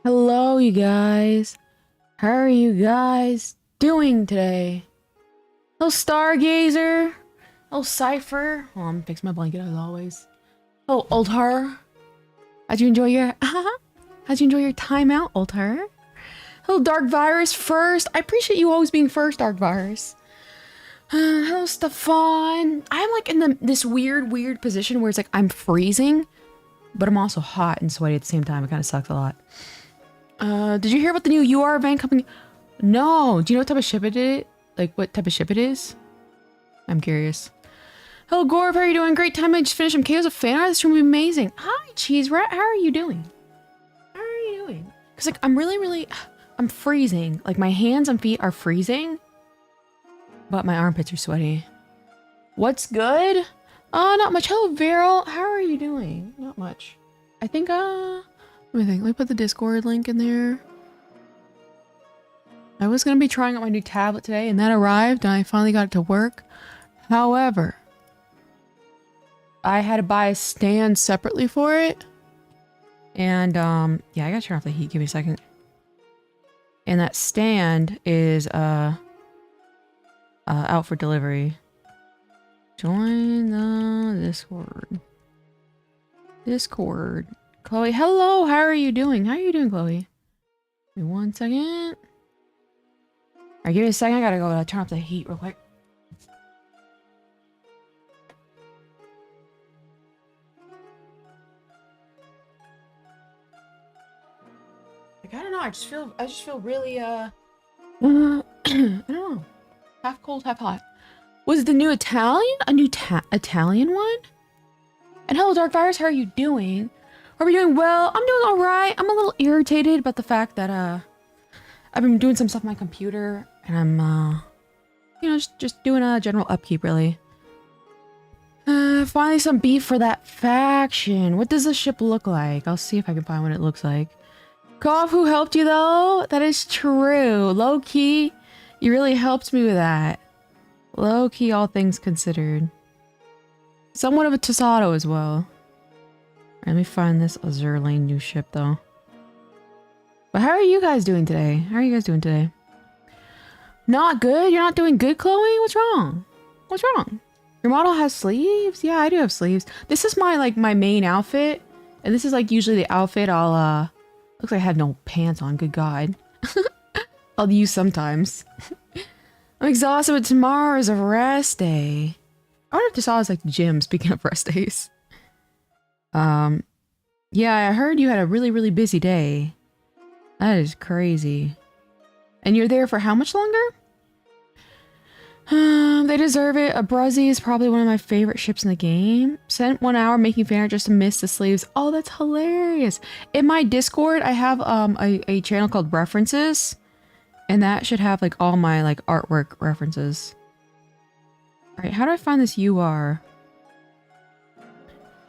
Hello, you guys. How are you guys doing today? Hello, Stargazer. Hello, Cypher. Hold on, fix my blanket as always. Hello, Altar. How'd you enjoy your time out, Altar? Hello, Dark Virus first. I appreciate you always being first, Dark Virus. Hello, Stefan. I'm like in this weird position where it's like I'm freezing, but I'm also hot and sweaty at the same time. It kind of sucks a lot. Did you hear about the new UR event coming? No. Do you know what type of ship it is? Like, what type of ship it is? I'm curious. Hello, Gorv. How are you doing? Great time. I just finished some KOs of fan art. This room will be amazing. Hi, Cheese Rat. How are you doing? How are you doing? Because, like, I'm freezing. Like, my hands and feet are freezing. But my armpits are sweaty. What's good? Not much. Hello, Viral. How are you doing? Not much. I think, let me put the Discord link in there. I was going to be trying out my new tablet today, and that arrived, and I finally got it to work. However, I had to buy a stand separately for it. And, yeah, I gotta turn off the heat. Give me a second. And that stand is, out for delivery. Join the Discord. Discord. Chloe, hello, how are you doing? How are you doing, Chloe? Give me 1 second. Alright, give me a second. I gotta go turn off the heat real quick. Like, I don't know, I just feel really, I don't know. Half cold, half hot. Was it the new Italian? A new Italian one? And hello, Dark Virus, how are you doing? Are we doing well? I'm doing alright. I'm a little irritated about the fact that, I've been doing some stuff on my computer, and I'm, you know, just doing a general upkeep, really. Finally some beef for that faction. What does the ship look like? I'll see if I can find what it looks like. Koff, who helped you, though? That is true. Low-key, you really helped me with that. Low-key, all things considered. Somewhat of a Tosado as well. Let me find this Azure Lane new ship, though. But how are you guys doing today? How are you guys doing today? Not good? You're not doing good, Chloe? What's wrong? What's wrong? Your model has sleeves? Yeah, I do have sleeves. This is my, like, my main outfit. And this is, like, usually the outfit I'll, looks like I have no pants on, good God. I'll use sometimes. I'm exhausted, but tomorrow is a rest day. I wonder if this all is, like, the gym, speaking of rest days. Yeah, I heard you had a really busy day. That is crazy. And you're there for how much longer? They deserve it. Abrazi is probably one of my favorite ships in the game. Spent 1 hour making fan art just to miss the sleeves. Oh, that's hilarious. In my Discord, I have a channel called References. And that should have like all my like artwork references. Alright, how do I find this UR?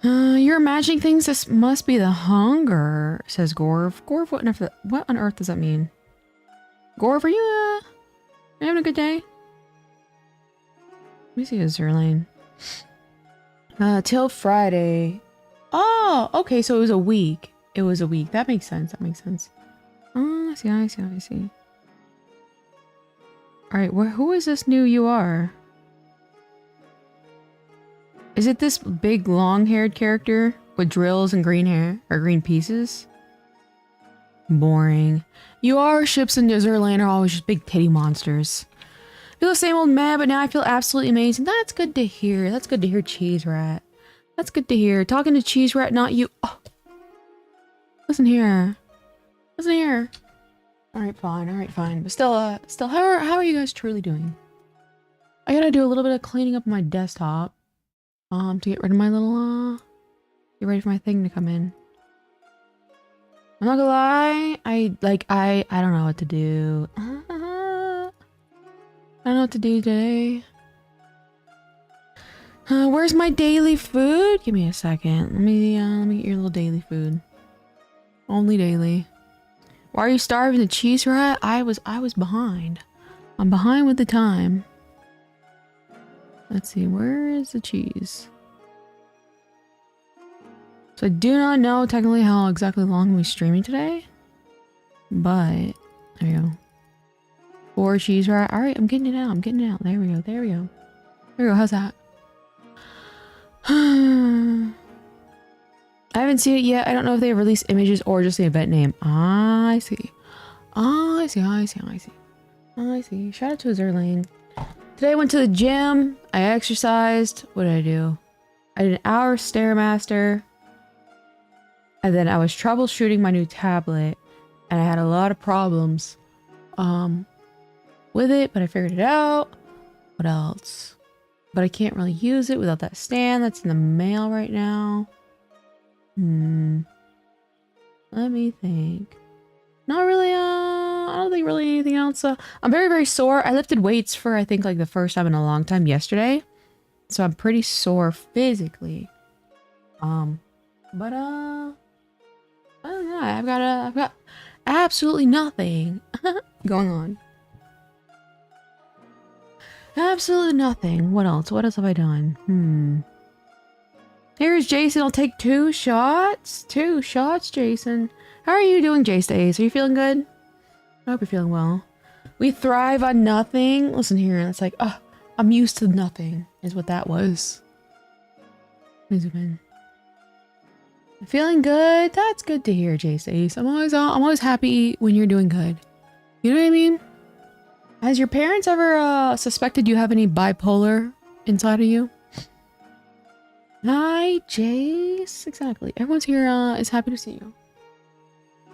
You're imagining things? This must be the hunger, says Gorv. Gorv, what on earth does that mean? Gorv, are you having a good day? Let me see his Zerlane. Till Friday. Oh, okay, so it was a week. It was a week. That makes sense. That makes sense. Oh, I see. Alright, who is this new UR? Is it this big long-haired character with drills and green hair or green pieces? Boring. UR ships in Zerland are always just big titty monsters. I feel the same old meh, but now I feel absolutely amazing. That's good to hear. That's good to hear, Cheese Rat. That's good to hear. Talking to Cheese Rat, not you. Oh. Listen here. Listen here. Alright, fine. But still, how are you guys truly doing? I gotta do a little bit of cleaning up my desktop. To get rid of my little, get ready for my thing to come in. I'm not gonna lie, I don't know what to do. I don't know what to do today. Where's my daily food? Give me a second. Let me get your little daily food. Only daily. Why are you starving the Cheese Rat? I was behind. I'm behind with the time. Let's see, where is the cheese? So I do not know technically how exactly long we're streaming today. But there we go. 4 cheese fry. All right, I'm getting it out. I'm getting it out. There we go. There we go. There we go. How's that? I haven't seen it yet. I don't know if they released images or just the event name. I see. I see. I see. I see. I see. Shout out to Zerling. Today I went to the gym. I exercised. What did I do? I did an hour Stairmaster. And then I was troubleshooting my new tablet. And I had a lot of problems with it, but I figured it out. What else? But I can't really use it without that stand that's in the mail right now. Let me think. Not really, I don't think really anything else. I'm very, very sore. I lifted weights for, I think, like the first time in a long time yesterday. So I'm pretty sore physically. But, I don't know. I've got absolutely nothing going on. Absolutely nothing. What else? What else have I done? Here's Jason. I'll take 2 shots. 2 shots, Jason. How are you doing, J-Stace? Are you feeling good? I hope you're feeling well. We thrive on nothing. Listen here. It's like, I'm used to nothing, is what that was. Let me zoom in. Feeling good? That's good to hear, J-Stace. I'm always happy when you're doing good. You know what I mean? Has your parents ever suspected you have any bipolar inside of you? Hi, Jace. Exactly. Everyone's here is happy to see you.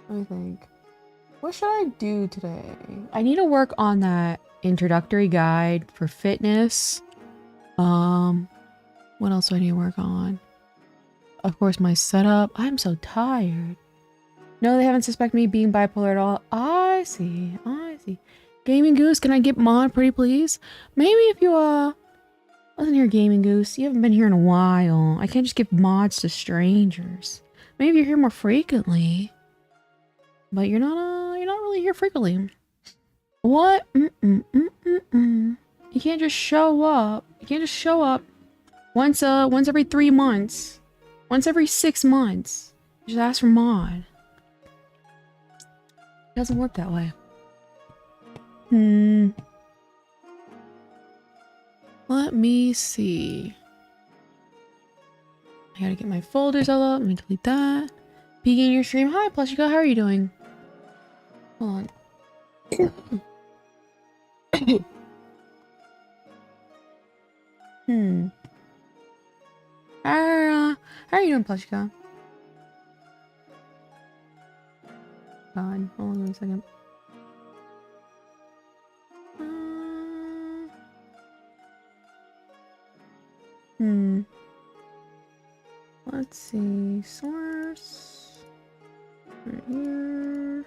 What do you think? What should I do today? I need to work on that introductory guide for fitness. What else do I need to work on? Of course, my setup. I'm so tired. No, they haven't suspected me being bipolar at all. I see. I see. Gaming Goose, can I get mod pretty please? Maybe if you, listen here, Gaming Goose. You haven't been here in a while. I can't just give mods to strangers. Maybe you're here more frequently. But you're not really here frequently. What? You can't just show up. You can't just show up once every 3 months. Once every 6 months. Just ask for mod. It doesn't work that way. Let me see. I gotta get my folders all up. Let me delete that. Peeking your stream. Hi, Plushika. How are you doing? Hold on. How are you doing, Plushika? God, hold on a second. Let's see. Source. Right here.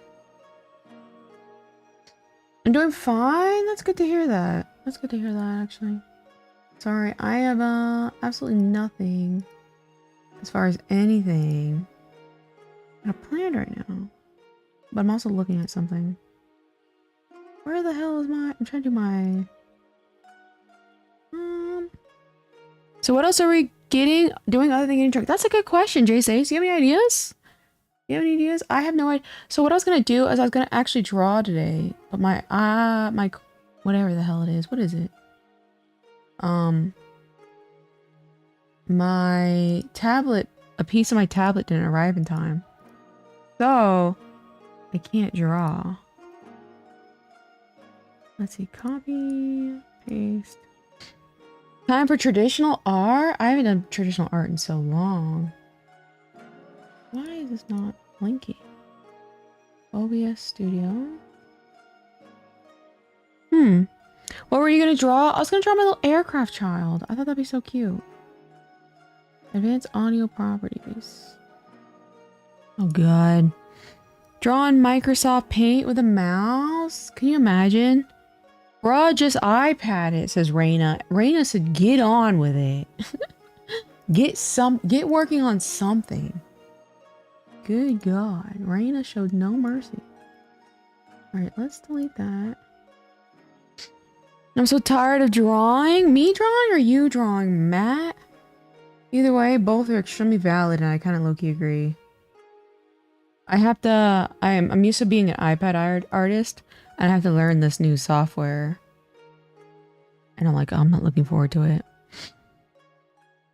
I'm doing fine. That's good to hear that. That's good to hear that, actually. Sorry, I have absolutely nothing as far as anything I planned right now. But I'm also looking at something. Where the hell is my... I'm trying to do my... So what else are we doing other than getting drunk? That's a good question, J-Sace. Do you have any ideas? You have any ideas? I have no idea. So what I was gonna do is I was gonna actually draw today, but my whatever the hell it is. What is it? My tablet, a piece of my tablet didn't arrive in time, so I can't draw. Let's see. Copy, paste. Time for traditional art? I haven't done traditional art in so long. Why is this not blinking? OBS Studio. What were you gonna draw? I was gonna draw my little aircraft child. I thought that'd be so cute. Advanced audio properties. Oh god. Draw on Microsoft Paint with a mouse? Can you imagine? Bruh, just iPad it, says Raina. Raina said get on with it. Get working on something. Good god. Raina showed no mercy. Alright, let's delete that. I'm so tired of drawing. Me drawing or you drawing, Matt? Either way, both are extremely valid and I kind of low-key agree. I'm used to being an iPad artist, and I have to learn this new software. And I'm like, oh, I'm not looking forward to it.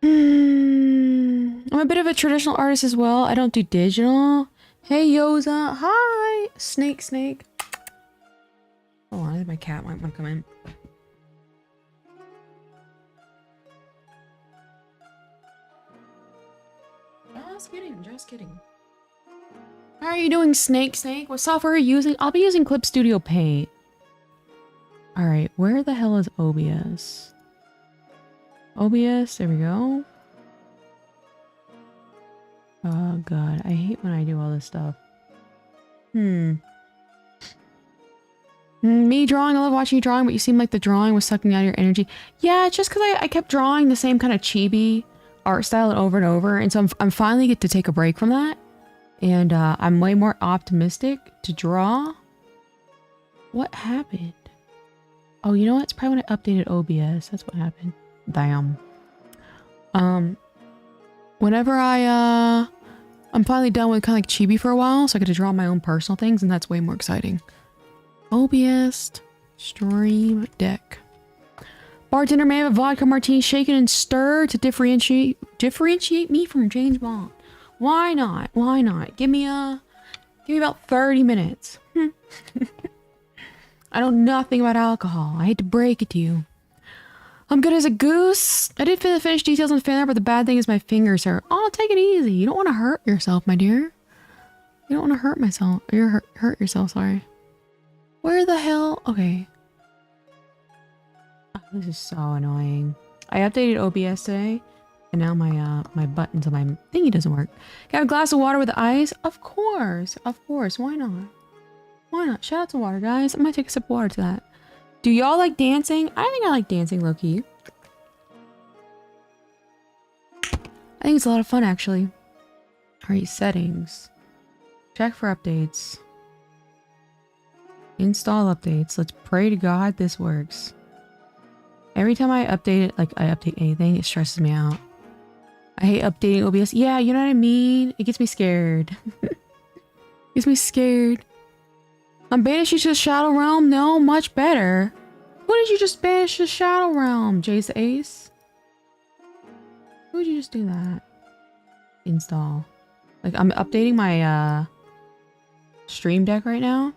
I'm a bit of a traditional artist as well. I don't do digital. Hey, Yoza. Hi. Snake. Oh, I think my cat might want to come in. Just kidding. How are you doing, Snake? What software are you using? I'll be using Clip Studio Paint. Alright, where the hell is OBS? OBS, there we go. Oh god, I hate when I do all this stuff. Me drawing, I love watching you drawing, but you seem like the drawing was sucking out your energy. Yeah, it's just because I kept drawing the same kind of chibi art style over and over, and so I'm finally get to take a break from that. And I'm way more optimistic to draw. What happened? Oh, you know what? It's probably when I updated OBS. That's what happened. Damn. Whenever I'm finally done with kind of like chibi for a while, so I get to draw my own personal things, and that's way more exciting. OBS Stream Deck. Bartender may have a vodka martini shaken and stirred to differentiate me from James Bond. Why not? Why not? Give me about 30 minutes. I know nothing about alcohol. I hate to break it to you. I'm good as a goose. I did finish details on the fan art, but the bad thing is my fingers hurt. Oh, take it easy. You don't want to hurt yourself, my dear. You don't want to hurt myself. You're hurt yourself, sorry. Where the hell? Okay. Oh, this is so annoying. I updated OBS today, and now my buttons on my thingy doesn't work. Can I have a glass of water with ice? Of course. Of course. Why not? Why not? Shout out to water, guys. I might take a sip of water to that. Do y'all like dancing? I think I like dancing, low-key. I think it's a lot of fun, actually. Alright, settings. Check for updates. Install updates. Let's pray to God this works. Every time I update it, like I update anything, it stresses me out. I hate updating OBS. Yeah, you know what I mean? It gets me scared. Gets me scared. I'm banished you to the Shadow Realm? No, much better. Who did you just banish to the Shadow Realm? Jace the Ace? Who did you just do that? Install. Like, I'm updating my, Stream Deck right now.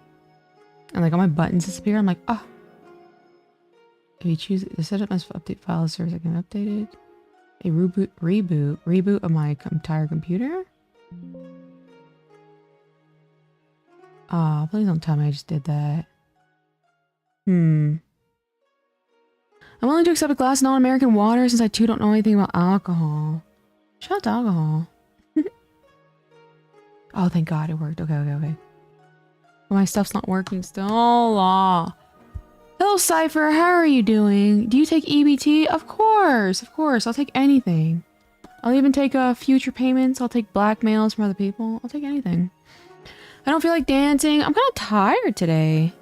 And, like, all my buttons disappear. I'm like, ah. Oh. If you choose the setup must update file server, I can update it. A reboot of my entire computer. Ah, oh, please don't tell me I just did that. I'm willing to accept a glass of non-American water since I too don't know anything about alcohol. Shout out to alcohol. Oh, thank God it worked. Okay. Well, my stuff's not working still. Oh, hello, Cypher. How are you doing? Do you take EBT? Of course. I'll take anything. I'll even take future payments. I'll take blackmails from other people. I'll take anything. I don't feel like dancing. I'm kind of tired today.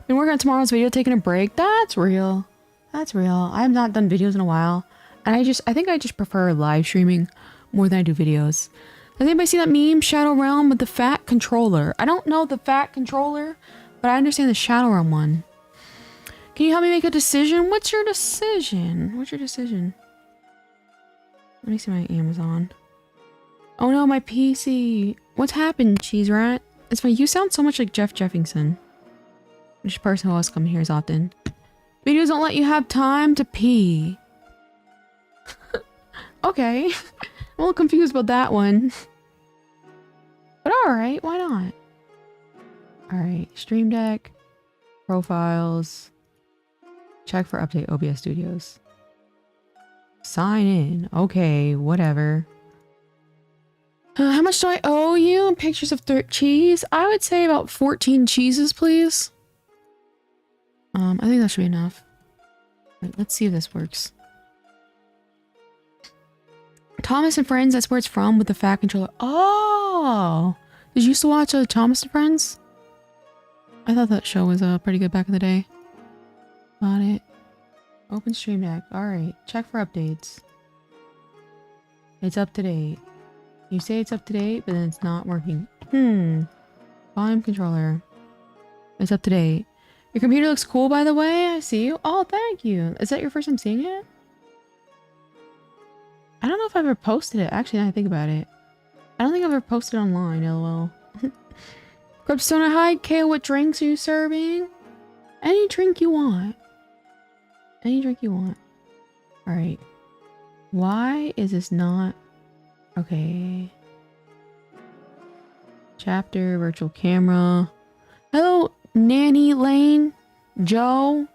Been working on tomorrow's video, taking a break. That's real. I have not done videos in a while. And I think I just prefer live streaming more than I do videos. Has anybody seen that meme? Shadow Realm with the fat controller. I don't know the fat controller, but I understand the Shadow Realm one. Can you help me make a decision? What's your decision? Let me see my Amazon. Oh no, my PC. What's happened, Cheese Rat? It's funny, you sound so much like Jeff Jeffingson. Which person who else come here as often. Videos don't let you have time to pee. Okay. I'm a little confused about that one. But alright, why not? Alright, Stream Deck. Profiles. Check for update OBS Studios. Sign in. Okay, whatever. How much do I owe you? Pictures of cheese? I would say about 14 cheeses, please. I think that should be enough. Right, let's see if this works. Thomas and Friends, that's where it's from with the fat controller. Oh! Did you used to watch Thomas and Friends? I thought that show was pretty good back in the day. Got it. Open Stream Deck. Alright. Check for updates. It's up to date. You say it's up to date, but then it's not working. Volume controller. It's up to date. Your computer looks cool, by the way. I see you. Oh, thank you. Is that your first time seeing it? I don't know if I've ever posted it. Actually, now I think about it. I don't think I've ever posted online, lol. Crepstone, hi. Kale, what drinks are you serving? Any drink you want. Any drink you want. Alright. Why is this not... Okay. Chapter, virtual camera. Hello, Nanny Lane. Joe.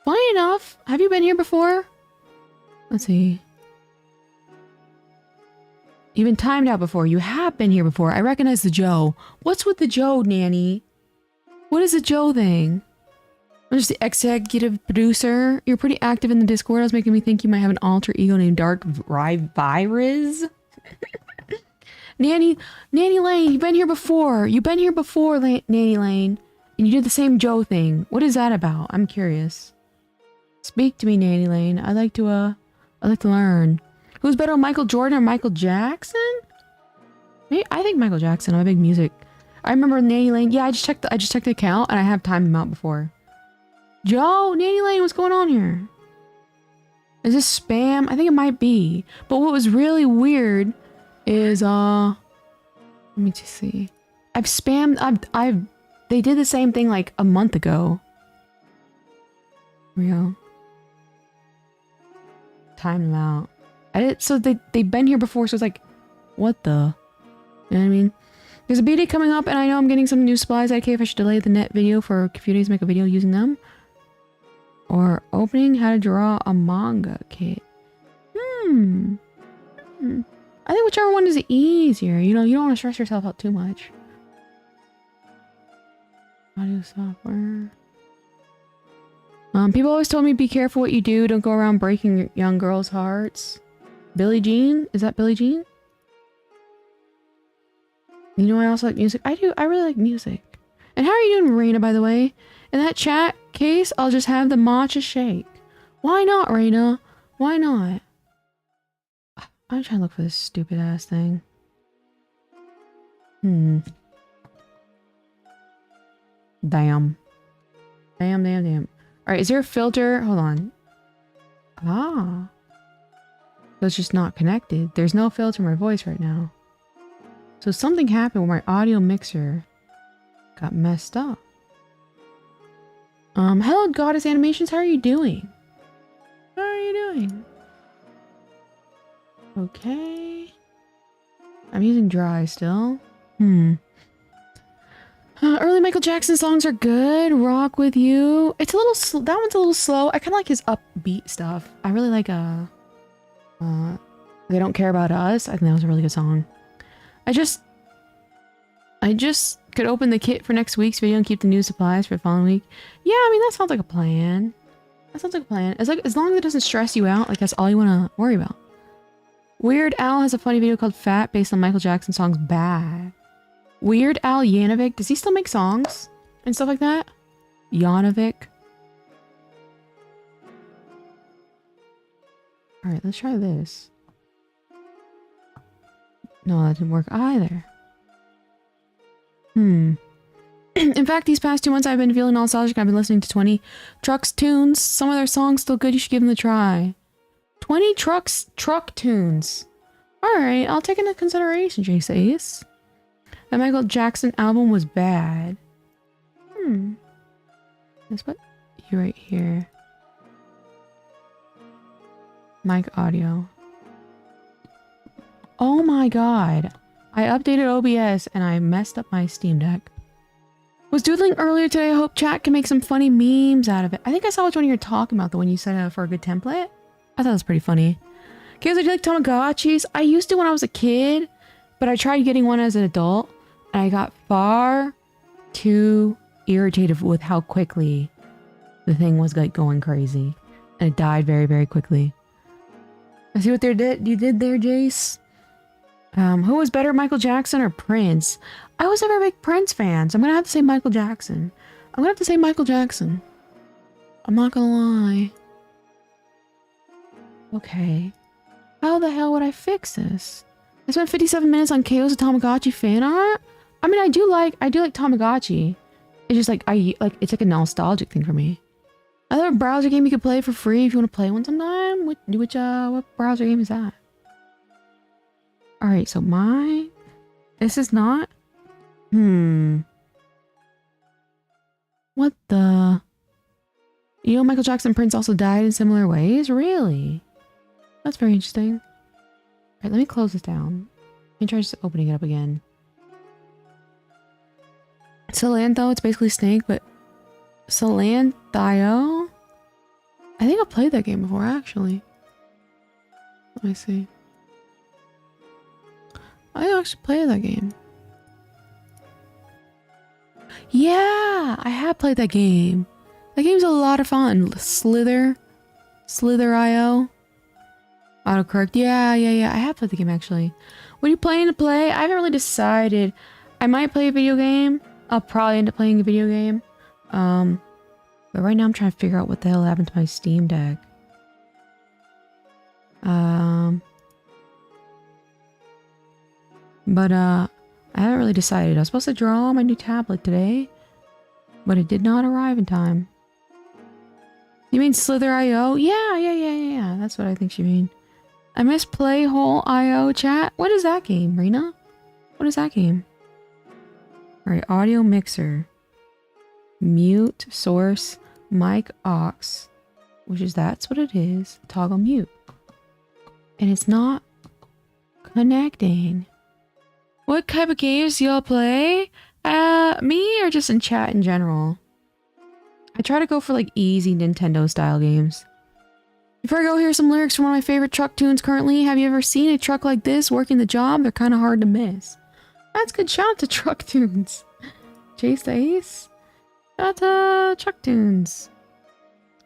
Funny enough, have you been here before? Let's see. You've been timed out before. You have been here before. I recognize the Joe. What's with the Joe, Nanny? What is the Joe thing? I'm just the executive producer. You're pretty active in the Discord. I was making me think you might have an alter ego named Dark Virus. Nanny Lane, you've been here before. You've been here before, Nanny Lane. And you did the same Joe thing. What is that about? I'm curious. Speak to me, Nanny Lane. I'd like to learn. Who's better, Michael Jordan or Michael Jackson? Maybe, I think Michael Jackson. I'm a big music. I remember Nanny Lane. Yeah, I just checked the account and I have timed him out before. Joe, Nanny Lane, what's going on here? Is this spam? I think it might be. But what was really weird is let me just see. I've spammed they did the same thing like a month ago. Here we go. Time them out. So they've been here before, so it's like, what the? You know what I mean? There's a B-Day coming up, and I know I'm getting some new supplies. Okay, if I should delay the net video for a few days to make a video using them. Or opening how to draw a manga kit. I think whichever one is easier. You know, you don't want to stress yourself out too much. Audio software. People always told me be careful what you do. Don't go around breaking young girls' hearts. Billie Jean? Is that Billie Jean? You know, I also like music. I do. I really like music. And how are you doing, Raina, by the way? In that chat case, I'll just have the matcha shake. Why not, Raina? Why not? I'm trying to look for this stupid ass thing. Damn. Alright, is there a filter? Hold on. Ah. So it's just not connected. There's no filter in my voice right now. So something happened where my audio mixer got messed up. Hello, Goddess Animations. How are you doing? How are you doing? Okay. I'm using dry still. Early Michael Jackson songs are good. Rock With You. It's a little that one's a little slow. I kind of like his upbeat stuff. I really like They Don't Care About Us. I think that was a really good song. I just could open the kit for next week's video and keep the new supplies for the following week. Yeah, I mean, that sounds like a plan. That sounds like a plan. As long as it doesn't stress you out, like that's all you want to worry about. Weird Al has a funny video called Fat based on Michael Jackson songs Bad. Weird Al Yankovic. Does he still make songs and stuff like that? Yankovic. Alright, let's try this. No, that didn't work either. In fact, these past 2 months I've been feeling nostalgic. I've been listening to 20 Trucks tunes. Some of their songs still good. You should give them a try. 20 truck tunes. Alright, I'll take into consideration, Jay says. That Michael Jackson album was bad. Let's put you right here. Mic audio. Oh my god. I updated OBS and I messed up my Steam Deck. Was doodling earlier today. I hope chat can make some funny memes out of it. I think I saw which one you're talking about. The one you said for a good template. I thought it was pretty funny. Kids, do you like Tamagotchis? I used to when I was a kid, but I tried getting one as an adult and I got far too irritated with how quickly the thing was like going crazy. And it died very, very quickly. I see what you did there, Jace. Who was better, Michael Jackson or Prince? I was never a big Prince fan, so I'm gonna have to say Michael Jackson. I'm gonna have to say Michael Jackson. I'm not gonna lie. Okay. How the hell would I fix this? I spent 57 minutes on KO's Tamagotchi fan art? I mean, I do like Tamagotchi. It's just like it's like a nostalgic thing for me. Another browser game you could play for free if you want to play one sometime. What browser game is that? All right, so this is not. What the? You know, Michael Jackson and Prince also died in similar ways. Really? That's very interesting. All right, let me close this down. Let me try just opening it up again. Solantho, it's basically Snake, but Solantio? I think I've played that game before, actually. Let me see. I actually played that game. Yeah, I have played that game. That game's a lot of fun. Slither.io. Autocorrect. Yeah. I have played the game, actually. What are you planning to play? I haven't really decided. I might play a video game. I'll probably end up playing a video game. But right now I'm trying to figure out what the hell happened to my Steam Deck. I haven't really decided. I was supposed to draw my new tablet today, but it did not arrive in time. You mean Slither.io? Yeah. That's what I think she mean. I miss Playhole.io chat. What is that game, Rena? What is that game? Alright, audio mixer. Mute, source, mic, aux. Which is, that's what it is. Toggle mute. And it's not connecting. What type of games do y'all play? Me or just in chat in general? I try to go for like easy Nintendo style games. Before I go, here's some lyrics from one of my favorite truck tunes currently. Have you ever seen a truck like this working the job? They're kind of hard to miss. That's good. Shout out to truck tunes. Chase the Ace. Shout out to truck tunes.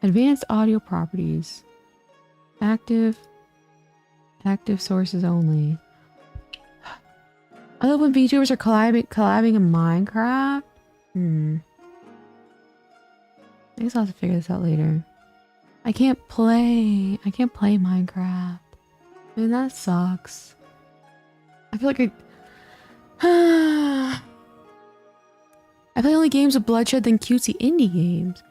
Advanced audio properties. Active sources only. I love when VTubers are collabing in Minecraft. I guess I'll have to figure this out later. I can't play Minecraft. Man, that sucks. I feel like I play only games with bloodshed than cutesy indie games.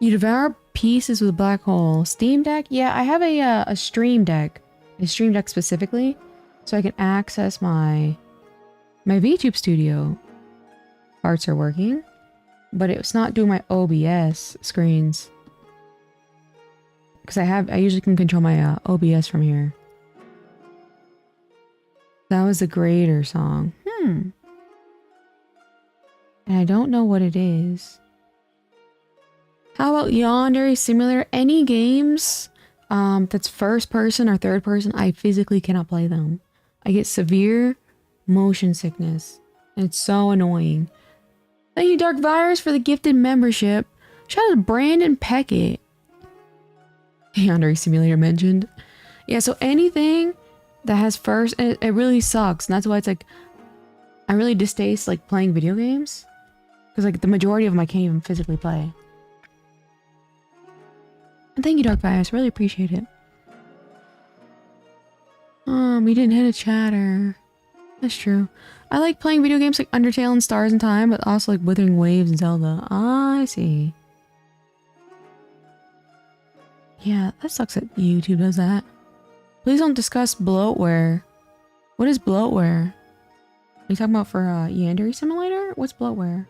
You devour pieces with a black hole. Steam Deck? Yeah, I have a Stream Deck. A Stream Deck specifically. So I can access my VTube studio. Parts are working. But it's not doing my OBS screens. Because I usually can control my OBS from here. That was the Grader song. And I don't know what it is. How about Yandere Simulator? Any games that's first person or third person, I physically cannot play them. I get severe motion sickness. And it's so annoying. Thank you, Dark Virus, for the gifted membership. Shout out to Brandon Peckett. Yandere Simulator mentioned. Yeah, so anything that has first, it really sucks. And that's why it's like, I really distaste like playing video games. Because like the majority of them I can't even physically play. And thank you, Dark Virus. Really appreciate it. We didn't hit a chatter. That's true. I like playing video games like Undertale and Stars in Time, but also like Wuthering Waves and Zelda. I see. Yeah, that sucks that YouTube does that. Please don't discuss bloatware. What is bloatware? Are you talking about for Yandere Simulator? What's bloatware?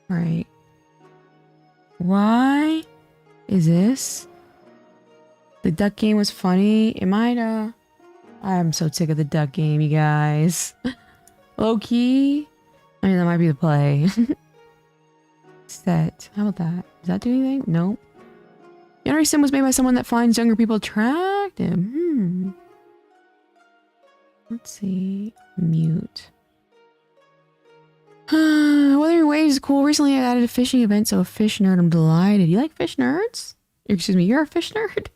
Right. Why is this? The duck game was funny. It might I'm so sick of the duck game, you guys. Low key. I mean, that might be the play. Set. How about that? Does that do anything? Nope. Yandere Sim was made by someone that finds younger people attractive. Let's see. Mute. Wuthering Waves is cool. Recently I added a fishing event, so a fish nerd. I'm delighted. You like fish nerds? Excuse me, you're a fish nerd?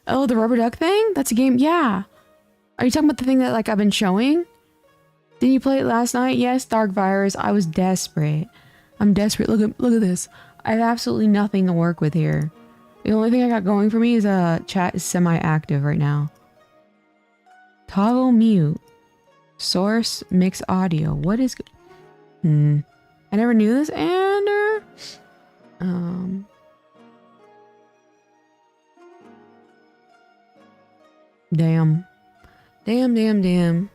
Oh, the rubber duck thing? That's a game? Yeah. Are you talking about the thing that like I've been showing? Didn't you play it last night? Yes, Dark Virus. I was desperate. I'm desperate. Look at this. I have absolutely nothing to work with here. The only thing I got going for me is chat is semi-active right now. Toggle mute. Source mix audio. What is... I never knew this, Ander. Damn. Damn.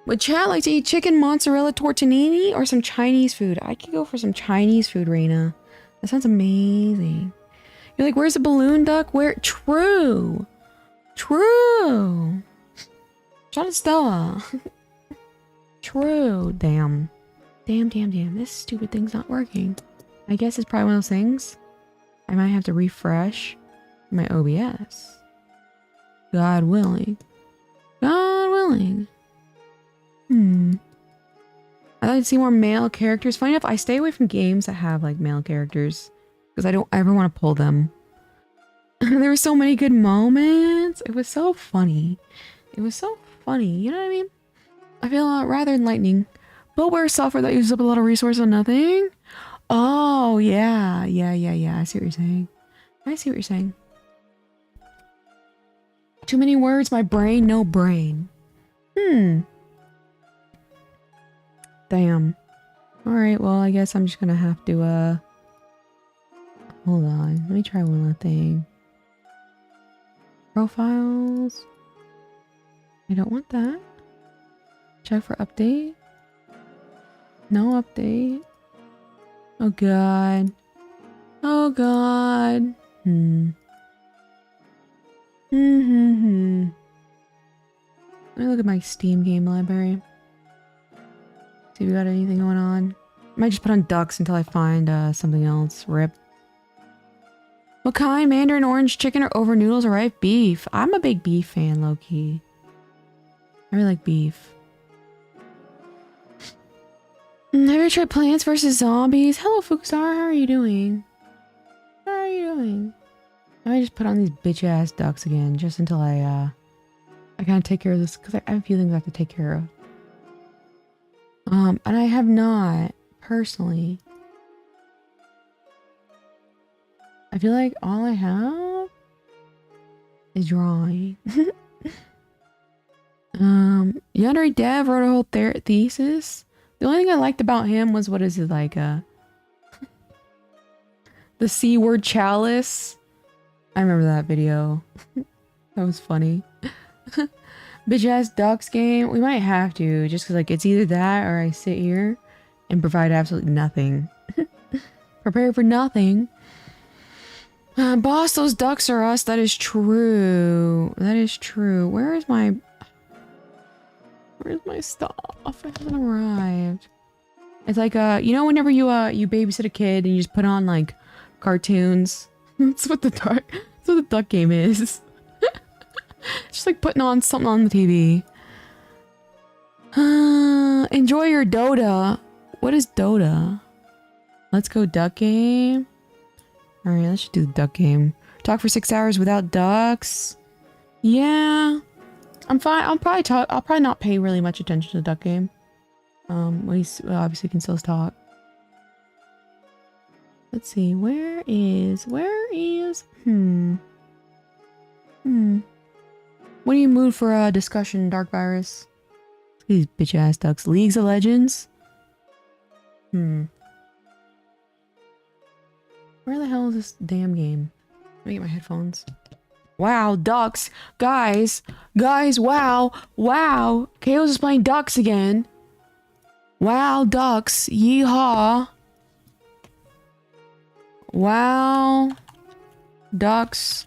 Would chat like to eat chicken mozzarella tortellini or some Chinese food? I could go for some Chinese food, Raina. That sounds amazing. You're like, where's the balloon duck? Where? True. Shout out Stella. True. Damn. This stupid thing's not working. I guess it's probably one of those things. I might have to refresh my OBS. God willing. I'd like to see more male characters. Funny enough, I stay away from games that have like male characters because I don't ever want to pull them. There were so many good moments. It was so funny. You know what I mean? I feel rather enlightening. Bloatware software that uses up a lot of resources on nothing. Oh, yeah. I see what you're saying. Too many words, my brain, no brain. Damn. Alright, well, I guess I'm just gonna have to, hold on. Let me try one more thing. Profiles. I don't want that. Check for update. No update. Oh god. Let me look at my Steam game library. See if we got anything going on. I might just put on ducks until I find something else. Rip. What kind? Mandarin orange chicken or over noodles or right? Beef. I'm a big beef fan, low-key. I really like beef. Have you ever tried Plants vs. Zombies? Hello, Fukusar. How are you doing? I might just put on these bitch-ass ducks again, just until I kind of take care of this, because I have a few things I have to take care of. And I have not, personally. I feel like all I have is drawing. Yandere Dev wrote a whole thesis. The only thing I liked about him was, what is it, like, the C-word chalice. I remember that video. That was funny. Bitch ass ducks game. We might have to, just because like it's either that or I sit here and provide absolutely nothing. Prepare for nothing. Boss, those ducks are us. That is true. Where's my stuff? It hasn't arrived. It's like you know, whenever you babysit a kid and you just put on like cartoons. That's what the duck game is. Just like putting on something on the TV. Enjoy your Dota. What is Dota? Let's go duck game. Alright, let's just do the duck game. Talk for 6 hours without ducks. Yeah. I'm fine. I'll probably not pay really much attention to the duck game. We obviously can still talk. Let's see. Where is? What are you mood for a discussion, Dark Virus? These bitch ass ducks. Leagues of Legends? Where the hell is this damn game? Let me get my headphones. Wow, ducks. Guys, wow. Chaos is playing ducks again. Wow, ducks. Yeehaw. Wow. Ducks.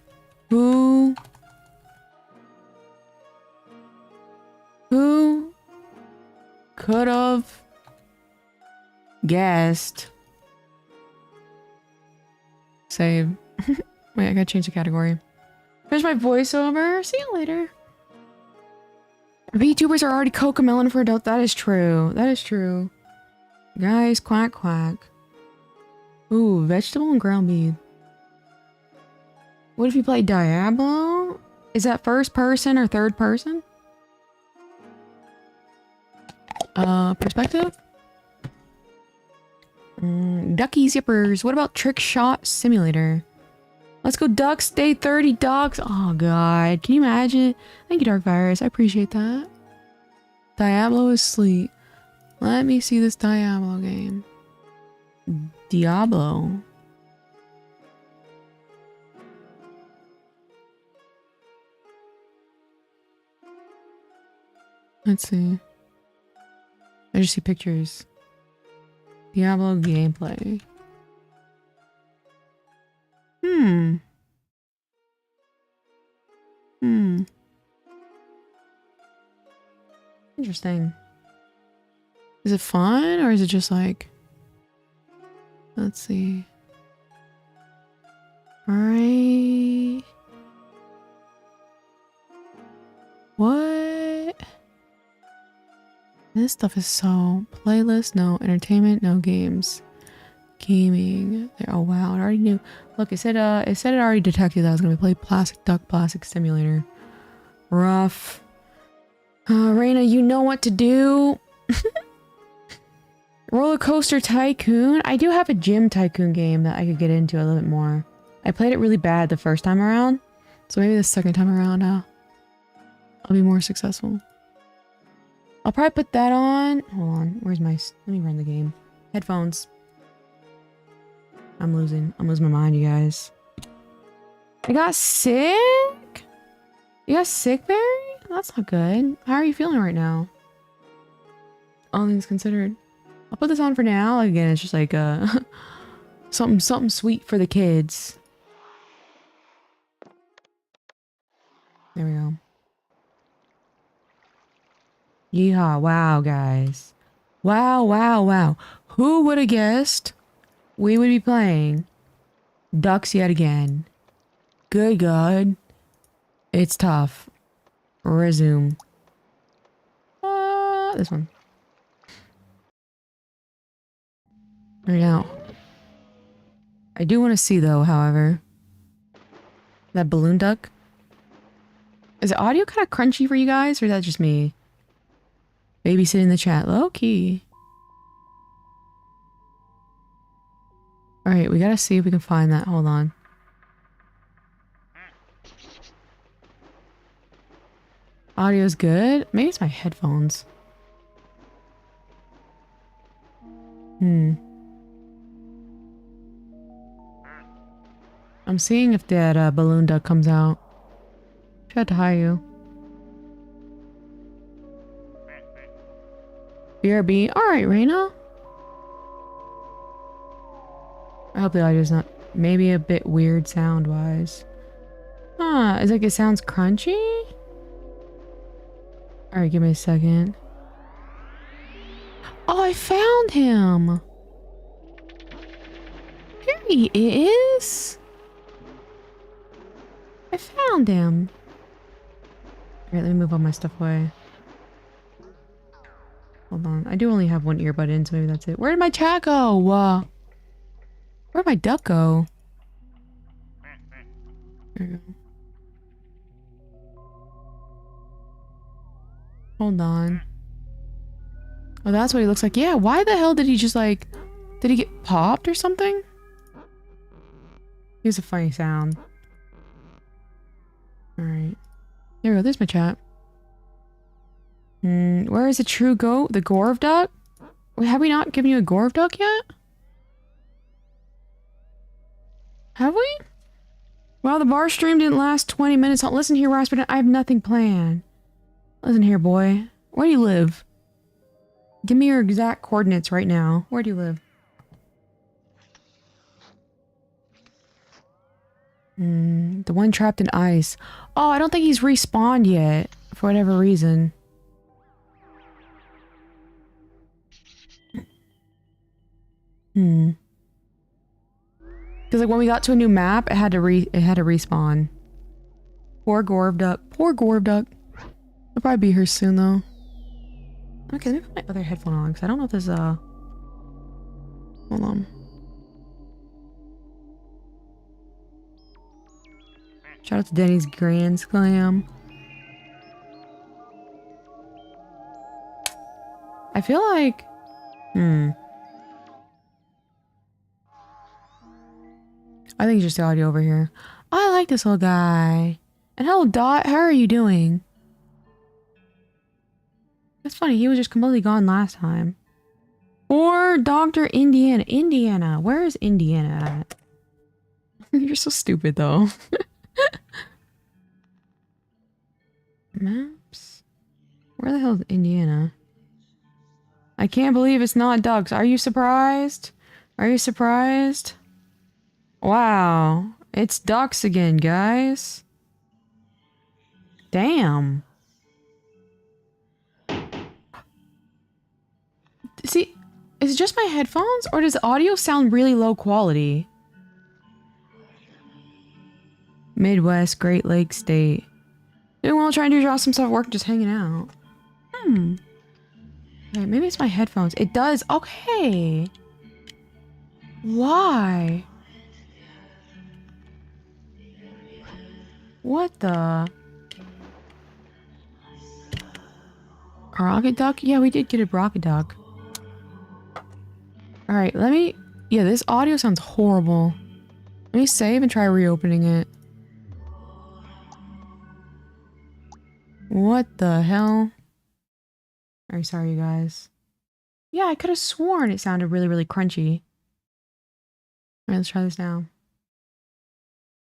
Who could have guessed? Save. Wait, I gotta change the category. Finish my voiceover. See you later. VTubers are already Cocomelon for adults. That is true. Guys, quack. Ooh, vegetable and ground beef. What if you play Diablo? Is that first person or third person? Perspective? Ducky zippers. What about Trick Shot Simulator? Let's go Ducks, day 30 Ducks. Oh god, can you imagine? Thank you, Dark Virus. I appreciate that. Diablo is asleep. Let me see this Diablo game. Diablo. Let's see. I just see pictures. Diablo gameplay. Interesting. Is it fun or is it just like... Let's see. Alright. What? This stuff is so... Playlist, no. Entertainment, no. Games. Gaming. Oh wow, I already knew. Look, it said it already detected that I was gonna play Plastic Duck Plastic Simulator. Rough. Reina, you know what to do. Roller Coaster Tycoon. I do have a gym tycoon game that I could get into a little bit more. I played it really bad the first time around, so maybe the second time around I'll be more successful. I'll probably put that on. Hold on, where's my... Let me run the game. Headphones. I'm losing my mind, you guys. I got sick? You got sick, Barry? That's not good. How are you feeling right now? All things considered. I'll put this on for now. Again, it's just like something sweet for the kids. There we go. Yeehaw. Wow, guys. Wow, wow, wow. Who would have guessed we would be playing Ducks yet again? Good God. It's tough. Resume. This one. There we go. I do want to see though, however. That balloon duck. Is the audio kind of crunchy for you guys, or is that just me? Babysitting the chat. Low key. Alright, we gotta see if we can find that. Hold on. Audio's good. Maybe it's my headphones. I'm seeing if that balloon duck comes out. Tried to hire you. BRB. Alright, Reina. I hope the audio's not maybe a bit weird sound-wise. Huh, it's like it sounds crunchy? Alright, give me a second. Oh, I found him! Here he is! I found him! Alright, let me move all my stuff away. Hold on, I do only have one earbud in, so maybe that's it. Where did my chat go? Where'd my duck go? There we go. Hold on. Oh, that's what he looks like. Yeah, why the hell did he just like... Did he get popped or something? He has a funny sound. Alright. There we go, there's my chat. Where is the true goat? The Gorv duck? Wait, have we not given you a Gorv duck yet? Have we? Well, the bar stream didn't last 20 minutes. Listen here, Rasputin, I have nothing planned. Listen here, boy. Where do you live? Give me your exact coordinates right now. Where do you live? The one trapped in ice. Oh, I don't think he's respawned yet. For whatever reason. Because like when we got to a new map, it had to respawn. Poor Gorv duck. Poor Gorv duck. I'll probably be here soon though. Okay, let me put my other headphone on because I don't know if there's hold on. Shout out to Denny's Grand Slam. I feel like I think it's just the audio over here. I like this little guy. And hello, Dot. How are you doing? That's funny. He was just completely gone last time. Or Dr. Indiana. Indiana. Where is Indiana at? You're so stupid, though. Maps? Where the hell is Indiana? I can't believe it's not ducks. Are you surprised? Are you surprised? Wow. It's ducks again, guys. Damn. See, is it just my headphones or does the audio sound really low quality? Midwest, Great Lakes State. Doing well, trying to draw some stuff at work, just hanging out. Okay, maybe it's my headphones. It does. Okay. Why? What the? A rocket duck? Yeah, we did get a rocket duck. Alright, let me... Yeah, this audio sounds horrible. Let me save and try reopening it. What the hell? Alright, sorry you guys. Yeah, I could have sworn it sounded really, really crunchy. Alright, let's try this now.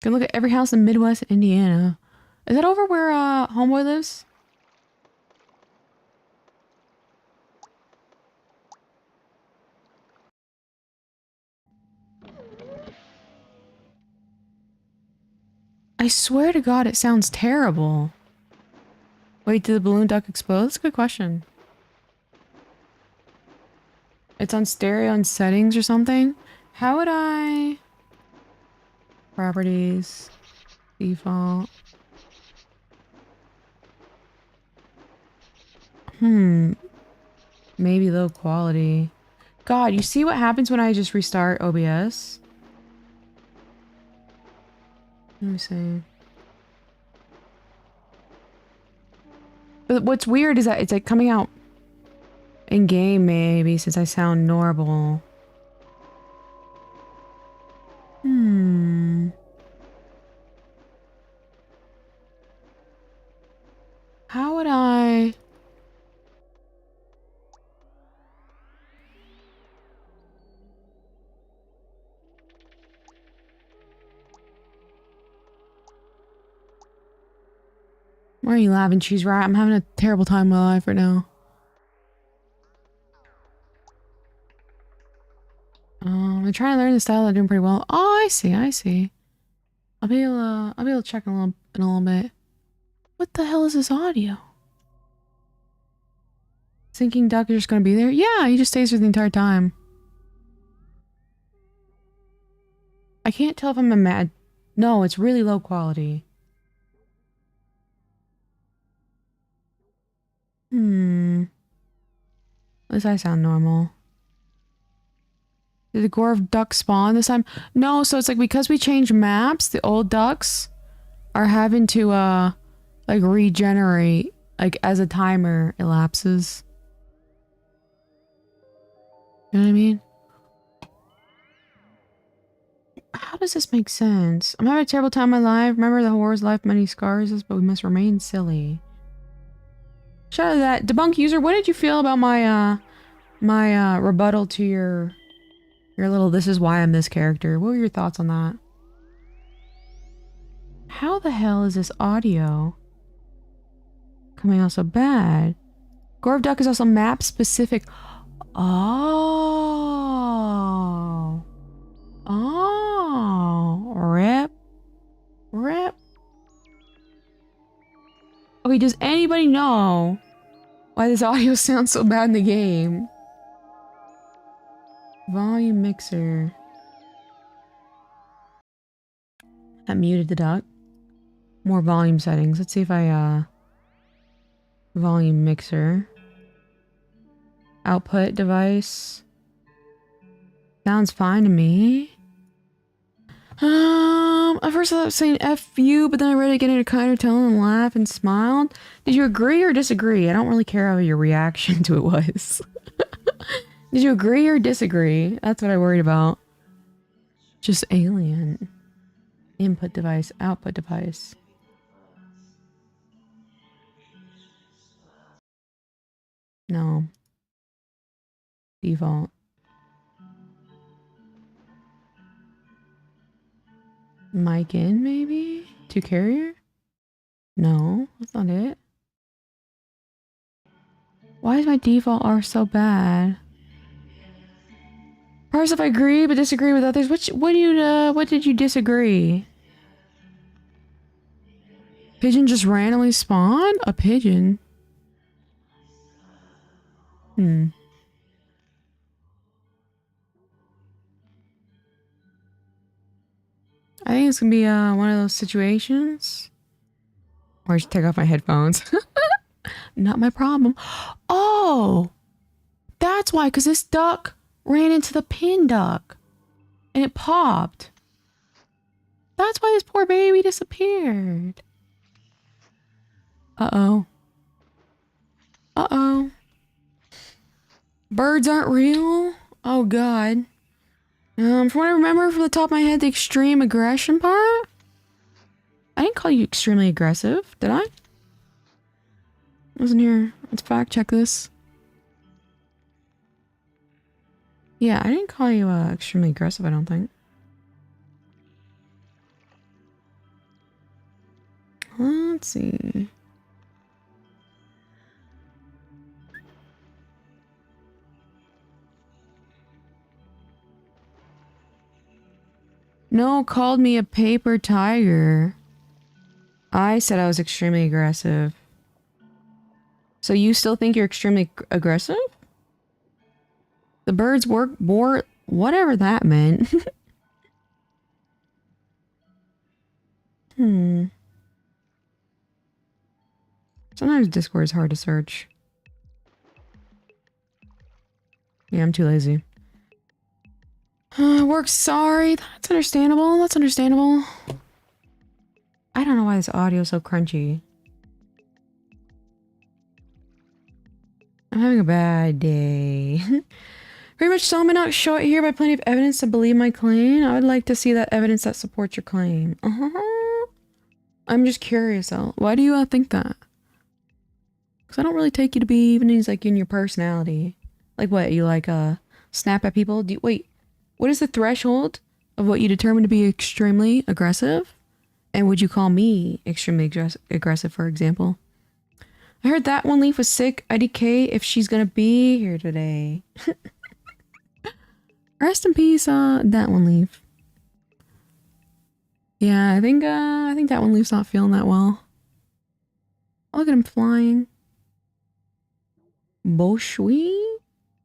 Go look at every house in Midwest Indiana. Is that over where Homeboy lives? I swear to God, it sounds terrible. Wait, did the balloon duck explode? That's a good question. It's on stereo and settings or something? How would I... Properties. Default. Maybe low quality. God, you see what happens when I just restart OBS? Let me see. But what's weird is that it's like coming out in game maybe since I sound normal. How would I... Why are you laughing, Cheese Rat? I'm having a terrible time in my life right now. I'm trying to learn the style. I'm doing pretty well. Oh, I see, I see. I'll be able to check in a little bit. What the hell is this audio? Thinking duck is just gonna be there? Yeah, he just stays there the entire time. I can't tell if I'm a mad... No, it's really low quality. At least I sound normal. Did the gore of duck spawn this time? No, so it's like because we changed maps, the old ducks are having to like regenerate like as a timer elapses. You know what I mean? How does this make sense? I'm having a terrible time in my life. Remember the horror's life, many scars us, but we must remain silly. Shout out to that debunk user. What did you feel about my rebuttal to your little "this is why I'm this" character? What were your thoughts on that? How the hell is this audio coming out so bad? Gore of Duck is also map specific. Oh. Oh. Rip. Rip. Okay, does anybody know why this audio sounds so bad in the game? Volume mixer. I muted the duck. More volume settings. Let's see if I, volume mixer. Output device. Sounds fine to me. At first I was saying F you, but then I read it again in a kinder tone and laughed and smiled. Did you agree or disagree? I don't really care how your reaction to it was. Did you agree or disagree? That's what I worried about. Just alien. Input device, output device. No. Default. Mic in, maybe? To carrier? No, that's not it. Why is my default R so bad? Parse if I agree but disagree with others. What did you disagree? Pigeon just randomly spawned? A pigeon? Hmm. I think it's gonna be one of those situations where I just take off my headphones. Not my problem. Oh! That's why, because this duck ran into the pin duck. And it popped. That's why this poor baby disappeared. Uh-oh. Uh-oh. Birds aren't real? Oh, God. From what I remember from the top of my head, the extreme aggression part? I didn't call you extremely aggressive, did I? Wasn't here. Let's fact check this. Yeah, I didn't call you extremely aggressive, I don't think. Let's see. No, called me a paper tiger. I said I was extremely aggressive. So you still think you're extremely aggressive? The birds bore whatever that meant. Sometimes Discord is hard to search. Yeah, I'm too lazy. Work sorry. That's understandable. That's understandable. I don't know why this audio is so crunchy. I'm having a bad day. Pretty much so, I'm not show it here by plenty of evidence to believe my claim. I would like to see that evidence that supports your claim. I'm just curious though. Why do you think that? Because I don't really take you to be even like in your personality. Like what? You like snap at people? Wait, what is the threshold of what you determine to be extremely aggressive? And would you call me extremely aggressive, for example? I heard that one leaf was sick. IDK if she's gonna be here today. Rest in peace, that one leaf. Yeah, I think that one leaf's not feeling that well. Oh, look at him flying. Boshwi?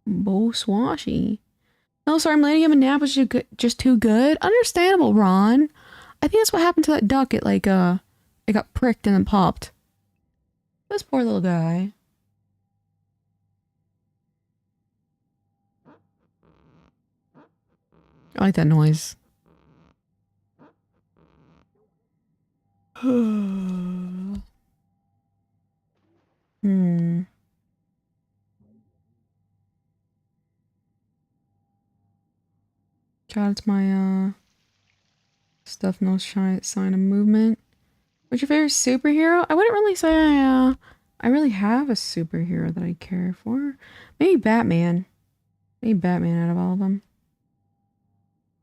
Boswashi. No, sorry, I'm letting him a nap, which is just too good. Understandable, Ron. I think that's what happened to that duck. It like, it got pricked and then popped. This poor little guy. I like that noise. Shout out to my, stuff, no sign of movement. What's your favorite superhero? I wouldn't really say I really have a superhero that I care for. Maybe Batman. Maybe Batman out of all of them.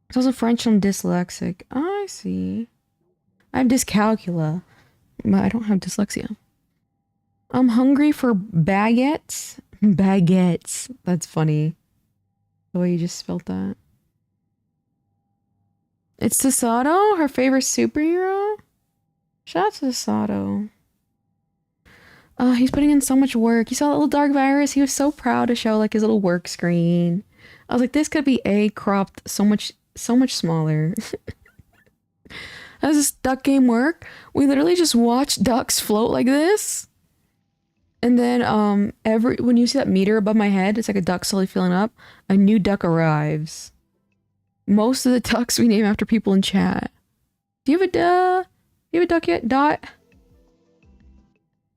It's also French, I'm dyslexic. I see. I have dyscalculia, but I don't have dyslexia. I'm hungry for baguettes. Baguettes. That's funny. The way you just spelled that. It's Sasato, her favorite superhero? Shout out to Sasato. He's putting in so much work. You saw that little dark virus? He was so proud to show like his little work screen. I was like, this could be cropped so much smaller. How does this duck game work? We literally just watch ducks float like this. And then when you see that meter above my head, it's like a duck slowly filling up, a new duck arrives. Most of the ducks we name after people in chat. Do you have a duck yet? Dot?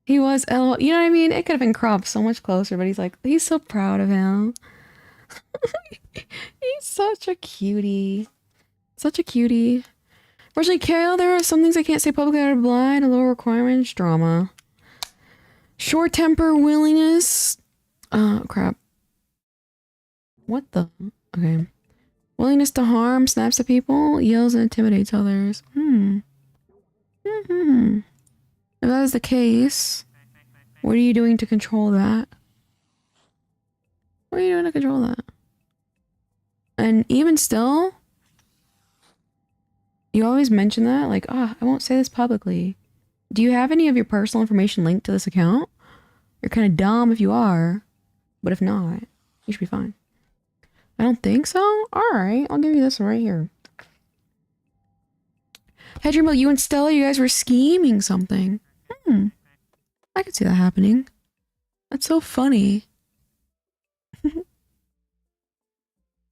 He was LOL. You know what I mean? It could have been cropped so much closer, but he's so proud of him. He's such a cutie. Such a cutie. Unfortunately, Kale, there are some things I can't say publicly out of blind, a low requirements, drama. Short temper, willingness. Crap. What the? Okay. Willingness to harm, snaps at people, yells and intimidates others. If that is the case, what are you doing to control that? What are you doing to control that? And even still, you always mention that, like, I won't say this publicly. Do you have any of your personal information linked to this account? You're kind of dumb if you are, but if not, you should be fine. I don't think so? Alright, I'll give you this one right here. Hedgermill, you and Stella, you guys were scheming something. I could see that happening. That's so funny.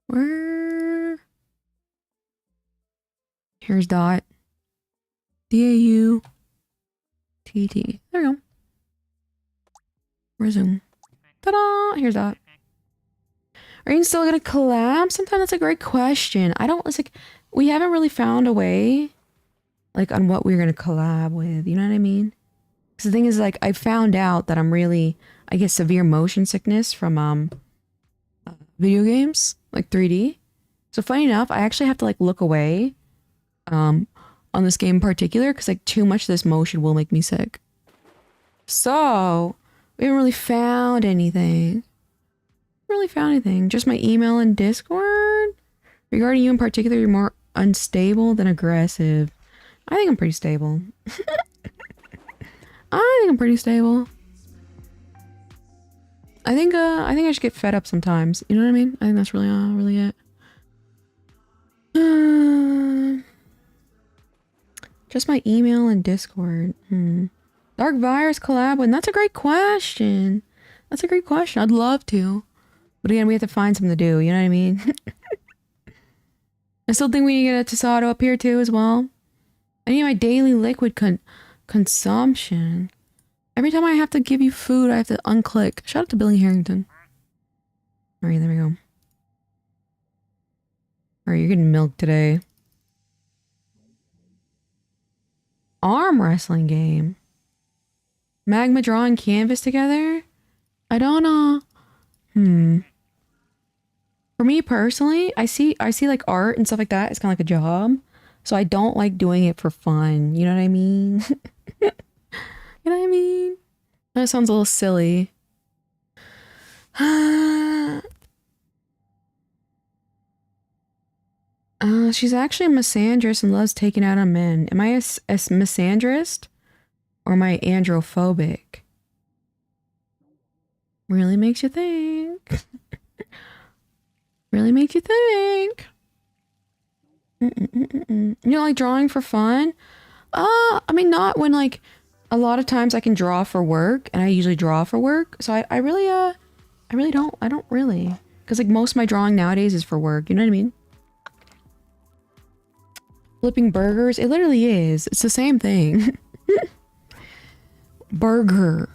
Where? Here's Dot. D-A-U-T-T. There we go. Resume. Ta-da! Here's Dot. Are you still gonna collab sometime? That's a great question. It's like, we haven't really found a way, like, on what we're gonna collab with, you know what I mean? Because the thing is, like, I found out that I get severe motion sickness from, video games, like 3D. So funny enough, I actually have to, like, look away, on this game in particular, because, like, too much of this motion will make me sick. So, we haven't really found anything. Just my email and Discord. Regarding you in particular, you're more unstable than aggressive. I think I'm pretty stable. I think I should get fed up sometimes. You know what I mean? I think that's really it. Just my email and Discord. Dark Virus collab with? That's a great question. I'd love to. But again, we have to find something to do, you know what I mean? I still think we need to get a Tasato up here too as well. I need my daily liquid consumption. Every time I have to give you food, I have to unclick. Shout out to Billy Harrington. Alright, there we go. Alright, you're getting milk today. Arm wrestling game. Magma drawing canvas together? I don't know. For me personally, I see like art and stuff like that. It's kind of like a job. So I don't like doing it for fun. You know what I mean? That sounds a little silly. She's actually a misandrist and loves taking out on men. Am I a misandrist? Or am I androphobic? Really makes you think. You know, like drawing for fun? I mean, not when, like, a lot of times I can draw for work, and I usually draw for work. So I don't really. Because, like, most of my drawing nowadays is for work, you know what I mean? Flipping burgers, it literally is. It's the same thing. Burger.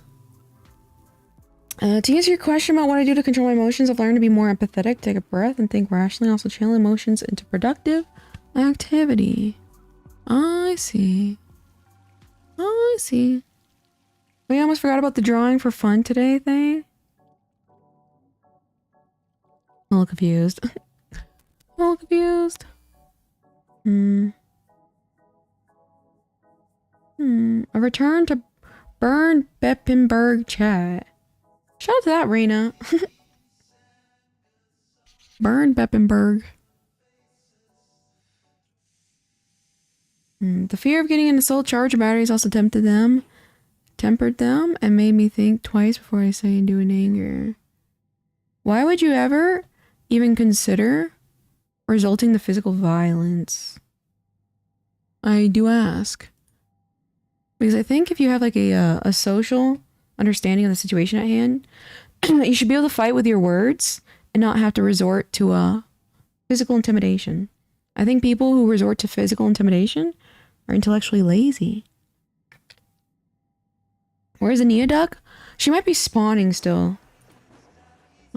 To answer your question about what I do to control my emotions, I've learned to be more empathetic, take a breath, and think rationally, also channel emotions into productive activity. I see. Oh, I almost forgot about the drawing for fun today thing. I'm a little confused. A return to Burn Beppenberg chat. Shout out to that, Rena. Burn Beppenberg. The fear of getting into soul charger batteries also tempered them, and made me think twice before I say and do in anger. Why would you ever even consider resulting to physical violence? I do ask. Because I think if you have like a social understanding of the situation at hand, you should be able to fight with your words and not have to resort to physical intimidation. I think people who resort to physical intimidation are intellectually lazy. Where's the Neoduck? She might be spawning still.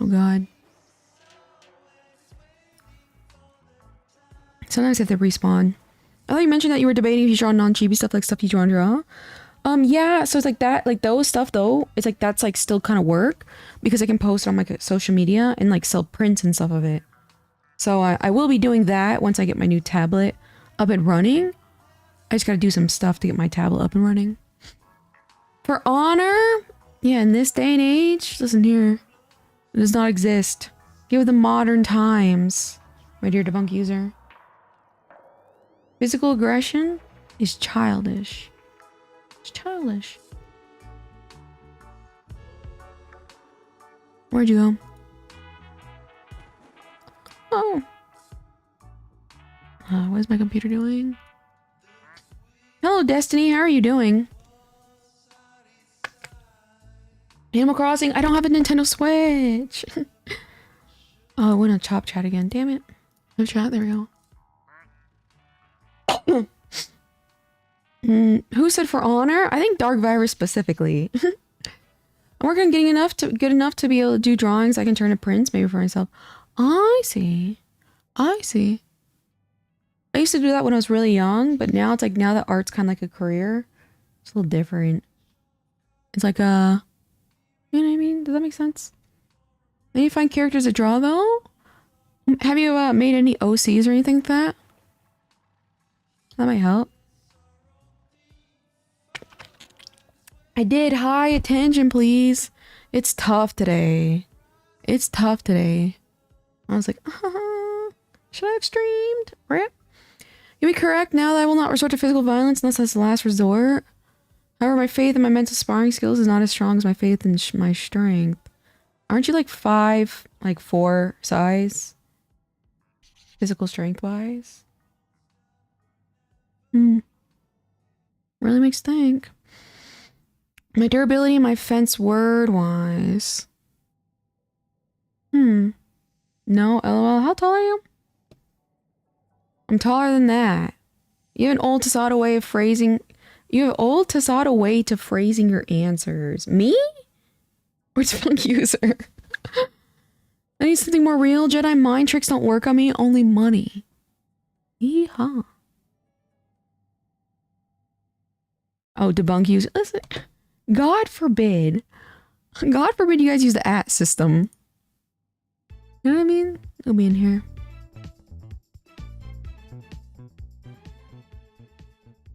Oh god. Sometimes I have to respawn. Oh, thought you mentioned that you were debating if you draw non-chibi stuff, like stuff you draw and draw. Yeah, so it's like that, like those stuff though, it's like that's like still kind of work because I can post it on my social media and like sell prints and stuff of it. So I will be doing that once I get my new tablet up and running. I just gotta do some stuff to get my tablet up and running. For honor, yeah, in this day and age, listen here, it does not exist. Give the modern times, my dear debunk user. Physical aggression is childish. It's childish. Where'd you go? Oh. What is my computer doing? Hello, Destiny. How are you doing? Animal Crossing. I don't have a Nintendo Switch. Oh, I went on Chop Chat again. Damn it. No chat. There we go. Who said for honor? I think Dark Virus specifically. I'm working on getting good enough to be able to do drawings I can turn to prints, maybe for myself. I see. I see. I used to do that when I was really young, but now it's like, now that art's kind of like a career, it's a little different. It's like, you know what I mean? Does that make sense? Then you find characters to draw though? Have you made any OCs or anything like that? That might help. I did. Hi, attention please. It's tough today. It's tough today. I was like, should I have streamed? Rip. You'll be correct now that I will not resort to physical violence unless that's the last resort. However, my faith in my mental sparring skills is not as strong as my faith in my strength. Aren't you like 4 size? Physical strength wise? Really makes think. My durability and my fence word wise. No, LOL. How tall are you? I'm taller than that. You have an old Tasada way of phrasing. You have old Tasada way to phrasing your answers. Me? Or it's Funk User? I need something more real. Jedi mind tricks don't work on me. Only money. Yeehaw. Oh, debunk user. Listen. God forbid. God forbid you guys use the @ system. You know what I mean? It'll be in here.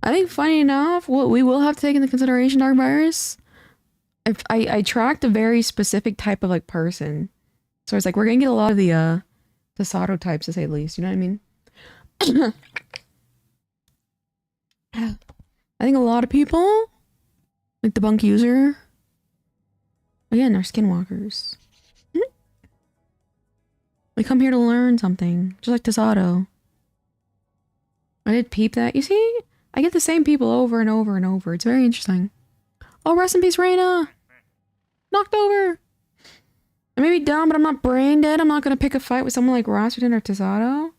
I think funny enough, what we will have to take into consideration, Dark Virus, if I tracked a very specific type of like person. So it's like we're gonna get a lot of the Tasato types to say the least, you know what I mean? I think a lot of people, like the bunk user, again, are skinwalkers. We come here to learn something, just like Tasato. I did peep that. You see? I get the same people over and over and over. It's very interesting. Oh, rest in peace, Reina! Knocked over! I may be dumb, but I'm not brain dead. I'm not gonna pick a fight with someone like Rasputin or Tasato.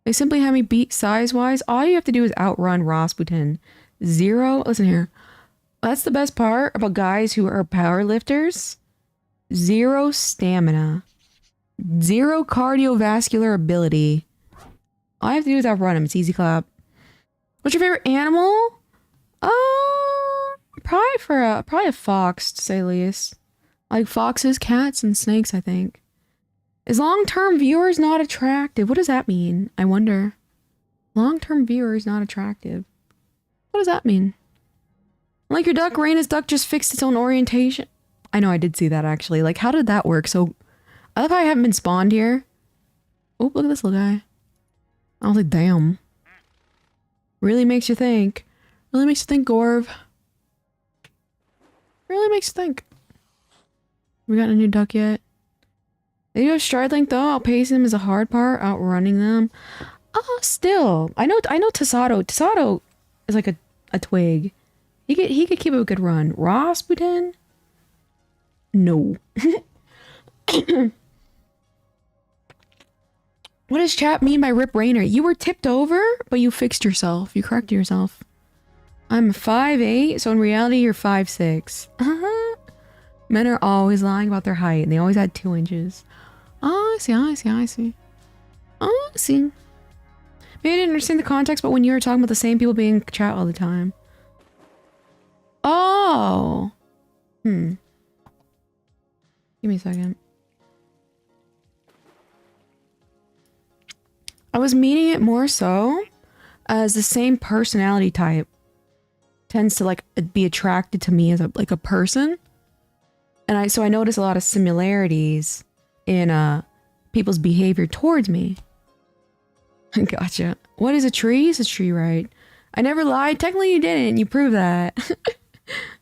They simply have me beat size-wise. All you have to do is outrun Rasputin. 0... Listen here. That's the best part about guys who are power lifters. 0 stamina. 0 cardiovascular ability. All I have to do is outrun him. It's easy clap. What's your favorite animal? Probably a fox, to say the least. Like foxes, cats, and snakes, I think. Is long-term viewers not attractive? What does that mean? I wonder. Long-term viewers not attractive. What does that mean? Like your duck, Raina's duck just fixed its own orientation. I know, I did see that actually. Like, how did that work? So, I love how I haven't been spawned here. Oh, look at this little guy. I was like, damn. Really makes you think. Really makes you think, Gorv. Really makes you think. We got a new duck yet? They do have stride length though. Outpacing them is a hard part. Outrunning them. Still. I know Tasato. Tasato is like a twig. He could keep a good run. Rasputin? No. What does chat mean by Rip Rainer? You were tipped over, but you fixed yourself. You corrected yourself. I'm 5'8", so in reality you're 5'6". Men are always lying about their height, and they always had 2 inches. Oh, I see. Maybe I didn't understand the context, but when you were talking about the same people being in chat all the time. Oh! Hmm. Give me a second. I was meaning it more so as the same personality type tends to like be attracted to me as a like a person. And so I notice a lot of similarities in people's behavior towards me. Gotcha. What is a tree? It's a tree, right? I never lied. Technically you didn't. You proved that.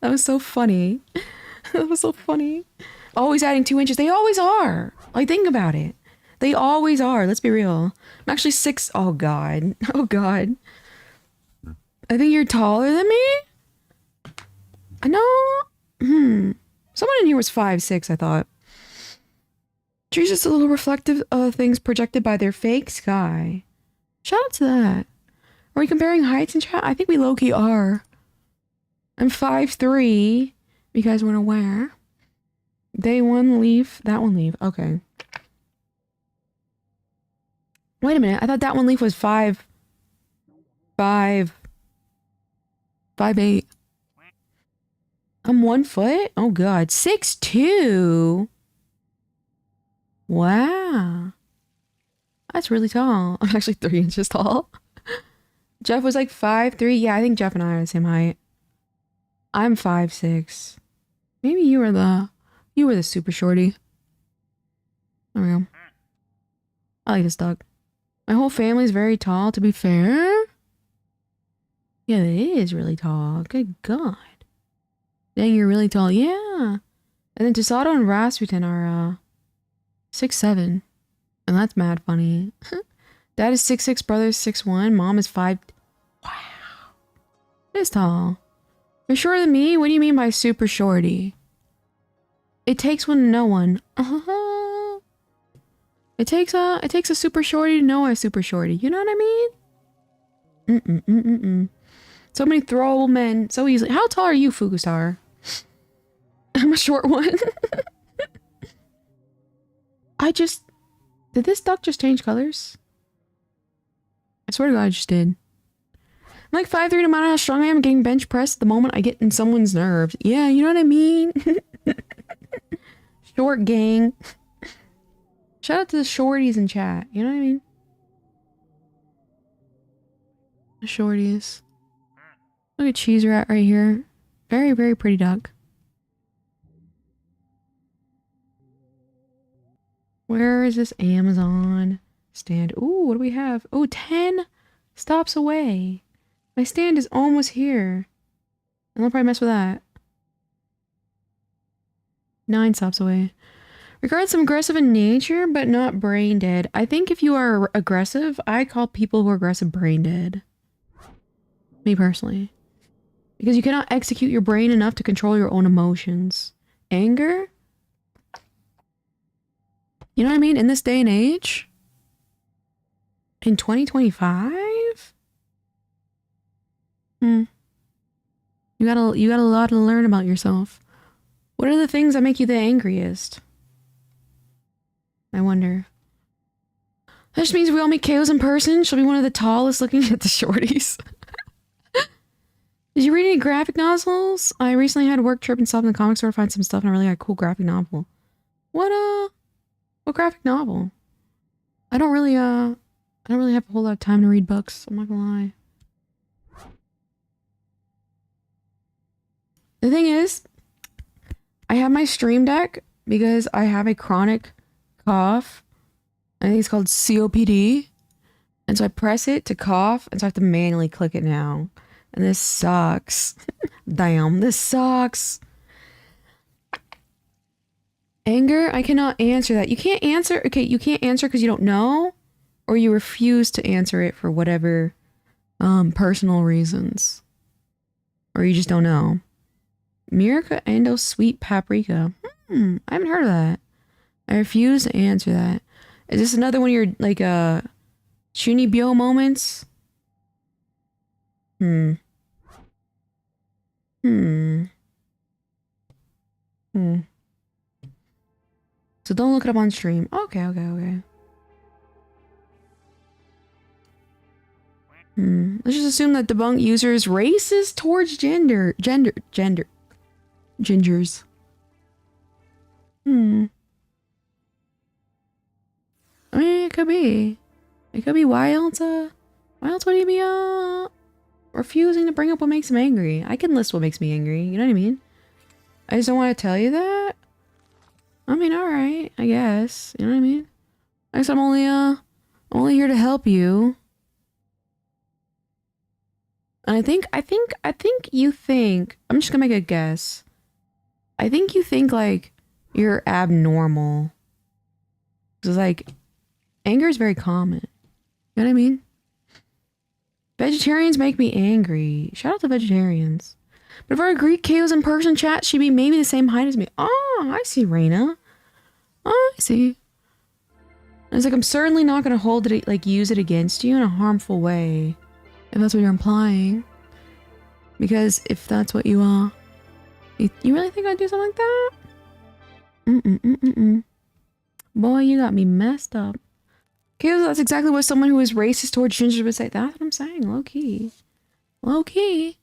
That was so funny. That was so funny. Always adding 2 inches. They always are. Like, think about it. They always are. Let's be real. I'm actually 6. Oh, God. Oh, God. I think you're taller than me? I know. Someone in here was 5'6", I thought. Trees just a little reflective of things projected by their fake sky. Shout out to that. Are we comparing heights in chat? I think we low-key are. I'm 5'3", if you guys weren't aware. They one leaf, that one leaf. Okay. Wait a minute. I thought that one leaf was 5'8". I'm 1 foot? Oh god. 6'2". Wow. That's really tall. I'm actually 3 inches tall. Jeff was like 5'3". Yeah, I think Jeff and I are the same height. I'm 5'6". Maybe you were the super shorty. There we go. I like this dog. My whole family's very tall, to be fair. Yeah, it is really tall. Good god. Dang, you're really tall. Yeah. And then Tasato and Rasputin are 6'7". And that's mad funny. Dad is 6'6", brother's 6'1", mom is 5. Wow. It is tall. You're shorter than me? What do you mean by super shorty? It takes one to know one. It takes a super shorty to know a super shorty. You know what I mean? So many throwable men so easily. How tall are you, Fugustar? I'm a short one. Did this duck just change colors? I swear to God, I just did. I'm like 5'3", no matter how strong I am, getting bench pressed the moment I get in someone's nerves. Yeah, you know what I mean? Short gang. Shout out to the shorties in chat. You know what I mean? The shorties. Look at Cheese Rat right here. Very, very pretty duck. Where is this Amazon stand? Ooh, what do we have? Oh, 10 stops away. My stand is almost here. And I'll probably mess with that. 9 stops away. Regards some aggressive in nature, but not brain dead. I think if you are aggressive, I call people who are aggressive brain dead. Me personally. Because you cannot execute your brain enough to control your own emotions. Anger? You know what I mean? In this day and age? In 2025? You got a lot to learn about yourself. What are the things that make you the angriest? I wonder. That just means we all meet KOs in person. She'll be one of the tallest looking at the shorties. Did you read any graphic novels? I recently had a work trip and stopped in the comic store to find some stuff and I really got a cool graphic novel. What graphic novel? I don't really have a whole lot of time to read books. I'm not gonna lie. The thing is, I have my Stream Deck because I have a chronic cough. I think it's called COPD. And so I press it to cough, and so I have to manually click it now. And this sucks. Damn, this sucks. Anger? I cannot answer that. You can't answer. Okay, you can't answer because you don't know, or you refuse to answer it for whatever personal reasons. Or you just don't know. Miraca Endo Sweet Paprika. I haven't heard of that. I refuse to answer that. Is this another one of your, like, Shunibyo moments? So don't look it up on stream. Okay. Let's just assume that debunk user is racist towards gingers. I mean, it could be. It could be. Why else would he be, refusing to bring up what makes him angry? I can list what makes me angry, you know what I mean? I just don't want to tell you that. I mean, alright, I guess. You know what I mean? I guess I'm only here to help you. And I think you think, I'm just gonna make a guess. I think you think, like, you're abnormal. Because, like, anger is very common. You know what I mean? Vegetarians make me angry. Shout out to vegetarians. But if our Greek chaos in person chat, she'd be maybe the same height as me. Oh, I see, Raina. Oh, I see. And it's like, I'm certainly not going to hold it, like, use it against you in a harmful way. If that's what you're implying. Because if that's what you are, you really think I'd do something like that? Boy, you got me messed up. Okay, that's exactly what someone who is racist towards gingers would say. That's what I'm saying, low key. Low key.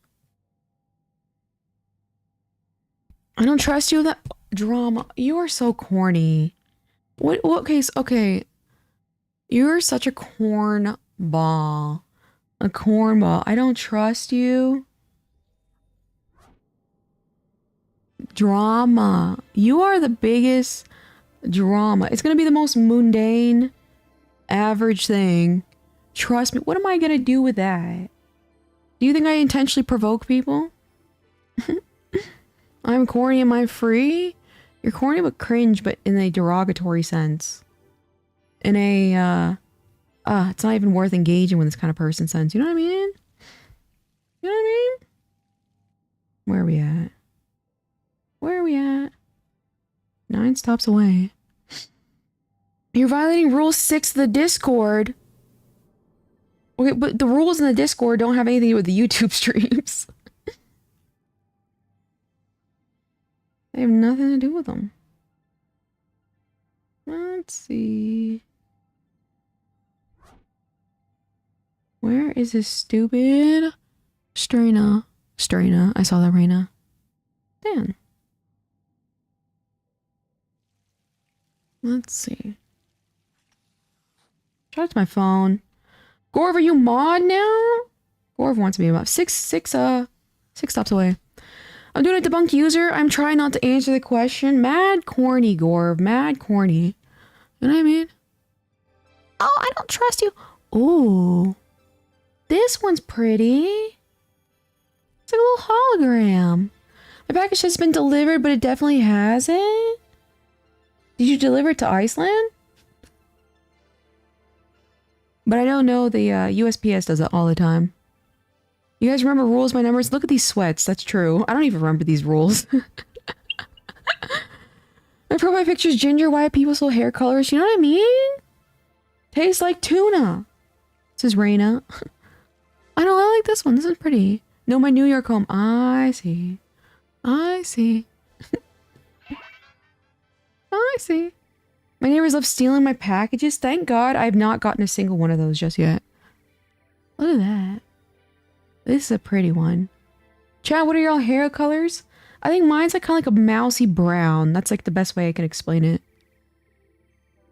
I don't trust you with that drama. You are so corny. What case? Okay. You're such a cornball. A cornball. I don't trust you. Drama. You are the biggest drama. It's gonna be the most mundane, average thing. Trust me. What am I gonna do with that? Do you think I intentionally provoke people? I'm corny, am I free? You're corny but cringe, but in a derogatory sense. In a, it's not even worth engaging with this kind of person sense. You know what I mean? You know what I mean? Where are we at? Where are we at? 9 stops away. You're violating rule 6 of the Discord. Okay, but the rules in the Discord don't have anything to do with the YouTube streams. They have nothing to do with them. Let's see. Where is this stupid Strena? I saw that, Raina. Damn. Let's see. Shout out to my phone. Gorv, are you mod now? Gorv wants me about six stops away. I'm doing a debunk user. I'm trying not to answer the question. Mad corny, Gorv. Mad corny. You know what I mean? Oh, I don't trust you. Ooh. This one's pretty. It's like a little hologram. My package has been delivered, but it definitely hasn't. Did you deliver it to Iceland? But I don't know, the USPS does it all the time. You guys remember rules by numbers? Look at these sweats. That's true. I don't even remember these rules. My profile picture is ginger. Why have people so hair colors? You know what I mean? Tastes like tuna. This is Raina. I don't like this one. This is pretty. No, my New York home. I see. I see. I see. My neighbors love stealing my packages. Thank God I have not gotten a single one of those just yet. Look at that. This is a pretty one. Chat, what are your hair colors? I think mine's like kind of like a mousy brown. That's like the best way I can explain it.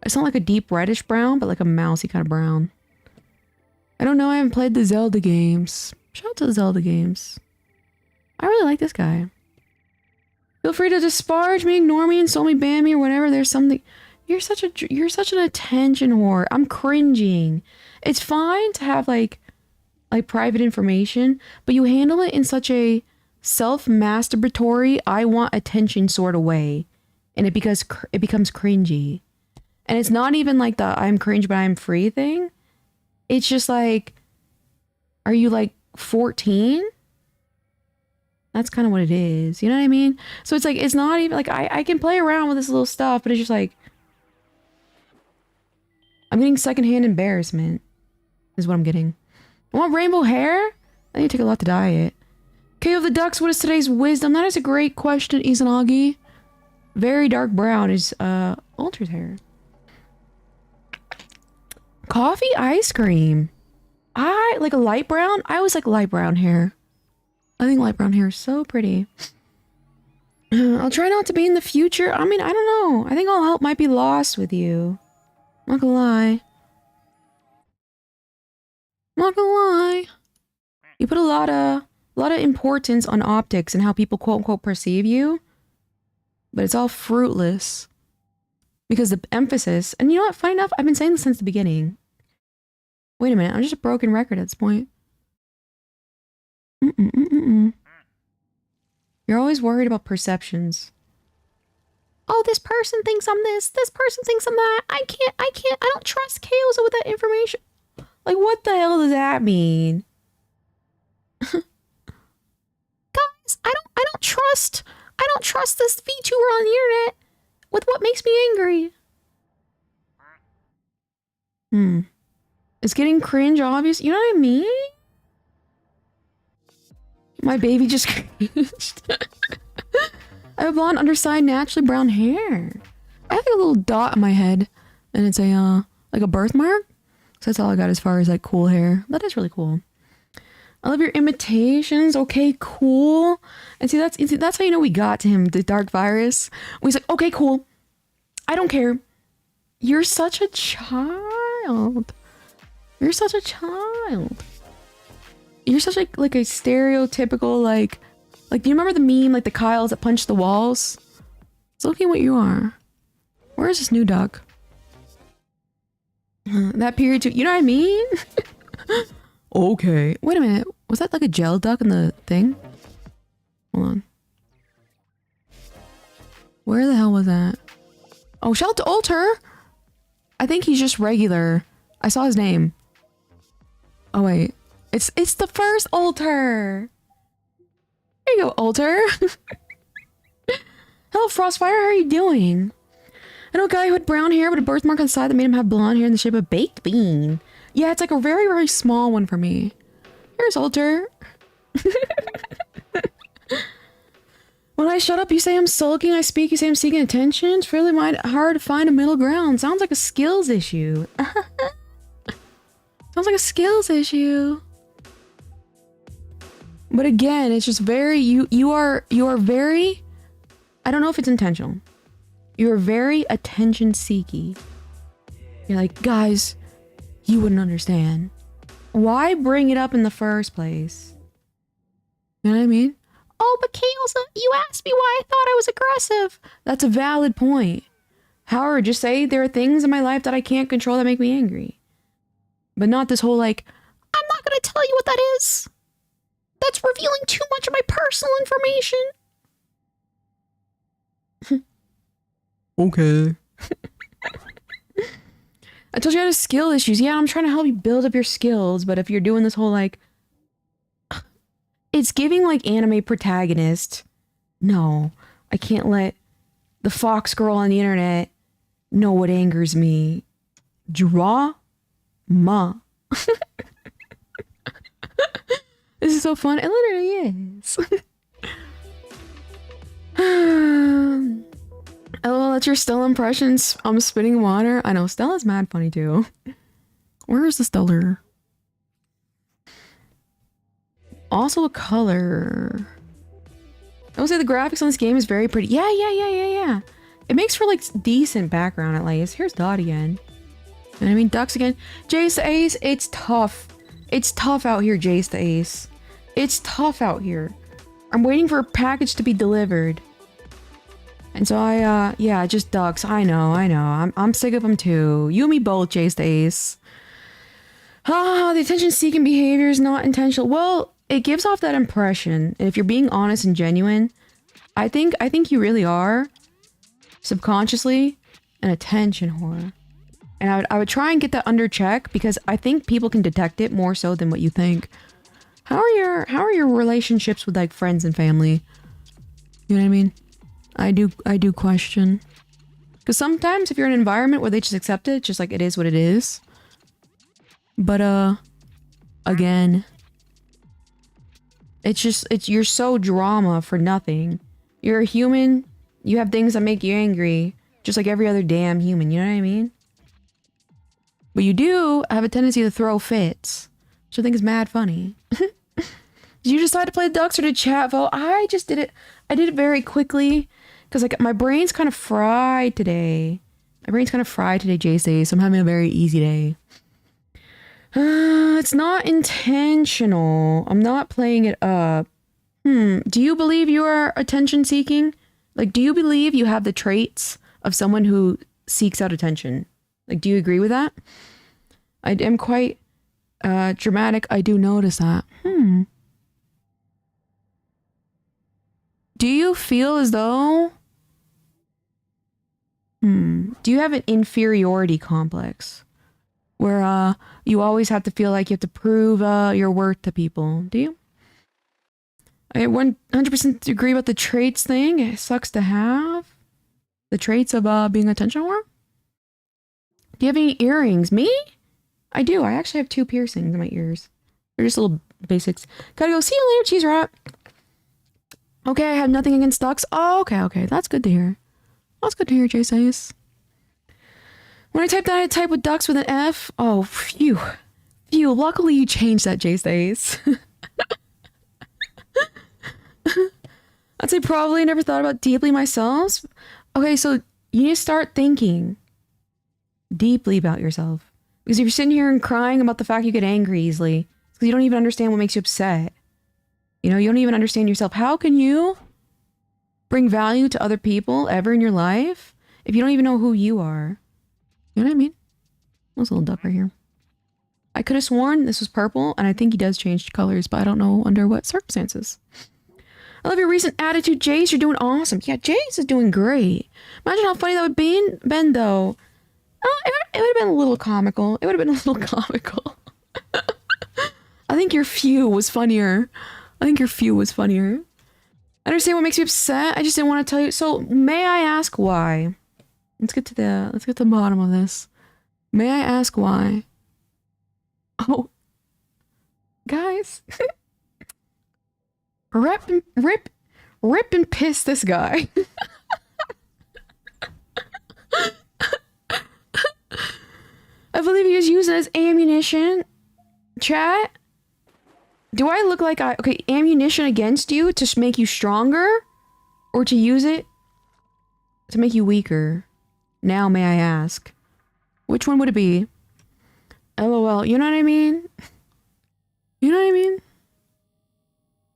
It's not like a deep reddish brown, but like a mousy kind of brown. I don't know. I haven't played the Zelda games. Shout out to the Zelda games. I really like this guy. Feel free to disparage me, ignore me, insult me, ban me, or whatever. There's something... You're such an attention whore. I'm cringing. It's fine to have like private information, but you handle it in such a self-masturbatory, I want attention sort of way, and it becomes cringy. And it's not even like the I'm cringe but I'm free thing. It's just like, are you like 14? That's kind of what it is. You know what I mean? So it's like, it's not even like I can play around with this little stuff, but it's just like, I'm getting secondhand embarrassment, is what I'm getting. I want rainbow hair? I need to take a lot to dye it. KO of the Ducks, what is today's wisdom? That is a great question, Izanagi. Very dark brown is, Ultra's hair. Coffee ice cream. I like a light brown. I always like light brown hair. I think light brown hair is so pretty. I'll try not to be in the future. I mean, I don't know. I think all help might be lost with you. Not gonna lie. Not gonna lie. You put a lot of importance on optics and how people quote unquote perceive you. But it's all fruitless. Because the emphasis, and you know what, funny enough, I've been saying this since the beginning. Wait a minute, I'm just a broken record at this point. You're always worried about perceptions. Oh, this person thinks I'm this person thinks I'm that. I don't trust Chaos with that information. Like, what the hell does that mean? Guys, I don't trust this VTuber on the internet with what makes me angry. It's getting cringe obvious. You know what I mean? My baby just cringed. I have blonde underside, naturally brown hair. I have like a little dot on my head, and it's a like a birthmark. So that's all I got as far as like cool hair. That is really cool. I love your imitations. Okay, cool. And see, that's how you know we got to him, the dark virus. He's like, okay, cool. I don't care. You're such a child. You're such a child. You're such like a stereotypical like do you remember the meme like the Kyles that punch the walls? It's looking what you are. Where is this new duck? That period too. You know what I mean? Okay. Wait a minute. Was that like a gel duck in the thing? Hold on. Where the hell was that? Oh, shout out to Alter! I think he's just regular. I saw his name. Oh wait. It's the first Alter! There you go, Alter! Hello, Frostfire, how are you doing? I know a guy who had brown hair but a birthmark on the side that made him have blonde hair in the shape of a baked bean. Yeah, it's like a very, very small one for me. Here's Alter. When I shut up, you say I'm sulking. I speak, you say I'm seeking attention. It's really hard to find a middle ground. Sounds like a skills issue. Sounds like a skills issue. But again, it's just very, you are very, I don't know if it's intentional. You're very attention-seeky. You're like, guys, you wouldn't understand. Why bring it up in the first place? You know what I mean? Oh, but Chaos, you asked me why I thought I was aggressive. That's a valid point. However, just say there are things in my life that I can't control that make me angry. But not this whole like, I'm not gonna tell you what that is. That's revealing too much of my personal information. Okay. I told you I had skill issues. Yeah, I'm trying to help you build up your skills, but if you're doing this whole like... It's giving like anime protagonist. No, I can't let the fox girl on the internet know what angers me. Draw? Ma. This is so fun. It literally is. LOL, that's your Stella impressions. I'm spitting water. I know, Stella's mad funny too. Where is the Stellar? Also a color. I would say the graphics on this game is very pretty. Yeah. It makes for like decent background at least. Here's Dot again. And I mean ducks again. Jace the Ace, it's tough. It's tough out here, Jace the Ace. It's tough out here. I'm waiting for a package to be delivered. And so yeah, just ducks. I know. I'm sick of them too. You and me both, Jace the Ace. The attention-seeking behavior is not intentional. Well, it gives off that impression. And if you're being honest and genuine, I think you really are, subconsciously, an attention whore. And I would try and get that under check because I think people can detect it more so than what you think. How are your relationships with like friends and family? You know what I mean? I do question. Because sometimes if you're in an environment where they just accept it, just like it is what it is. But again, you're so drama for nothing. You're a human. You have things that make you angry, just like every other damn human. You know what I mean? But you do have a tendency to throw fits. which I think is mad funny. Did you decide to play the ducks or did chat vote? I just did it. I did it very quickly because like my brain's kind of fried today. JC, so I'm having a very easy day. It's not intentional. I'm not playing it up. Do you believe you are attention seeking? Like, do you believe you have the traits of someone who seeks out attention? Like, do you agree with that? I am quite dramatic. I do notice that. Do you feel as though... Do you have an inferiority complex? Where you always have to feel like you have to prove your worth to people. Do you? I 100% agree about the traits thing. It sucks to have. The traits of being attention whore. Do you have any earrings? Me? I do. I actually have 2 piercings in my ears. They're just little basics. Gotta go. See you later, cheese rat. Okay, I have nothing against ducks. Oh, okay. That's good to hear. That's good to hear, JC. When I typed that, I typed with ducks with an F. Oh, phew. Luckily you changed that, JC. I'd say probably never thought about deeply myself. Okay, so you need to start thinking deeply about yourself. Because if you're sitting here and crying about the fact you get angry easily, it's because you don't even understand what makes you upset. You know, you don't even understand yourself. How can you bring value to other people ever in your life if you don't even know who you are? You know what I mean? There's a little duck right here. I could have sworn this was purple, and I think he does change colors, but I don't know under what circumstances. I love your recent attitude, Jace. You're doing awesome. Yeah, Jace is doing great. Imagine how funny that would be, Ben, though. It would have been a little comical. I think your few was funnier. I understand what makes you upset. I just didn't want to tell you. So, may I ask why? Let's get to the bottom of this. May I ask why? Oh, guys, rip and piss this guy. I believe he was using it as ammunition. Chat, do I look like ammunition against you to make you stronger, or to use it to make you weaker? Now, may I ask, which one would it be? LOL, you know what I mean?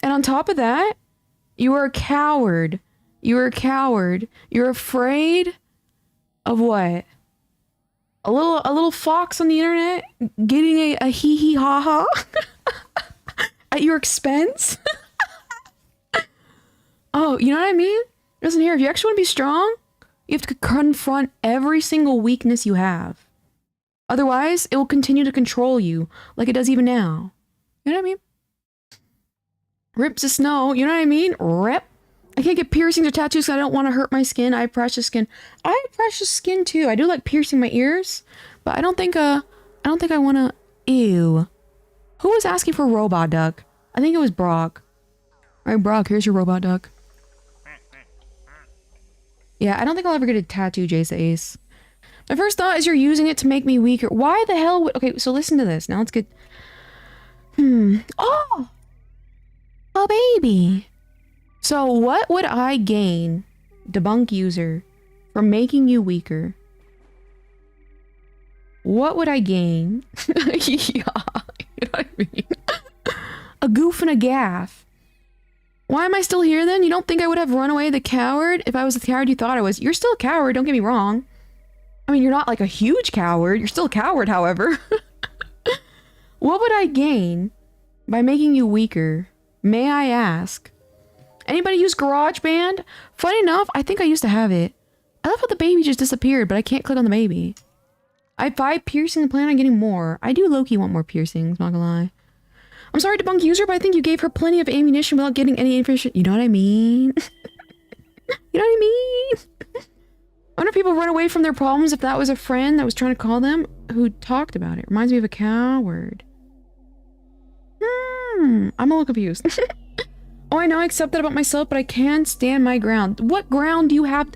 And on top of that, you are a coward. You're afraid of what? A little fox on the internet getting a hee hee ha ha at your expense? Oh, you know what I mean? Listen here, if you actually want to be strong, you have to confront every single weakness you have. Otherwise, it will continue to control you like it does even now. You know what I mean? Rips the snow, you know what I mean? Rip. I can't get piercings or tattoos because I don't want to hurt my skin. I have precious skin. I have precious skin too. I do like piercing my ears, but I don't think I want to. Ew. Who was asking for robot duck? I think it was Brock. All right, Brock, here's your robot duck. Yeah, I don't think I'll ever get a tattoo, Jace Ace. My first thought is you're using it to make me weaker. Why the hell would... Okay, so listen to this. Now let's get... Oh! Oh, baby. So what would I gain, debunk user, from making you weaker? What would I gain? Yeah, you know what I mean? A goof and a gaff. Why am I still here then? You don't think I would have run away the coward if I was the coward you thought I was? You're still a coward, don't get me wrong. I mean, you're not like a huge coward. You're still a coward, however. What would I gain by making you weaker? May I ask? Anybody use GarageBand? Funny enough, I think I used to have it. I love how the baby just disappeared, but I can't click on the baby. I have 5 piercings and plan on getting more. I do low-key want more piercings, not gonna lie. I'm sorry to debunk user, but I think you gave her plenty of ammunition without getting any information. You know what I mean? You know what I mean? I wonder if people run away from their problems if that was a friend that was trying to call them who talked about it. Reminds me of a coward. I'm a little confused. Oh, I know I accept that about myself, but I can stand my ground. What ground do you have?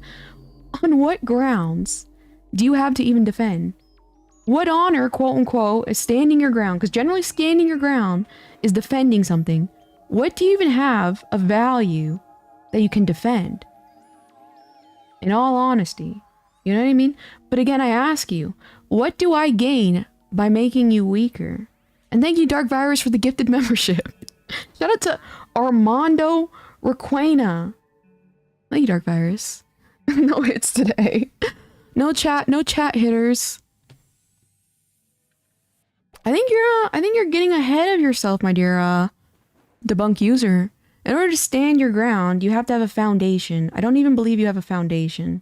On what grounds do you have to even defend? What honor, quote unquote, is standing your ground? Because generally standing your ground is defending something. What do you even have of value that you can defend? In all honesty. You know what I mean? But again, I ask you, what do I gain by making you weaker? And thank you, Dark Virus, for the gifted membership. Shout out to Armando Requena. Thank you, Dark Virus. No hits today. No chat hitters. I think you're getting ahead of yourself, my dear debunk user. In order to stand your ground, you have to have a foundation. I don't even believe you have a foundation.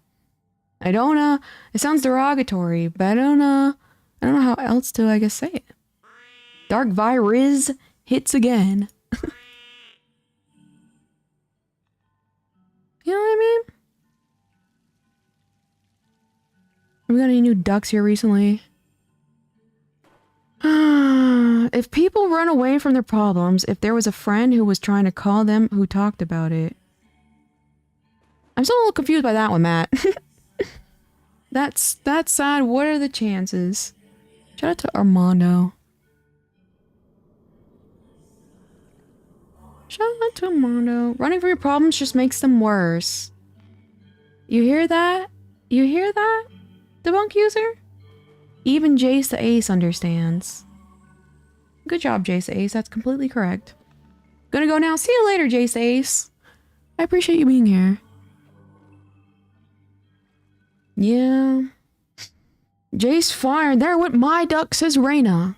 I don't it sounds derogatory, but I don't know how else to, I guess, say it. Dark Virus hits again. You know what I mean? Have we got any new ducks here recently? If people run away from their problems, if there was a friend who was trying to call them who talked about it. I'm still a little confused by that one, Matt. That's sad. What are the chances? Shout out to Armando. Shout out to Armando. Running from your problems just makes them worse. You hear that? You hear that? Debunk user? Even Jace the Ace understands. Good job, Jace the Ace. That's completely correct. Gonna go now. See you later, Jace the Ace. I appreciate you being here. Yeah. Jace fired. There went my duck, says Reyna.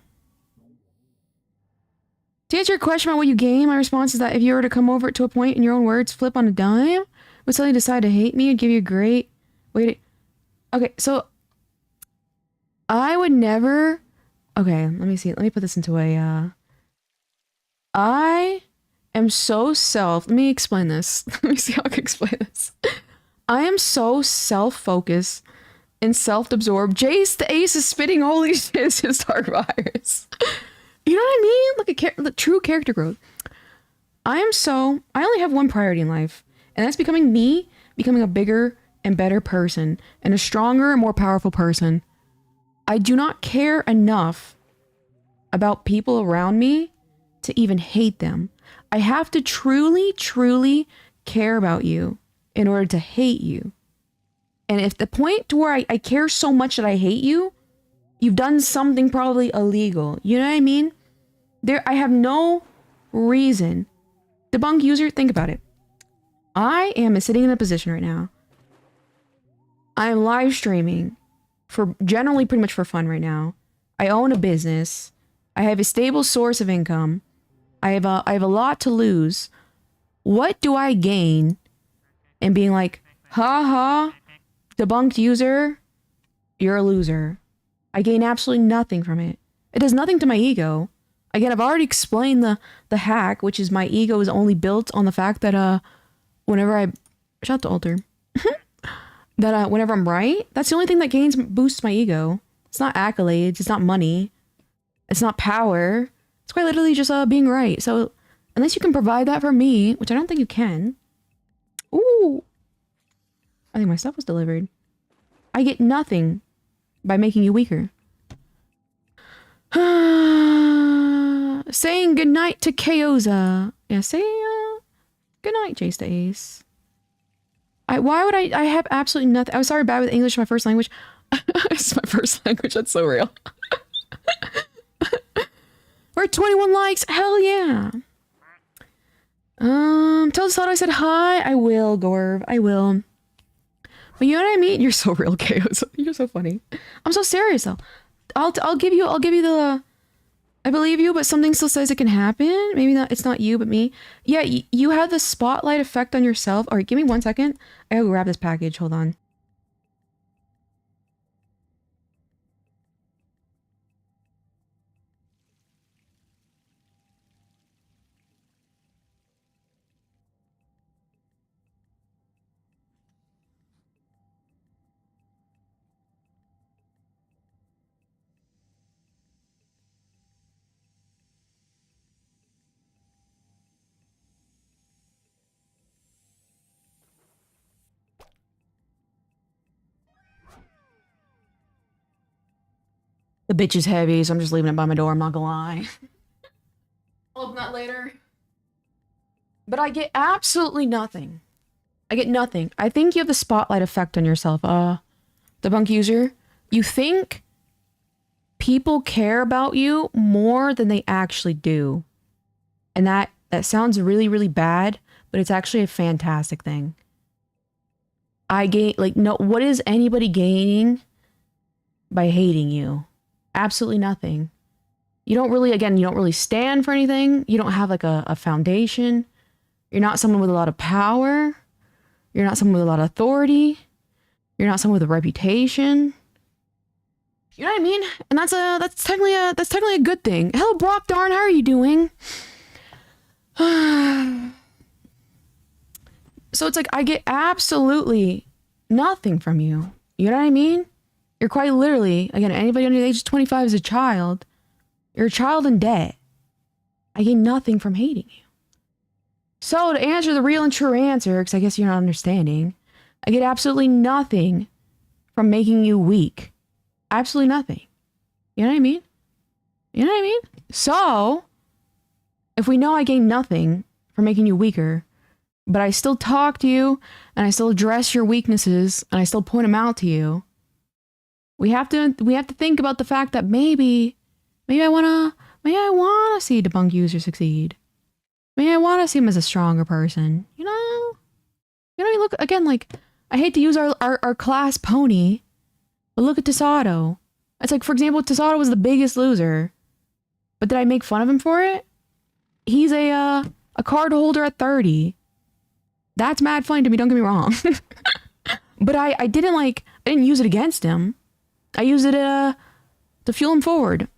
To answer your question about what you gain, my response is that if you were to come over to a point in your own words, flip on a dime, would suddenly decide to hate me and give you a great... Wait. Okay, so... I would never... Okay, let me see. Let me put this into a, I am so let me explain this. Let me see how I can explain this. I am so self-focused and self-absorbed. Jace the Ace is spitting holy shit, his Dark Virus. You know what I mean? Like true character growth. I only have one priority in life, and that's becoming a bigger and better person, and a stronger and more powerful person. I do not care enough about people around me to even hate them. I have to truly, truly care about you in order to hate you. And if the point to where I care so much that I hate you, you've done something probably illegal. You know what I mean? I have no reason. Debunk user, think about it. I am sitting in a position right now. I am live streaming for generally pretty much for fun right now. I own a business. I have a stable source of income. I have a lot to lose. What do I gain in being like, ha ha, debunked user, you're a loser? I gain absolutely nothing from it. It does nothing to my ego. Again, I've already explained the hack, which is my ego is only built on the fact that whenever I shout out to Alter. That whenever I'm right, that's the only thing that boosts my ego. It's not accolades, it's not money, it's not power. It's quite literally just being right. So unless you can provide that for me, which I don't think you can. Ooh, I think my stuff was delivered. I get nothing by making you weaker. Saying goodnight to Kaoza. Yeah, say goodnight, Jace the Ace. Why would I have absolutely nothing. I was sorry bad with English, my first language. It's my first language, that's so real. We're at 21 likes, hell yeah. Tell us how I said hi. I will, Gorv, I will. But you know what I mean? You're so real, Chaos. You're so funny. I'm so serious though. I'll give you the I believe you, but something still says it can happen. Maybe not. It's not you, but me. Yeah, you have the spotlight effect on yourself. All right, give me 1 second. I gotta grab this package. Hold on. The bitch is heavy, so I'm just leaving it by my door, I'm not gonna lie. I'll open that later. But I get absolutely nothing. I get nothing. I think you have the spotlight effect on yourself. Debunk user, you think people care about you more than they actually do. And that sounds really, really bad, but it's actually a fantastic thing. I gain, like, no, what is anybody gaining by hating you? Absolutely nothing. You don't really, again, you don't really stand for anything. You don't have like a foundation. You're not someone with a lot of power. You're not someone with a lot of authority. You're not someone with a reputation. You know what I mean? And that's technically a good thing. Hello, Brock Darn, how are you doing? So it's like I get absolutely nothing from you. You know what I mean? You're quite literally, again, anybody under the age of 25 is a child. You're a child in debt. I get nothing from hating you. So to answer the real and true answer, because I guess you're not understanding, I get absolutely nothing from making you weak. Absolutely nothing. You know what I mean? You know what I mean? So, if we know I gain nothing from making you weaker, but I still talk to you, and I still address your weaknesses, and I still point them out to you, we have to think about the fact that maybe I wanna see Debunk User succeed. Maybe I wanna see him as a stronger person. You know, you look again, like, I hate to use our class pony, but look at Tasato. It's like, for example, Tasato was the biggest loser, but did I make fun of him for it? He's a card holder at 30. That's mad funny to me, don't get me wrong. But I didn't use it against him. I used it to fuel him forward.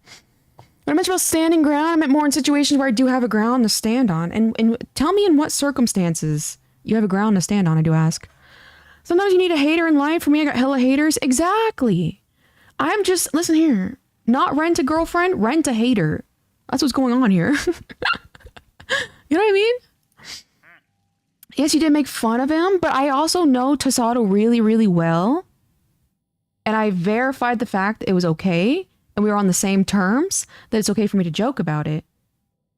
When I mentioned about standing ground, I meant more in situations where I do have a ground to stand on. And tell me in what circumstances you have a ground to stand on, I do ask. Sometimes you need a hater in life. For me, I got hella haters. Exactly. I'm just, listen here, not rent a girlfriend, rent a hater. That's what's going on here. You know what I mean? Yes, you did make fun of him, but I also know Tasato really, really well. And I verified the fact that it was okay, and we were on the same terms, that it's okay for me to joke about it.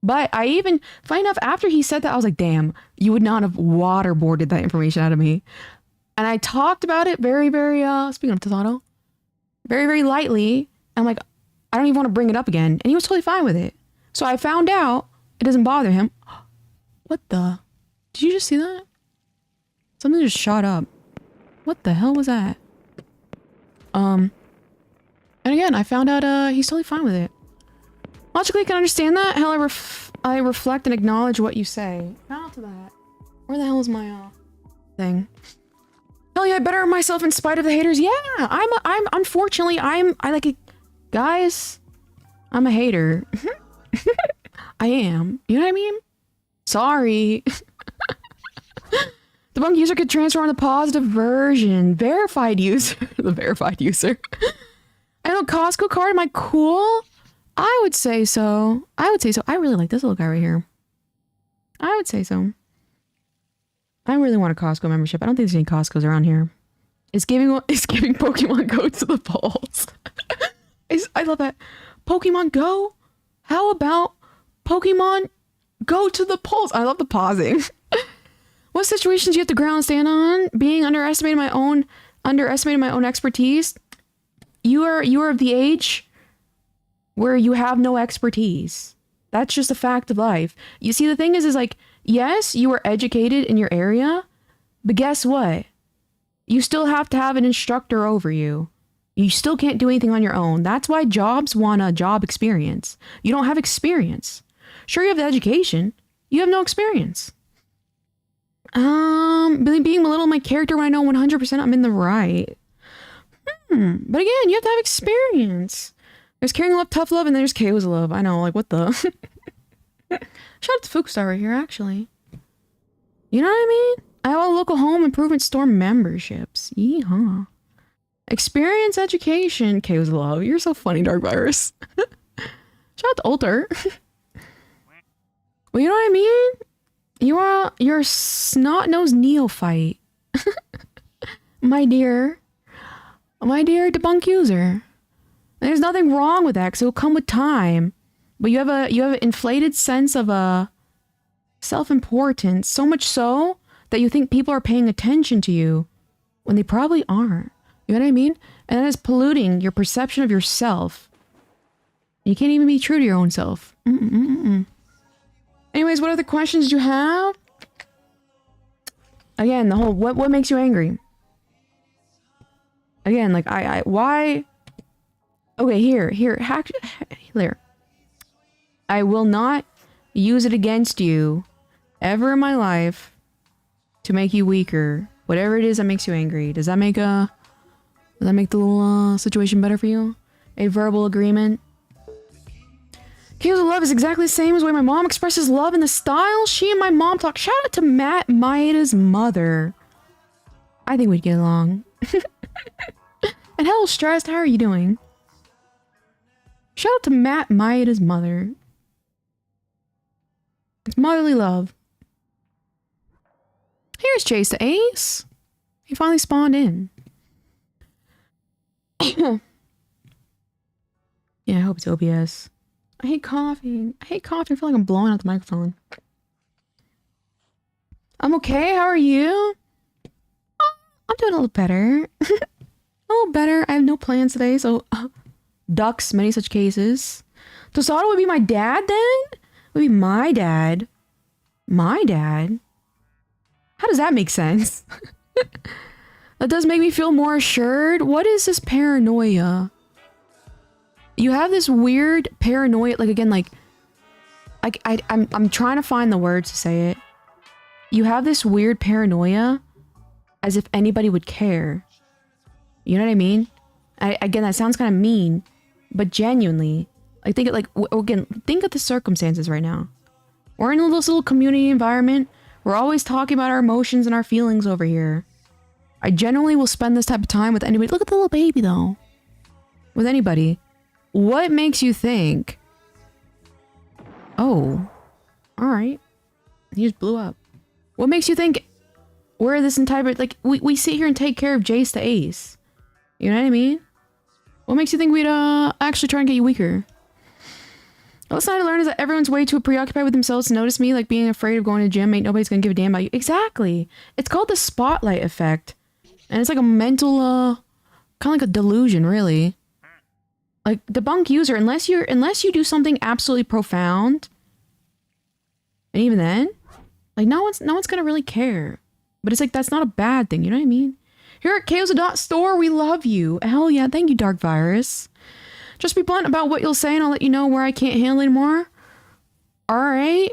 But I even, funny enough, after he said that, I was like, damn, you would not have waterboarded that information out of me. And I talked about it very, very, speaking of Tasato, very, very lightly. I'm like, I don't even want to bring it up again. And he was totally fine with it. So I found out it doesn't bother him. What the? Did you just see that? Something just shot up. What the hell was that? And again, I found out, he's totally fine with it. Logically, I can understand that. Hell, I reflect and acknowledge what you say. How to that? Where the hell is my, thing? Hell yeah, I better myself in spite of the haters. Yeah, unfortunately, I like it. Guys, I'm a hater. I am. You know what I mean? Sorry. The bunk user could transform the positive version. Verified user. The verified user. I know, Costco card, am I cool? I would say so. I would say so. I really like this little guy right here. I would say so. I really want a Costco membership. I don't think there's any Costco's around here. It's giving Pokemon Go to the polls. I love that. Pokemon Go? How about Pokemon Go to the polls? I love the pausing. What situations do you have to ground stand on? Being underestimating my own expertise. You are of the age where you have no expertise. That's just a fact of life. You see, the thing is like, yes, you are educated in your area, but guess what? You still have to have an instructor over you. You still can't do anything on your own. That's why jobs want a job experience. You don't have experience. Sure, you have the education. You have no experience. Being belittling my character when I know 100% I'm in the right. But again, you have to have experience. There's caring love, tough love, and there's chaos love. I know, like, what the? Shout out to Fookstar right here, actually. You know what I mean? I have a local home improvement store memberships. Yeehaw. Experience, education, chaos love. You're so funny, Dark Virus. Shout out to Alter. Well, you know what I mean? You're a snot-nosed neophyte. My dear debunk user. And there's nothing wrong with that because it'll come with time. But you have an inflated sense of self-importance, so much so that you think people are paying attention to you when they probably aren't. You know what I mean? And that is polluting your perception of yourself. You can't even be true to your own self. Anyways, what other questions do you have? Again, the whole what makes you angry? Again, like why? Okay, here. I will not use it against you ever in my life to make you weaker. Whatever it is that makes you angry. Does that make the little situation better for you? A verbal agreement? Kayla's love is exactly the same as the way my mom expresses love and the style she and my mom talk. Shout out to Matt Maeda's mother. I think we'd get along. And hello, Stressed. How are you doing? Shout out to Matt Maeda's mother. It's motherly love. Here's Chase the Ace. He finally spawned in. Yeah, I hope it's OBS. I hate coughing. I feel like I'm blowing out the microphone. I'm okay. How are you? Oh, I'm doing a little better. A little better. I have no plans today, so ducks, many such cases. Tosado would be my dad then? Would be my dad. My dad? How does that make sense? That does make me feel more assured. What is this paranoia? You have this weird paranoia, like again, like I'm trying to find the words to say it. You have this weird paranoia as if anybody would care. You know what I mean? Again, that sounds kind of mean, but genuinely, like think of the circumstances right now. We're in this little community environment. We're always talking about our emotions and our feelings over here. I generally will spend this type of time with anybody. Look at the little baby though. With anybody. What makes you think? Oh, all right. He just blew up. What makes you think we're this entire, like, we sit here and take care of Jace the Ace? You know what I mean? What makes you think we'd actually try and get you weaker? The lesson I learned is that everyone's way too preoccupied with themselves to notice me, like being afraid of going to the gym. Ain't nobody's gonna give a damn about you. Exactly. It's called the spotlight effect. And it's like a mental, kind of like a delusion, really. Like, debunk user, unless you do something absolutely profound, and even then, like, no one's gonna really care. But it's like, that's not a bad thing, you know what I mean? Here at Chaos.store, we love you. Hell yeah, thank you, Dark Virus. Just be blunt about what you'll say, and I'll let you know where I can't handle anymore. Alright?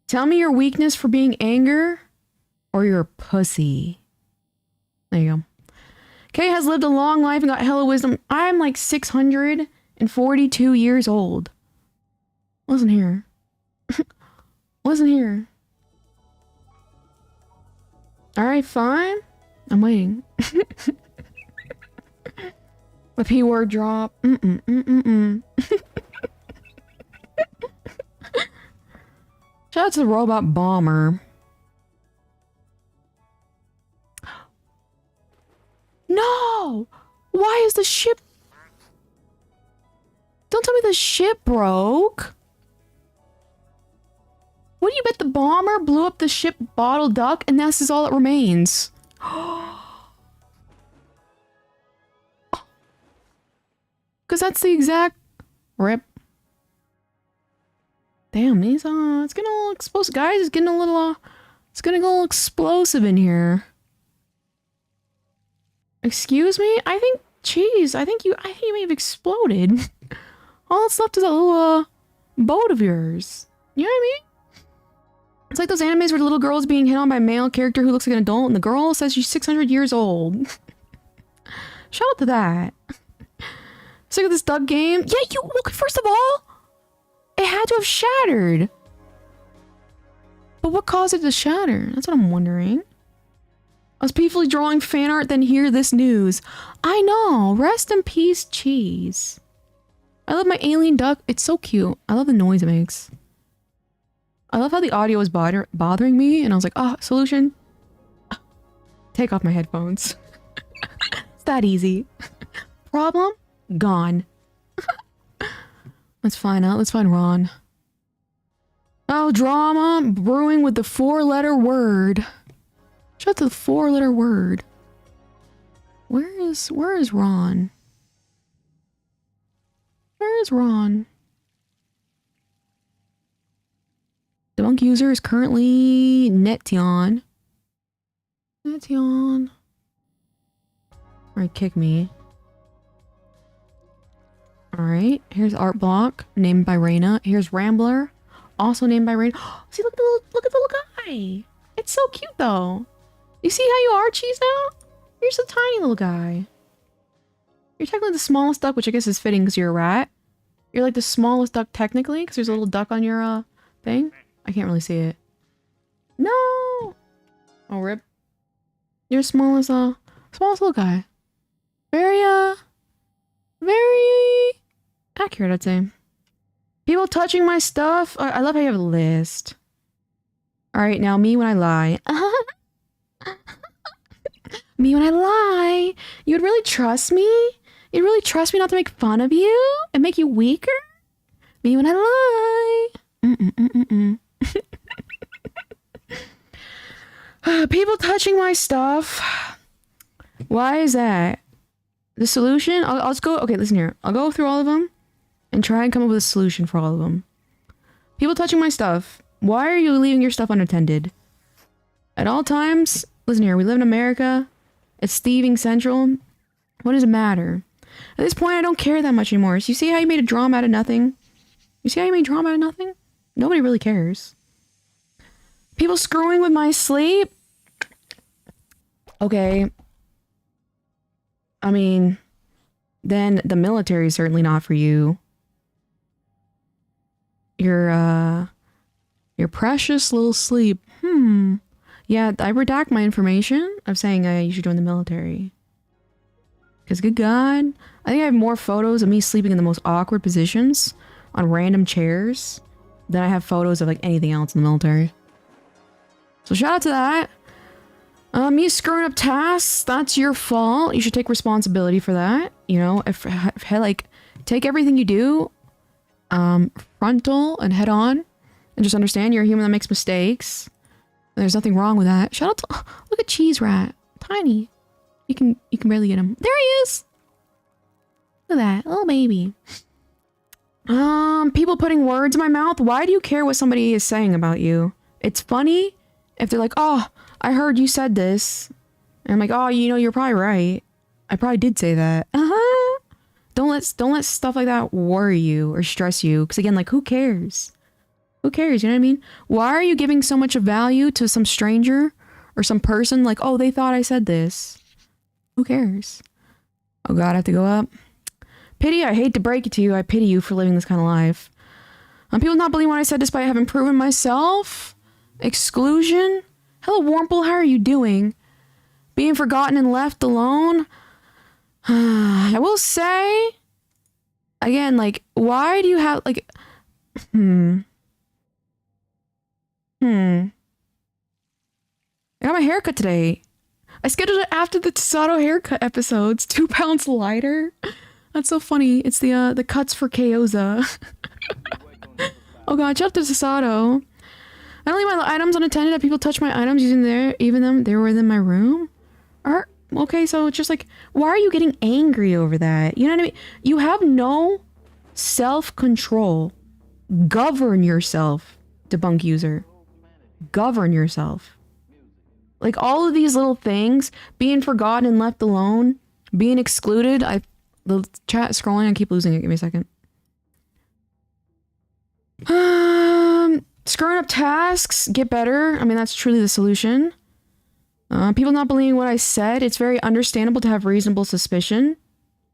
Tell me your weakness for being anger, or you're a pussy. There you go. Kay has lived a long life and got hella wisdom. I'm like 642 years old. Listen here. Listen here. Alright, fine. I'm waiting. The P-word drop. Shout out to the robot bomber. No! Why is the ship... Don't tell me the ship broke. What do you bet the bomber blew up the ship bottle duck and this is all that remains? Because that's the exact... Rip. Damn, these, it's getting a little explosive. Guys, it's getting a little, it's getting a little explosive in here. Excuse me? I think you may have exploded. All that's left is a little, boat of yours. You know what I mean? It's like those animes where the little girl's being hit on by a male character who looks like an adult, and the girl says she's 600 years old. Shout out to that. Sick of this duck game? Yeah, look, first of all, it had to have shattered. But what caused it to shatter? That's what I'm wondering. I was peacefully drawing fan art, then hear this news. I know. Rest in peace, cheese. I love my alien duck. It's so cute. I love the noise it makes. I love how the audio was bothering me, and I was like, oh, solution. Take off my headphones. It's that easy. Problem? Gone. Let's find out. Let's find Ron. Oh, drama brewing with the 4-letter word. Shut the 4-letter word. Where is Ron? Where is Ron? Debunk user is currently Netion. Netion. Alright, kick me. Alright, here's Art Block, named by Reina. Here's Rambler, also named by Reina. See, look at the little guy. It's so cute though. You see how you are, Cheese now? You're just a tiny little guy. You're technically the smallest duck, which I guess is fitting because you're a rat. You're like the smallest duck technically, because there's a little duck on your thing. I can't really see it. No! Oh, rip. You're the smallest little guy. Very accurate, I'd say. People touching my stuff. I love how you have a list. Alright, now me when I lie. Me when I lie. You would really trust me? You'd really trust me not to make fun of you? And make you weaker? Me when I lie. People touching my stuff. Why is that? The solution? I'll just go... Okay, listen here. I'll go through all of them and try and come up with a solution for all of them. People touching my stuff. Why are you leaving your stuff unattended? At all times... Listen here, we live in America. It's thieving central. What does it matter? At this point, I don't care that much anymore. So you see how you made a drama out of nothing? You see how you made drama out of nothing? Nobody really cares. People screwing with my sleep? Okay. I mean, then the military is certainly not for you. Your precious little sleep. Yeah, I redact my information of saying you should join the military. Because good God, I think I have more photos of me sleeping in the most awkward positions on random chairs than I have photos of like anything else in the military. So shout out to that. Me screwing up tasks, that's your fault. You should take responsibility for that. You know, if like, take everything you do, frontal and head on, and just understand you're a human that makes mistakes. There's nothing wrong with that. Shout out to, look at Cheese Rat, tiny. You can barely get him. There he is. Look at that, little baby. People putting words in my mouth. Why do you care what somebody is saying about you? It's funny if they're like, oh, I heard you said this. And I'm like, oh, you know, you're probably right. I probably did say that. Don't let stuff like that worry you or stress you. Because again, like, who cares? Who cares? You know what I mean? Why are you giving so much of value to some stranger or some person? Like, oh, they thought I said this. Who cares? Oh God, I have to go up. Pity, I hate to break it to you. I pity you for living this kind of life. People not believing what I said despite having proven myself. Exclusion. Hello, Warmple, how are you doing? Being forgotten and left alone? I will say, again, like, why do you have, like, I got my haircut today. I scheduled it after the Tasato haircut episodes. 2 pounds lighter. That's so funny. It's the cuts for Kyoza. Oh God, shout out to Tasato. I don't leave my items unattended. Have people touch my items using they were within my room? Okay, so it's just like, why are you getting angry over that? You know what I mean? You have no self-control. Govern yourself, debunk user. Govern yourself. Like all of these little things, being forgotten and left alone, being excluded. The chat is scrolling, I keep losing it. Give me a second. Screwing up tasks, get better. I mean, that's truly the solution. People not believing what I said. It's very understandable to have reasonable suspicion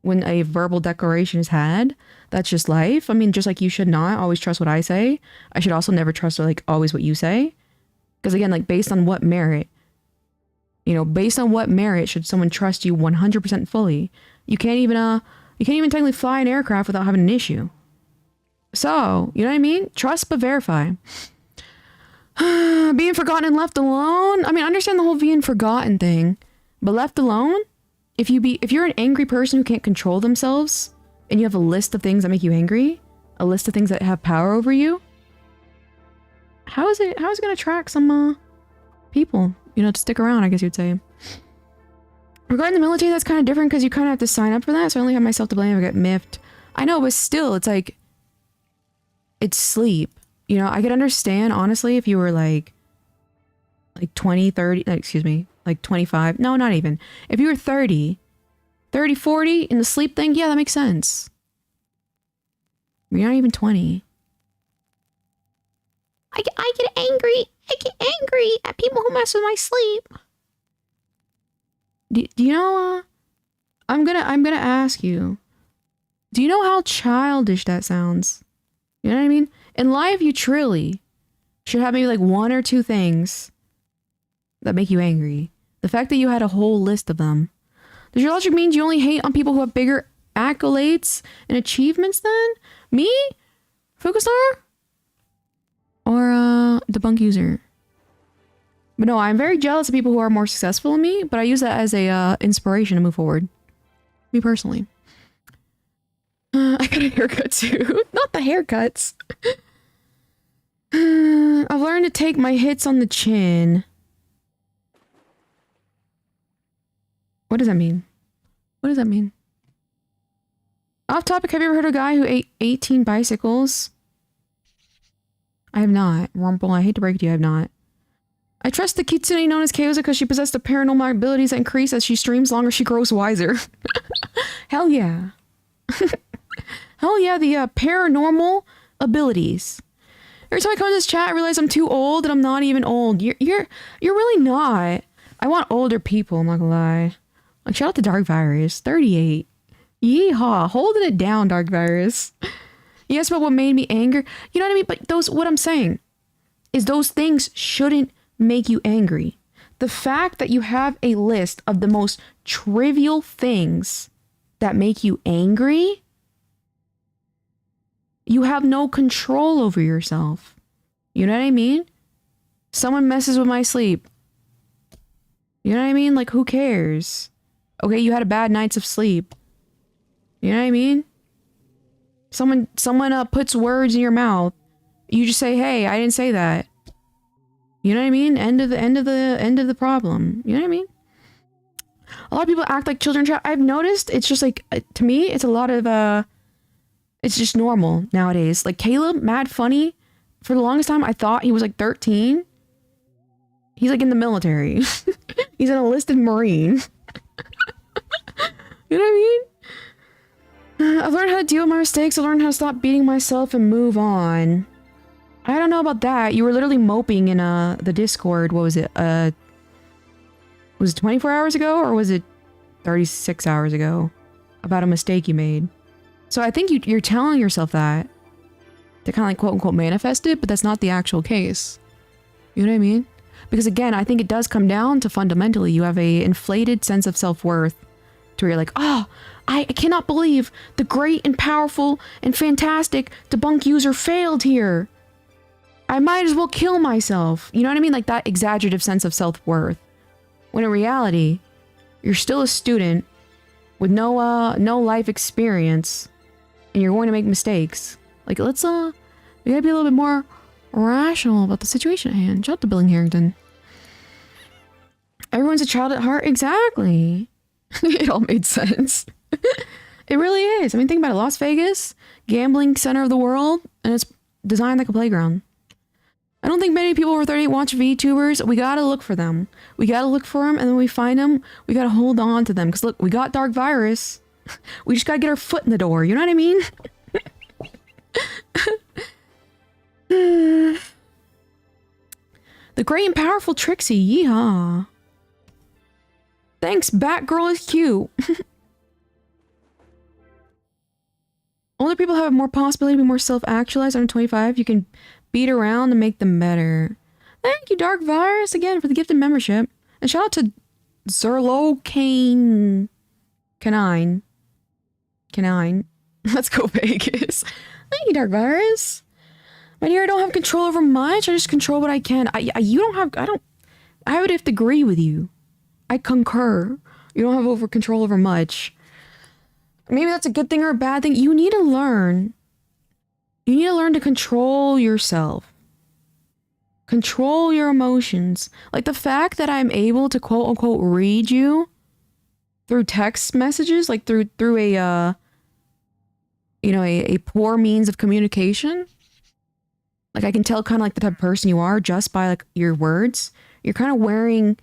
when a verbal declaration is had. That's just life. I mean, just like you should not always trust what I say, I should also never trust like always what you say. Because again, like based on what merit? You know, based on what merit should someone trust you 100% fully? You can't even technically fly an aircraft without having an issue. So, you know what I mean? Trust but verify. Being forgotten and left alone? I mean, I understand the whole being forgotten thing, but left alone? If you're an angry person who can't control themselves, and you have a list of things that make you angry, a list of things that have power over you, how is it going to attract some people, you know, to stick around, I guess you'd say. Regarding the military, that's kind of different because you kind of have to sign up for that, so I only have myself to blame if I get miffed. I know, but still, it's like, it's sleep. You know, I could understand, honestly, if you were like 20, 30, excuse me, like 25. No, not even. If you were 30, 40 in the sleep thing, yeah, that makes sense. You're not even 20. I get angry. I get angry at people who mess with my sleep. Do you know, I'm gonna ask you, do you know how childish that sounds? You know what I mean? In life, you truly should have maybe like 1 or 2 things that make you angry. The fact that you had a whole list of them. Does your logic mean you only hate on people who have bigger accolades and achievements than me? Focusar? Or debunk user? But no, I'm very jealous of people who are more successful than me, but I use that as a inspiration to move forward. Me personally. I got a haircut too. Not the haircuts. I've learned to take my hits on the chin. What does that mean? What does that mean? Off topic, have you ever heard of a guy who ate 18 bicycles? I have not. Rumple, I hate to break it to you, I have not. I trust the kitsune known as Kyoza because she possessed the paranormal abilities that increase as she streams longer she grows wiser. Hell yeah. Hell yeah, the paranormal abilities. Every time I come in this chat, I realize I'm too old and I'm not even old. You're really not. I want older people, I'm not gonna lie. Like, shout out to Dark Virus, 38. Yeehaw, holding it down, Dark Virus. You asked about what made me angry. You know what I mean? But what I'm saying is those things shouldn't make you angry. The fact that you have a list of the most trivial things that make you angry, you have no control over yourself. You know what I mean? Someone messes with my sleep. You know what I mean? Like, who cares? Okay, you had a bad nights of sleep. You know what I mean? Someone puts words in your mouth. You just say, "Hey, I didn't say that." You know what I mean? End of the problem. You know what I mean? A lot of people act like children. I've noticed it's just like, to me, it's a lot of it's just normal nowadays. Like Caleb, mad funny. For the longest time, I thought he was like 13. He's like in the military. He's an enlisted Marine. You know what I mean? I've learned how to deal with my mistakes. I learned how to stop beating myself and move on. I don't know about that. You were literally moping in the Discord. What was it? Was it 24 hours ago or was it 36 hours ago? About a mistake you made. So I think you're telling yourself that to kind of like quote unquote manifest it, but that's not the actual case. You know what I mean? Because again, I think it does come down to fundamentally you have a inflated sense of self-worth to where you're like, oh, I cannot believe the great and powerful and fantastic debunk user failed here. I might as well kill myself. You know what I mean? Like that exaggerative sense of self-worth. When in reality, you're still a student with no life experience and you're going to make mistakes. Like, let's, we gotta be a little bit more rational about the situation at hand. Shout out to Billing Harrington. Everyone's a child at heart. Exactly. It all made sense. It really is. I mean, think about it. Las Vegas, gambling center of the world, and it's designed like a playground. I don't think many people over 38 watch VTubers. We gotta look for them. We gotta look for them, and then we find them. We gotta hold on to them. Because look, we got Dark Virus. We just gotta get our foot in the door. You know what I mean? The great and powerful Trixie. Yeehaw. Thanks, Batgirl is cute. Older people have more possibility to be more self-actualized. Under 25, you can beat around and make them better. Thank you, Dark Virus, again for the gifted membership. And shout out to Zerlo Canine. Let's go Vegas. Thank you, Dark Virus. My dear, I don't have control over much. I just control what I can. I would have to agree with you. I concur. You don't have control over much. maybe that's a good thing or a bad thing. You need to learn. You need to learn to control yourself. Control your emotions. Like the fact that I'm able to quote unquote read you through text messages, like through a you know, a poor means of communication. Like I can tell kind of like the type of person you are just by like your words. You're kind of wearing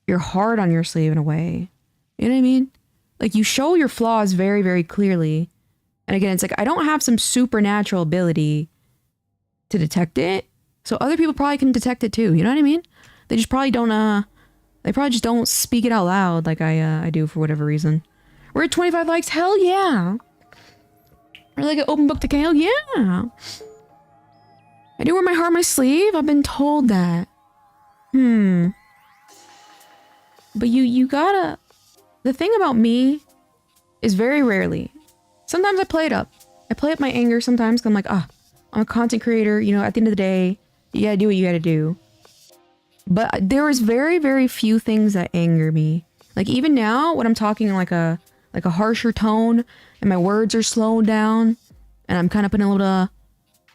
your heart on your sleeve in a way. You know what I mean? Like you show your flaws very, very clearly. And again, it's like I don't have some supernatural ability to detect it. So other people probably can detect it too. You know what I mean? They just probably don't they probably just don't speak it out loud like I do for whatever reason. We're at 25 likes. Hell yeah. We're like an open book to hell yeah. I do wear my heart on my sleeve. I've been told that. But you gotta... The thing about me is very rarely. Sometimes I play it up. I play up my anger sometimes because I'm like, I'm a content creator. You know, at the end of the day, you gotta do what you gotta do. But there is very, very few things that anger me. Like even now, when I'm talking in like a harsher tone and my words are slowed down and I'm kind of putting a little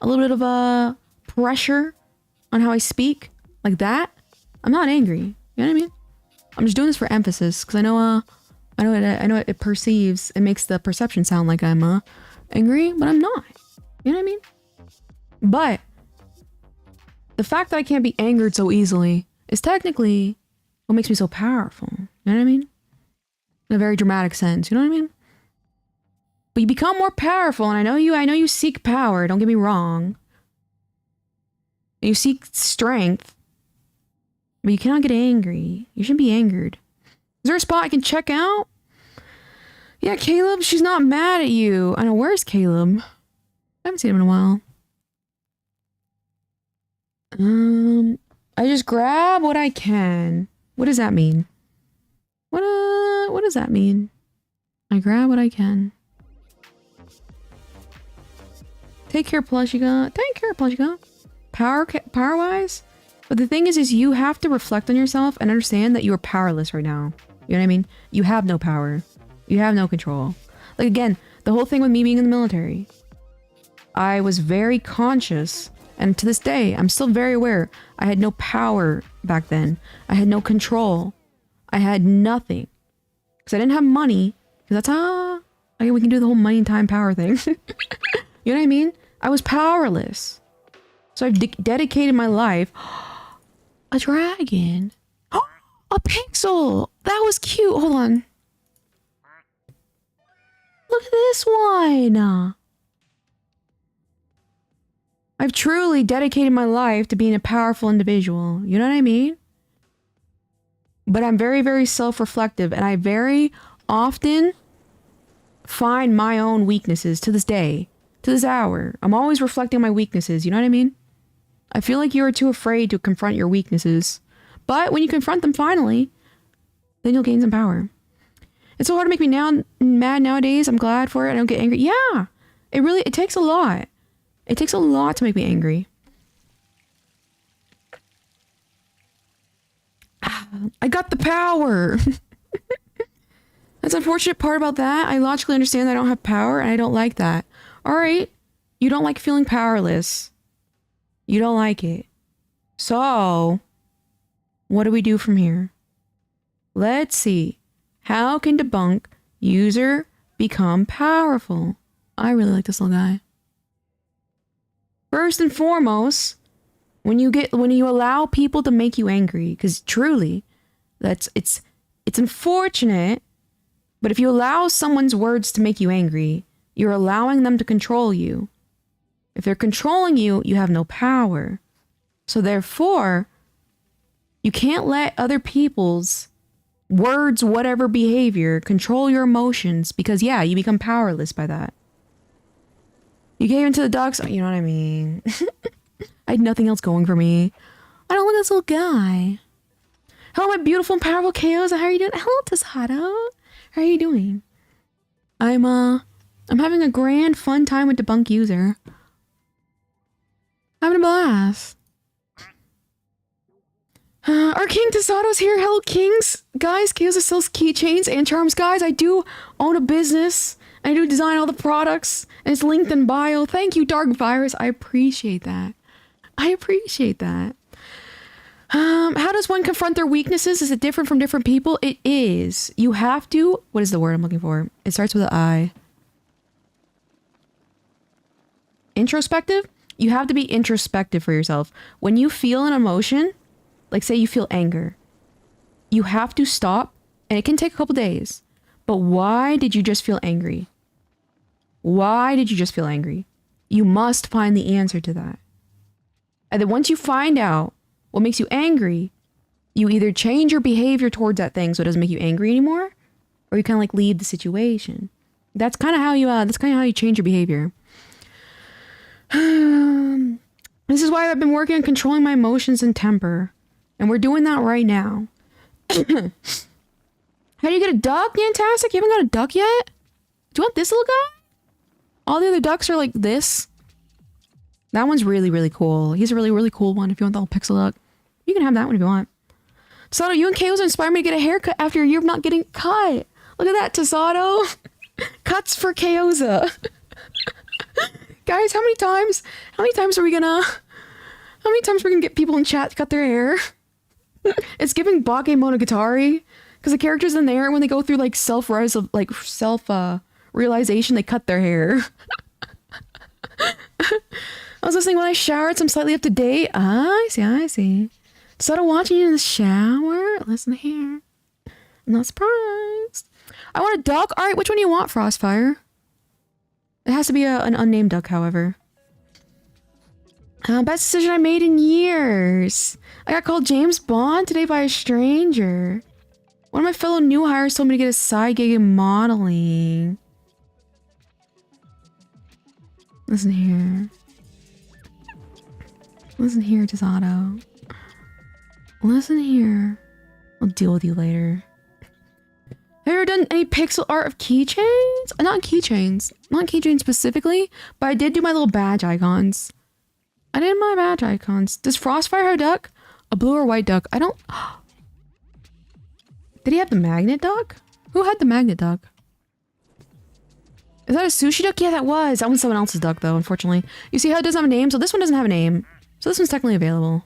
bit of a pressure on how I speak like that, I'm not angry. You know what I mean? I'm just doing this for emphasis because I know it perceives, it makes the perception sound like I'm angry, but I'm not. You know what I mean? But the fact that I can't be angered so easily is technically what makes me so powerful. You know what I mean? In a very dramatic sense. You know what I mean? But you become more powerful, and I know you seek power. Don't get me wrong. You seek strength, but you cannot get angry. You shouldn't be angered. Is there a spot I can check out? Yeah, Caleb, she's not mad at you. I know, where's Caleb? I haven't seen him in a while. I just grab what I can. What does that mean? What does that mean? I grab what I can. Take care, Plushiga. Take care, Plushiga. Power-wise? But the thing is you have to reflect on yourself and understand that you are powerless right now. You know what I mean? You have no power. You have no control. Like, again, the whole thing with me being in the military. I was very conscious, and to this day, I'm still very aware. I had no power back then. I had no control. I had nothing. Because I didn't have money. Because that's we can do the whole money and time power thing. You know what I mean? I was powerless. So I've dedicated my life. A dragon. A pixel. That was cute. Hold on. Look at this one. I've truly dedicated my life to being a powerful individual. You know what I mean? But I'm very, very self-reflective, and I very often find my own weaknesses to this day, to this hour. I'm always reflecting my weaknesses. You know what I mean? I feel like you are too afraid to confront your weaknesses. But when you confront them finally, then you'll gain some power. It's so hard to make me mad nowadays. I'm glad for it. I don't get angry. Yeah, it takes a lot. It takes a lot to make me angry. I got the power. That's the unfortunate part about that. I logically understand that I don't have power, and I don't like that. All right, you don't like feeling powerless. You don't like it. So, what do we do from here? Let's see. How can debunk user become powerful? I really like this little guy. First and foremost, when you allow people to make you angry, because truly, it's unfortunate, but if you allow someone's words to make you angry, you're allowing them to control you. If they're controlling you, you have no power. So therefore, you can't let other people's words, whatever behavior, control your emotions, because yeah, you become powerless by that. You gave into the dogs, you know what I mean? I had nothing else going for me. I don't look at this little guy. Hello, my beautiful and powerful KOs. How are you doing? Hello, Tasato. How are you doing? I'm having a grand fun time with Debunk User. Having a blast. Our King Tesato's here. Hello, Kings. Guys, Kyosa sells keychains and charms. Guys, I do own a business. I do design all the products. And it's linked in bio. Thank you, Dark Virus. I appreciate that. I appreciate that. How does one confront their weaknesses? Is it different from different people? It is. You have to... What is the word I'm looking for? It starts with an I. Introspective? You have to be introspective for yourself. When you feel an emotion, like say you feel anger, you have to stop, and it can take a couple days. But why did you just feel angry? Why did you just feel angry? You must find the answer to that. And then once you find out what makes you angry, you either change your behavior towards that thing so it doesn't make you angry anymore, or you kind of like leave the situation. That's kind of how you change your behavior. This is why I've been working on controlling my emotions and temper. And we're doing that right now. How do you get a duck? Fantastic. You haven't got a duck yet? Do you want this little guy? All the other ducks are like this. That one's really, really cool. He's a really, really cool one. If you want the little pixel duck, you can have that one if you want. Tasato, you and Kyosa inspired me to get a haircut after a year of not getting cut. Look at that, Tasato. Cuts for Kyosa. Guys, how many times are we gonna get people in chat to cut their hair? It's giving Bakemonogatari, because the characters in there, when they go through like self-realization, they cut their hair. I was listening when I showered, so I'm slightly up to date. I see. Started watching you in the shower. Listen here. I'm not surprised. I want a duck. All right, which one do you want, Frostfire? It has to be an unnamed duck, however. Best decision I made in years. I got called James Bond today by a stranger. One of my fellow new hires told me to get a side gig in modeling. Listen here. Listen here, Tasato. Listen here. I'll deal with you later. Have you ever done any pixel art of keychains? Not keychains. Not keychains specifically, but I did do my little badge icons. I did my badge icons. Does Frostfire have a duck? A blue or white duck? I don't... Did he have the magnet duck? Who had the magnet duck? Is that a sushi duck? Yeah, that was. That one's someone else's duck, though, unfortunately. You see how it doesn't have a name? So this one doesn't have a name. So this one's technically available.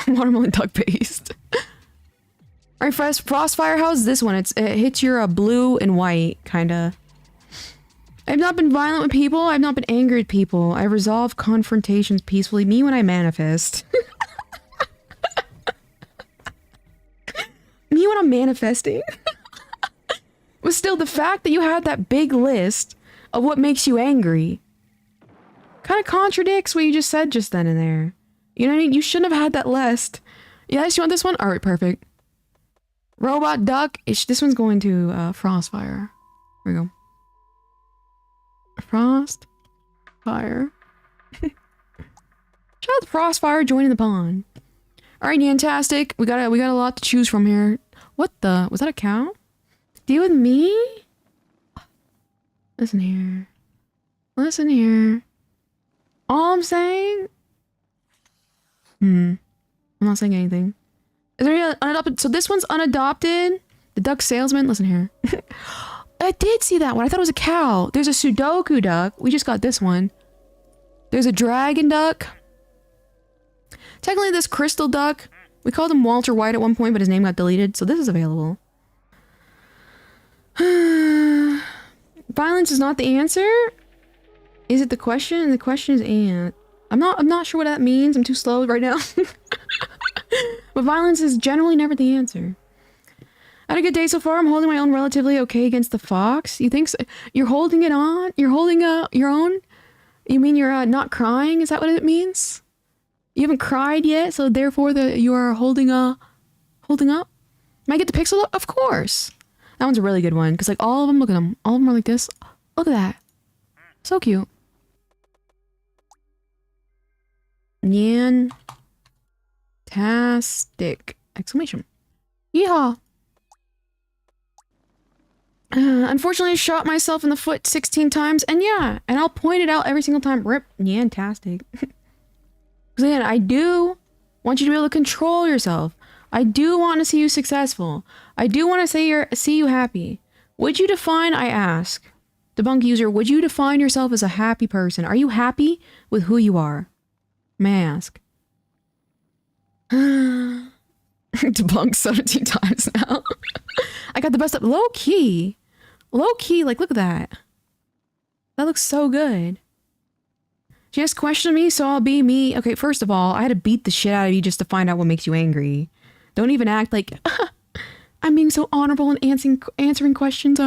Watermelon duck paste. Alright, Frostfire, how's this one? It hits your blue and white, kinda. I've not been violent with people. I've not been angry at people. I resolve confrontations peacefully. Me when I manifest. Me when I'm manifesting. But still, the fact that you had that big list of what makes you angry kind of contradicts what you just said just then and there. You know what I mean? You shouldn't have had that list. Yes, you want this one? Alright, perfect. Robot duck. This one's going to Frostfire. Here we go. Frostfire. Shout out to Frostfire joining the pond. Alright, Fantastic. We got a lot to choose from here. What the? Was that a cow? Deal with me? Listen here. Listen here. All I'm saying... I'm not saying anything. Is there any unadopted? So this one's unadopted. The duck salesman. Listen here. I did see that one. I thought it was a cow. There's a Sudoku duck. We just got this one. There's a dragon duck. Technically this crystal duck. We called him Walter White at one point, but his name got deleted. So this is available. Violence is not the answer. Is it the question? And the question is and. I'm not sure what that means. I'm too slow right now. But violence is generally never the answer. I had a good day so far. I'm holding my own relatively okay against the fox. You think so? You're holding it on? You're holding your own? You mean you're not crying? Is that what it means? You haven't cried yet, so therefore you are holding up? Might I get the pixel up? Of course. That one's a really good one, because like all of them, look at them. All of them are like this. Look at that. So cute. Nyan-tastic! Exclamation. Yeehaw! Unfortunately, I shot myself in the foot 16 times, and yeah, and I'll point it out every single time. Rip, Nyan-tastic. Because again, I do want you to be able to control yourself. I do want to see you successful. I do want to see you happy. Would you define, I ask, debunk user, would you define yourself as a happy person? Are you happy with who you are? May I ask? Debunked 17 times now. I got the best of low key. Low key, like look at that. That looks so good. Just question me, so I'll be me. Okay, first of all, I had to beat the shit out of you just to find out what makes you angry. Don't even act like I'm being so honorable and answering questions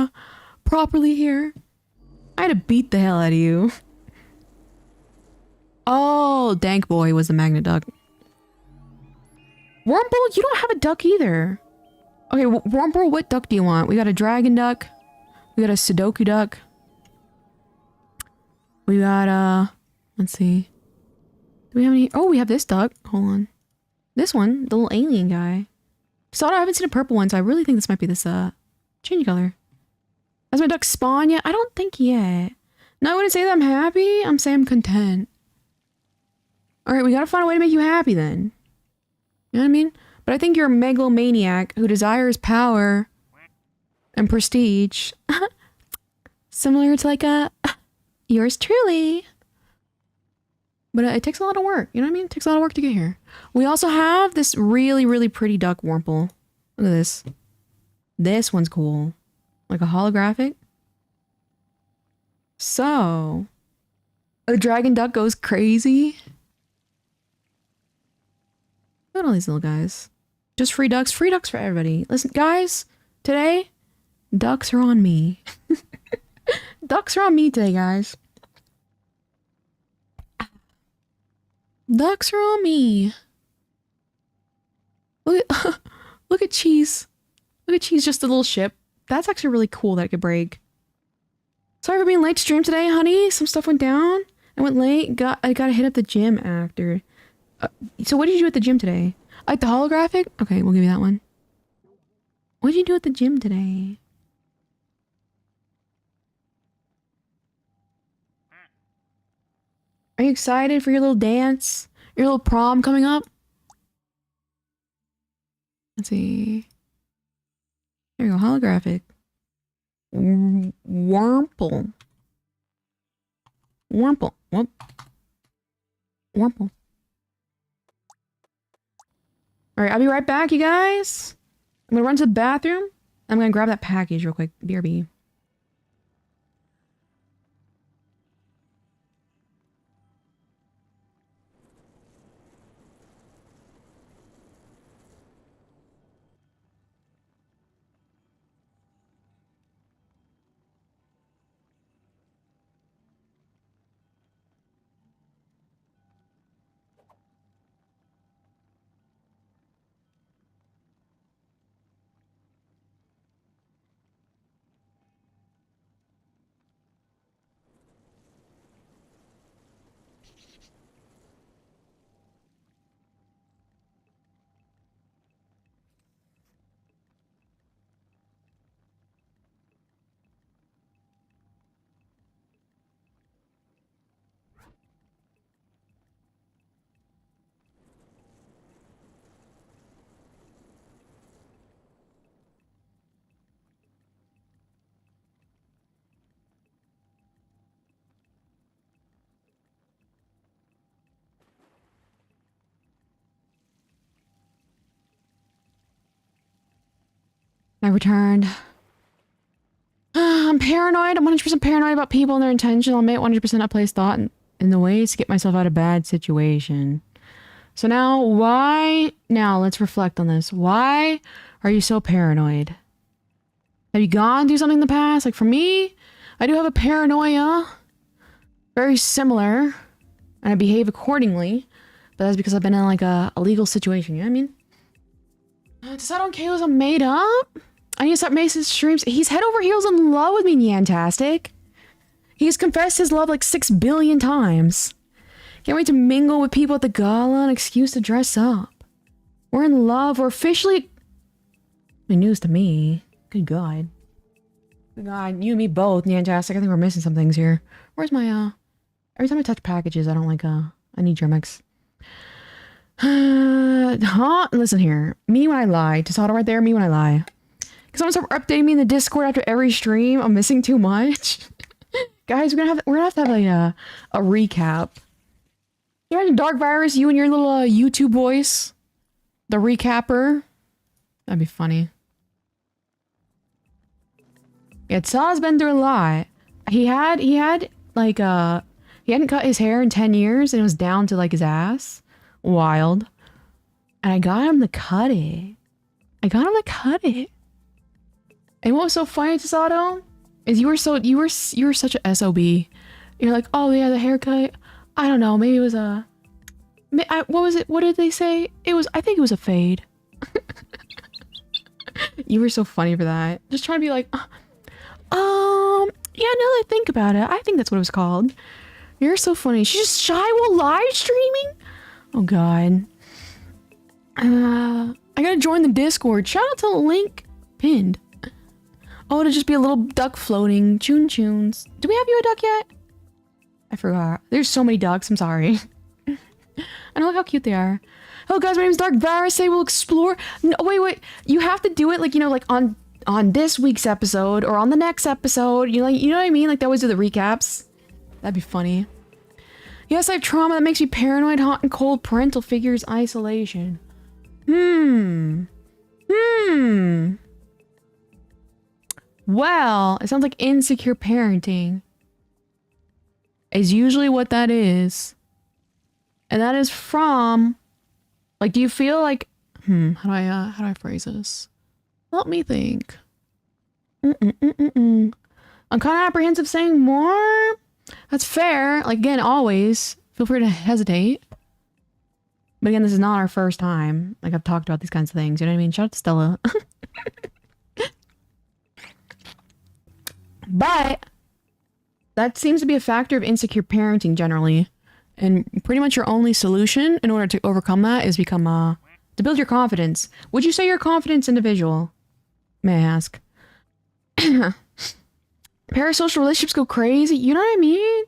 properly here. I had to beat the hell out of you. Oh, Dank Boy was the magnet duck. Wormbull, you don't have a duck either. Okay, Wormbull, what duck do you want? We got a dragon duck. We got a Sudoku duck. We got, let's see. Do we have any? Oh, we have this duck. Hold on. This one, the little alien guy. Saw I haven't seen a purple one, so I really think this might be this, change color. Has my duck spawned yet? I don't think yet. No, I wouldn't say that I'm happy. I'm saying I'm content. Alright, we gotta find a way to make you happy then. You know what I mean? But I think you're a megalomaniac who desires power and prestige. Similar to like yours truly. But it takes a lot of work. You know what I mean? It takes a lot of work to get here. We also have this really, really pretty duck Wurmple. Look at this. This one's cool. Like a holographic. So, a dragon duck goes crazy. Look at all these little guys. Just free ducks for everybody. Listen, guys, today, ducks are on me. Ducks are on me today, guys. Ducks are on me. Look at, look at Cheese. Look at Cheese, just a little ship. That's actually really cool that it could break. Sorry for being late to stream today, honey. Some stuff went down. I went late. I gotta hit up the gym after. So what did you do at the gym today? Like the holographic? Okay, we'll give you that one. What did you do at the gym today? Are you excited for your little dance? Your little prom coming up? Let's see. There you go, holographic. Wurmple. Wurmple. Whoop. Wurmple. Alright, I'll be right back, you guys. I'm gonna run to the bathroom. I'm gonna grab that package real quick. BRB. I returned. I'm paranoid. I'm 100% paranoid about people and their intentions. I'll make 100% I place thought in the ways to get myself out of bad situation. So now, why? Now, let's reflect on this. Why are you so paranoid? Have you gone through something in the past? Like for me, I do have a paranoia. Very similar. And I behave accordingly. But that's because I've been in like a legal situation. You know what I mean? Does that on KOs I'm made up? I need to start making streams. He's head over heels in love with me, Nyantastic. He's confessed his love like 6 billion times. Can't wait to mingle with people at the gala, an excuse to dress up. We're in love. We're officially... News to me. Good God. Good God. You and me both, Nyantastic. I think we're missing some things here. Where's my, Every time I touch packages, I don't like, I need Germex. Huh? Listen here. Me when I lie. Tasada right there, me when I lie. Because someone start updating me in the Discord after every stream. I'm missing too much. Guys, we're gonna have to have a recap. You imagine Dark Virus, you and your little YouTube voice? The recapper? That'd be funny. Yeah, Tasada's been through a lot. He had like he hadn't cut his hair in 10 years and it was down to like his ass. Wild. And I got him to cut it. And what was so funny, Tasado, is you were such a SOB. You're like, oh yeah, the haircut. I don't know, maybe it was a... what was it? What did they say? I think it was a fade. You were so funny for that. Just trying to be like, yeah, now that I think about it, I think that's what it was called. You're so funny. She's just shy while live streaming? Oh god. I gotta join the Discord. Shout out to the link pinned. Oh, it'll just be a little duck floating. Chun chuns. Do we have you a duck yet? I forgot. There's so many ducks. I'm sorry. And look how cute they are. Hello guys, my name is Dark Virus. Today we'll explore... No, wait. You have to do it like, you know, like on this week's episode or on the next episode. You know what I mean? Like they always do the recaps. That'd be funny. Yes, I have trauma that makes me paranoid, hot and cold, parental figures, isolation. Well, it sounds like insecure parenting is usually what that is. And that is from, like, do you feel like, how do I phrase this? Let me think. I'm kind of apprehensive saying more. That's fair. Like, again, always feel free to hesitate. But again, this is not our first time. Like, I've talked about these kinds of things. You know what I mean? Shout out to Stella. But that seems to be a factor of insecure parenting generally. And pretty much your only solution in order to overcome that is become, to build your confidence. Would you say you're a confidence individual? May I ask? Parasocial relationships go crazy. You know what I mean?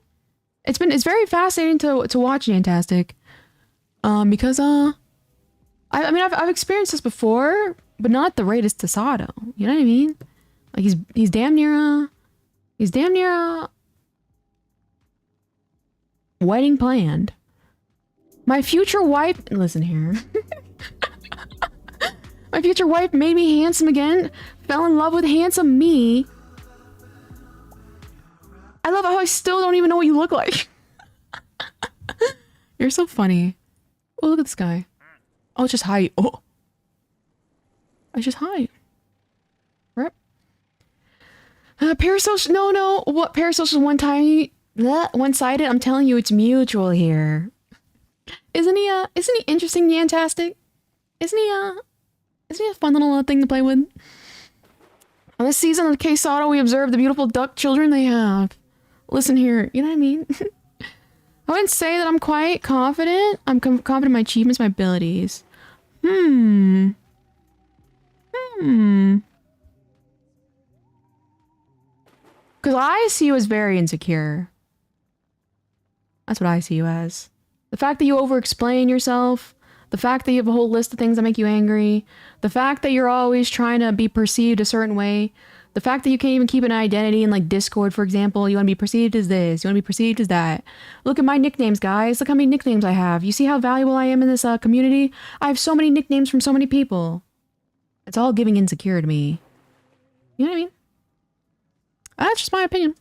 It's very fascinating to watch Fantastic. Because, I mean, I've experienced this before, but not at the rate as Tasado. You know what I mean? Like, he's damn near a wedding planned. My future wife... Listen here. My future wife made me handsome again. Fell in love with handsome me. I love how I still don't even know what you look like. You're so funny. Oh, look at this guy. Oh, it's just height. Oh. It's just height. Right? Parasocial... No. What? Parasocial one-sided? I'm telling you, it's mutual here. Isn't he interesting, Yantastic? Isn't he a fun little thing to play with? On this season of Case Auto, we observe the beautiful duck children they have. Listen here, you know what I mean? I wouldn't say that I'm quite confident. I'm confident in my achievements, my abilities. Because I see you as very insecure. That's what I see you as. The fact that you over-explain yourself, the fact that you have a whole list of things that make you angry, the fact that you're always trying to be perceived a certain way, the fact that you can't even keep an identity in like Discord, for example. You want to be perceived as this, you want to be perceived as that. Look at my nicknames, guys. Look how many nicknames I have. You see how valuable I am in this community? I have so many nicknames from so many people. It's all giving insecure to me. You know what I mean? That's just my opinion.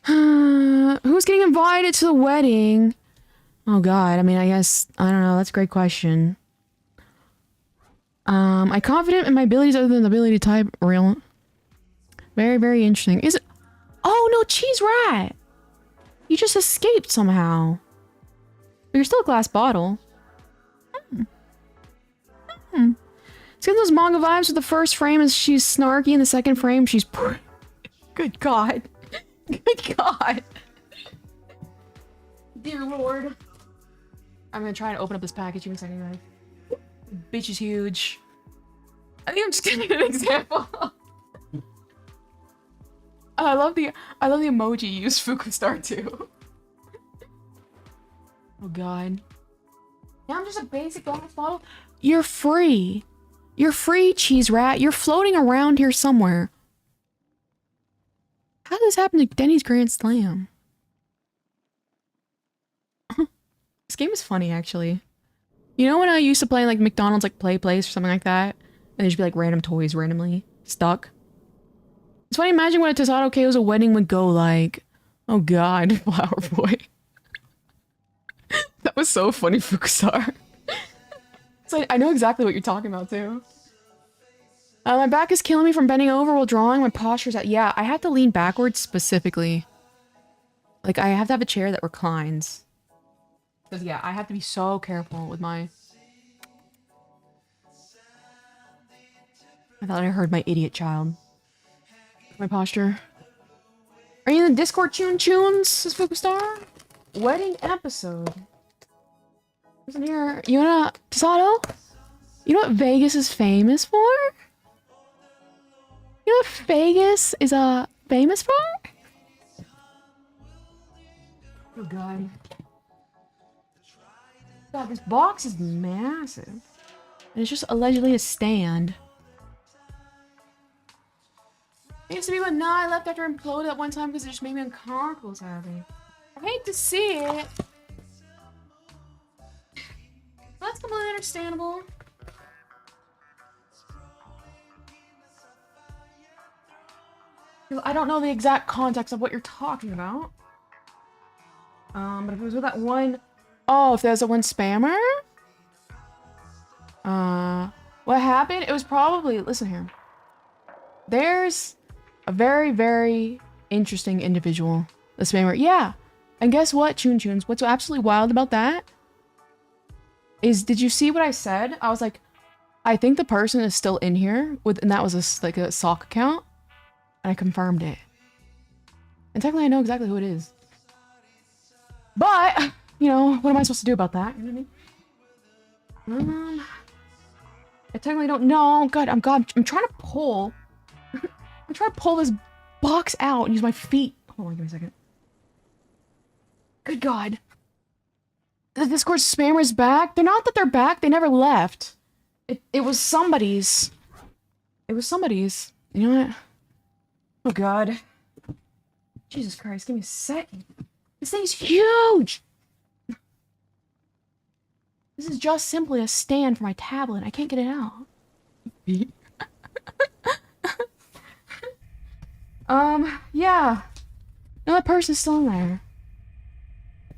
Who's getting invited to the wedding? Oh god, I mean, I guess, I don't know, that's a great question. I'm confident in my abilities other than the ability to type real. Very, very interesting. Is it? Oh no, Cheese Rat! You just escaped somehow. But you're still a glass bottle. It's getting those manga vibes with the first frame as she's snarky, and the second frame she's Good god. Good god. Dear lord. I'm gonna try and open up this package in a second, guys. Bitch is huge. I think I'm just giving you an example. I love the emoji you used, Fukustar too. Oh god. Now I'm just a basic glass bottle. You're free. You're free, cheese rat. You're floating around here somewhere. How did this happen to Denny's Grand Slam? This game is funny, actually. You know when I used to play like McDonald's like Play Place or something like that? And there'd just be like random toys randomly stuck. It's funny, imagine what a Tesado KO's a wedding would go like. Oh god, Flower Boy. That was so funny, Fukusar. So I know exactly what you're talking about too. My back is killing me from bending over while drawing. My posture's at— yeah, I have to lean backwards specifically. Like I have to have a chair that reclines. Because yeah, I have to be so careful with my— I thought I heard my idiot child. My posture. Are you in the Discord tunes, says Fukustar? Wedding episode. Listen here. You wanna— Tesado? You know what Vegas is famous for? You know what Vegas is famous for? Oh god. God, this box is massive. And it's just allegedly a stand. It used to be when I left after imploded that one time because it just made me uncomfortable, sadly. I hate to see it. That's completely understandable. I don't know the exact context of what you're talking about. But if it was with that one— oh, if there's a one spammer? What happened? It was probably— listen here. There's a very, very interesting individual. The spammer. Yeah. And guess what, Chun-Chuns? What's absolutely wild about that is, did you see what I said? I was like, I think the person is still in here with— and that was like a sock account. And I confirmed it. And technically I know exactly who it is. But, you know, what am I supposed to do about that? You know what I mean? I technically don't know. God, I'm trying to pull. I'm trying to pull this box out and use my feet. Hold on, give me a second. Good God. The Discord spammer's back. They're not that they're back. They never left. It was somebody's. It was somebody's. You know what? Oh God. Jesus Christ, give me a second. This thing's huge! This is just simply a stand for my tablet. I can't get it out. Yeah. No, that person's still in there.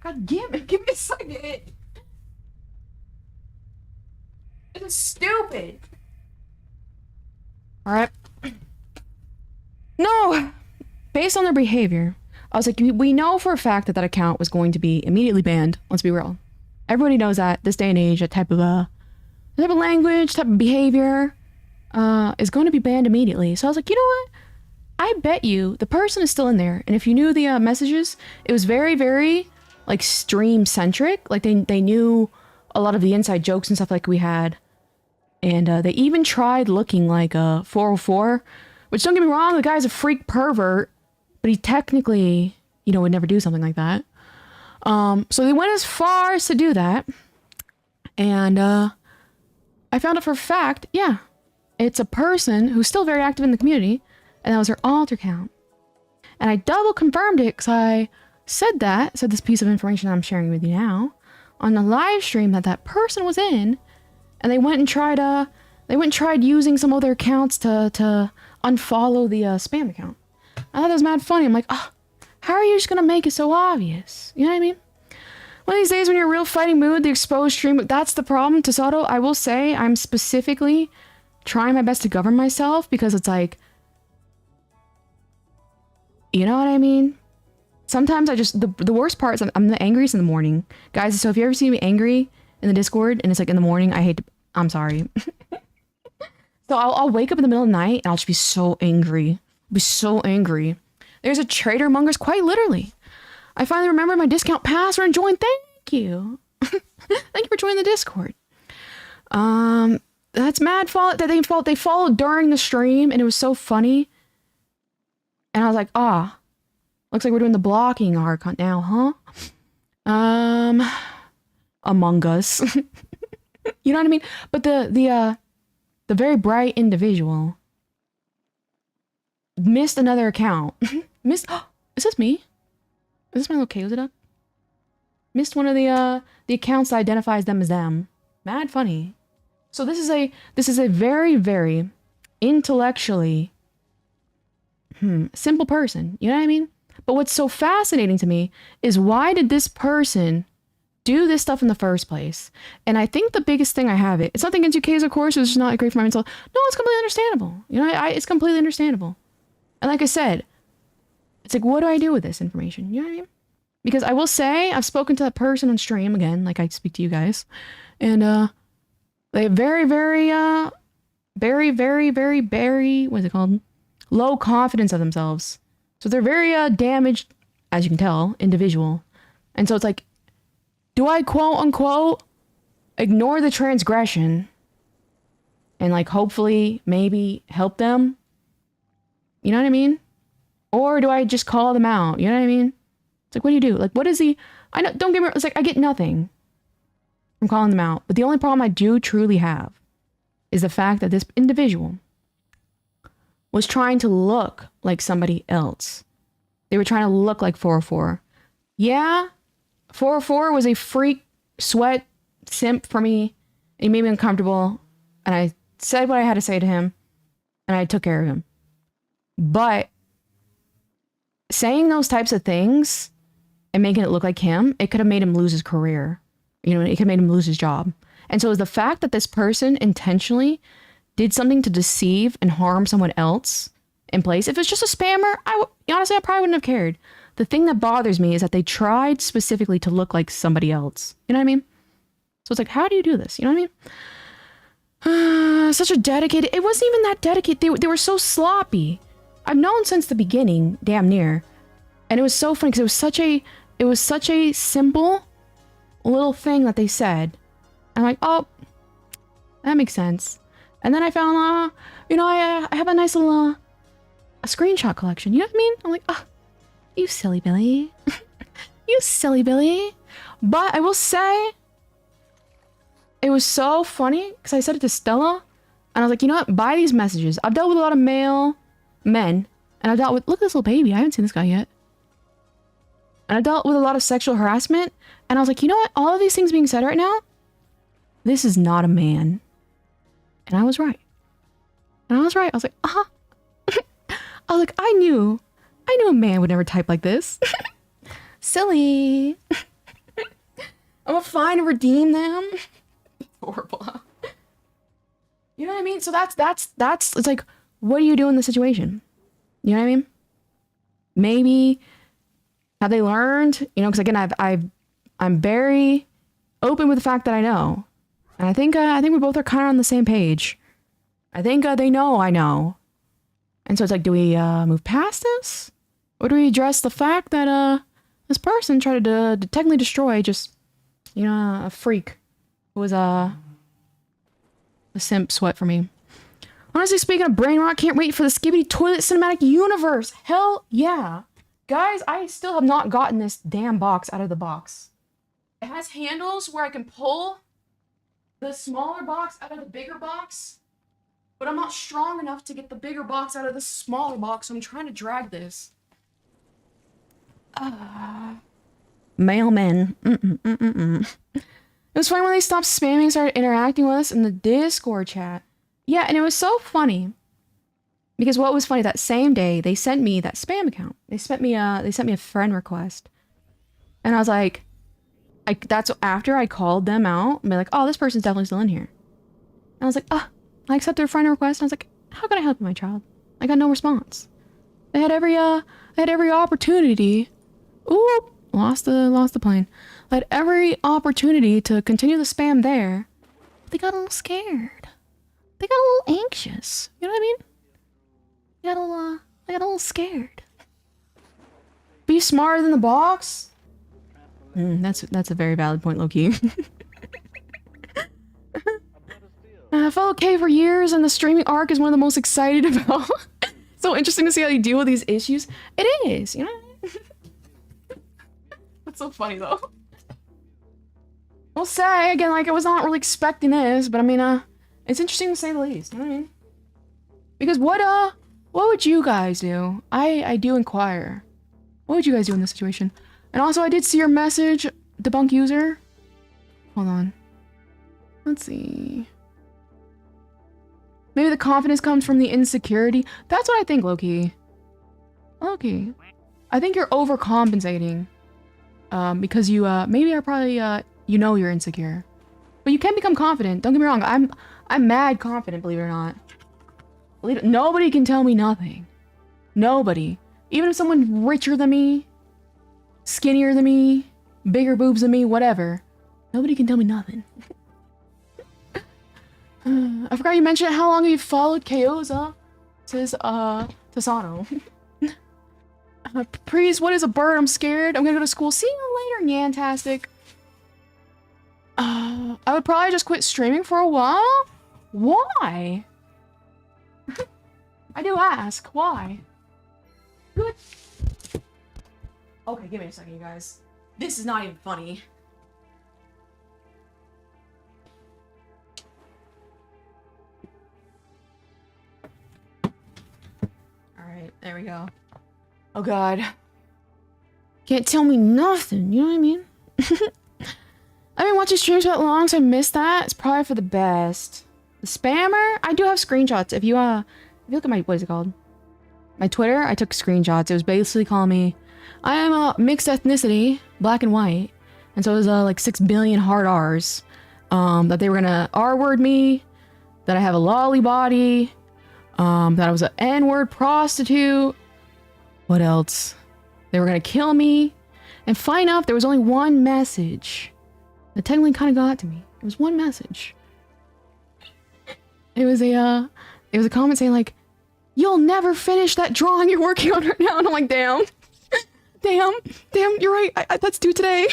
God damn it, give me a second. This is stupid. Alright. No! Based on their behavior, I was like, we know for a fact that that account was going to be immediately banned. Let's be real. Everybody knows that this day and age, that type of language, type of behavior, is going to be banned immediately. So I was like, you know what? I bet you the person is still in there. And if you knew the messages, it was very, very like stream centric. Like they knew a lot of the inside jokes and stuff like we had. And they even tried looking like a 404, which, don't get me wrong, the guy's a freak pervert, but he technically, you know, would never do something like that. So they went as far as to do that. And I found out for a fact, yeah, it's a person who's still very active in the community, and that was her alt account. And I double confirmed it because I said this piece of information that I'm sharing with you now on the live stream that person was in, and they went and tried using some other accounts to unfollow the spam account. I thought that was mad funny. I'm like, oh, how are you just gonna make it so obvious? You know what I mean? One of these days when you're in real fighting mood, the exposed stream, that's the problem. Tesado, I will say, I'm specifically trying my best to govern myself because it's like, you know what I mean? Sometimes I just, the worst part is I'm the angriest in the morning. Guys, so if you ever see me angry in the Discord and it's like in the morning, I'm sorry. So I'll wake up in the middle of the night and I'll just be so angry. Be so angry. There's a trader mongers, quite literally. I finally remembered my discount password and joined. Thank you. Thank you for joining the Discord. That's mad fault that they followed during the stream and it was so funny. And I was like, looks like we're doing the blocking arc now, huh? Among Us. You know what I mean? But the very bright individual missed another account. Missed. Is this me? Is this my little K? Was it up? Missed one of the accounts that identifies them as them. Mad funny. So this is a very, very intellectually simple person. You know what I mean? But what's so fascinating to me is, why did this person do this stuff in the first place? And I think the biggest thing I have it's nothing against UKs, of course. It's just not great for my mental. No, it's completely understandable. You know, it's completely understandable. And like I said, it's like, what do I do with this information? You know what I mean? Because I will say, I've spoken to that person on stream again, like I speak to you guys, and they have very, what is it called? Low confidence of themselves. So they're very damaged, as you can tell, individual. And so it's like, do I quote unquote ignore the transgression and like hopefully maybe help them? You know what I mean? Or do I just call them out? You know what I mean? It's like, what do you do? Like, what is the... I know, don't get me wrong, it's like, I get nothing from calling them out. But the only problem I do truly have is the fact that this individual was trying to look like somebody else. They were trying to look like 404. Yeah, 404 was a freak sweat simp for me. He made me uncomfortable. And I said what I had to say to him. And I took care of him. But saying those types of things and making it look like him, it could have made him lose his career. You know, it could have made him lose his job. And so it was the fact that this person intentionally did something to deceive and harm someone else in place. If it's just a spammer, honestly, I probably wouldn't have cared. The thing that bothers me is that they tried specifically to look like somebody else. You know what I mean? So it's like, how do you do this? You know what I mean? Such a dedicated... It wasn't even that dedicated. They were so sloppy. I've known since the beginning, damn near. And it was so funny because it was such a simple little thing that they said. I'm like, oh, that makes sense. And then I found, you know, I have a nice little a screenshot collection. You know what I mean? I'm like, oh, you silly Billy. You silly Billy. But I will say, it was so funny because I said it to Stella. And I was like, you know what? Buy these messages. I've dealt with a lot of male men. And I've dealt with, look at this little baby. I haven't seen this guy yet. And I dealt with a lot of sexual harassment. And I was like, you know what? All of these things being said right now, this is not a man. And I was right. And I was right. I was like, uh-huh. I was like, I knew a man would never type like this. Silly. I'm gonna find and redeem them. Horrible. You know what I mean? So that's, it's like, what do you do in this situation? You know what I mean? Maybe, have they learned? You know, because again, I'm very open with the fact that I know. And I think we both are kind of on the same page. I think they know I know. And so it's like, do we move past this? Or do we address the fact that this person tried to technically destroy just, you know, a freak who was a simp sweat for me. Honestly, speaking of brain rot, can't wait for the Skibidi Toilet Cinematic Universe. Hell yeah. Guys, I still have not gotten this damn box out of the box. It has handles where I can pull the smaller box out of the bigger box, but I'm not strong enough to get the bigger box out of the smaller box, so I'm trying to drag this. Mailmen. It was funny when they stopped spamming and started interacting with us in the Discord chat. Yeah, and it was so funny. Because what was funny, that same day, they sent me that spam account. They sent me a friend request. And I was like, that's after I called them out and be like, oh, this person's definitely still in here. And I was like, I accepted a friend request. And I was like, how can I help you, my child? I got no response. They had every opportunity. Ooh, lost the plane. They had every opportunity to continue the spam there. But they got a little scared. They got a little anxious. You know what I mean? They got a little scared. Be smarter than the box? That's a very valid point, low-key. I followed K for years, and the streaming arc is one of the most excited about. So interesting to see how you deal with these issues. It is, you know? That's so funny, though. I'll say, again, like, I was not really expecting this, but I mean, it's interesting to say the least, you know what I mean? Because what would you guys do? I do inquire. What would you guys do in this situation? And also, I did see your message, debunk user. Hold on. Let's see. Maybe the confidence comes from the insecurity. That's what I think, Loki. Loki. I think you're overcompensating. Because you, maybe are probably, you know you're insecure. But you can become confident. Don't get me wrong. I'm mad confident, believe it or not. Believe it. Nobody can tell me nothing. Nobody. Even if someone's richer than me, skinnier than me, bigger boobs than me, whatever. Nobody can tell me nothing. I forgot you mentioned how long you followed Kyoza. Says, Tasano. Please, what is a bird? I'm scared. I'm gonna go to school. See you later, Nyantastic. I would probably just quit streaming for a while. Why? I do ask. Why? Good. Okay, give me a second, you guys. This is not even funny. Alright, there we go. Oh god. Can't tell me nothing, you know what I mean? I've been watching streams for that long, so I missed that. It's probably for the best. The spammer? I do have screenshots. If you look at my, what is it called? My Twitter, I took screenshots. It was basically calling me, I am a mixed ethnicity, black and white. And so it was like 6 billion hard R's. That they were gonna R-word me, that I have a lolly body, that I was an N-word prostitute. What else? They were gonna kill me. And fine enough, there was only one message that technically kind of got to me. It was one message. It was a comment saying like, "You'll never finish that drawing you're working on right now." And I'm like, damn, damn, you're right. That's due today.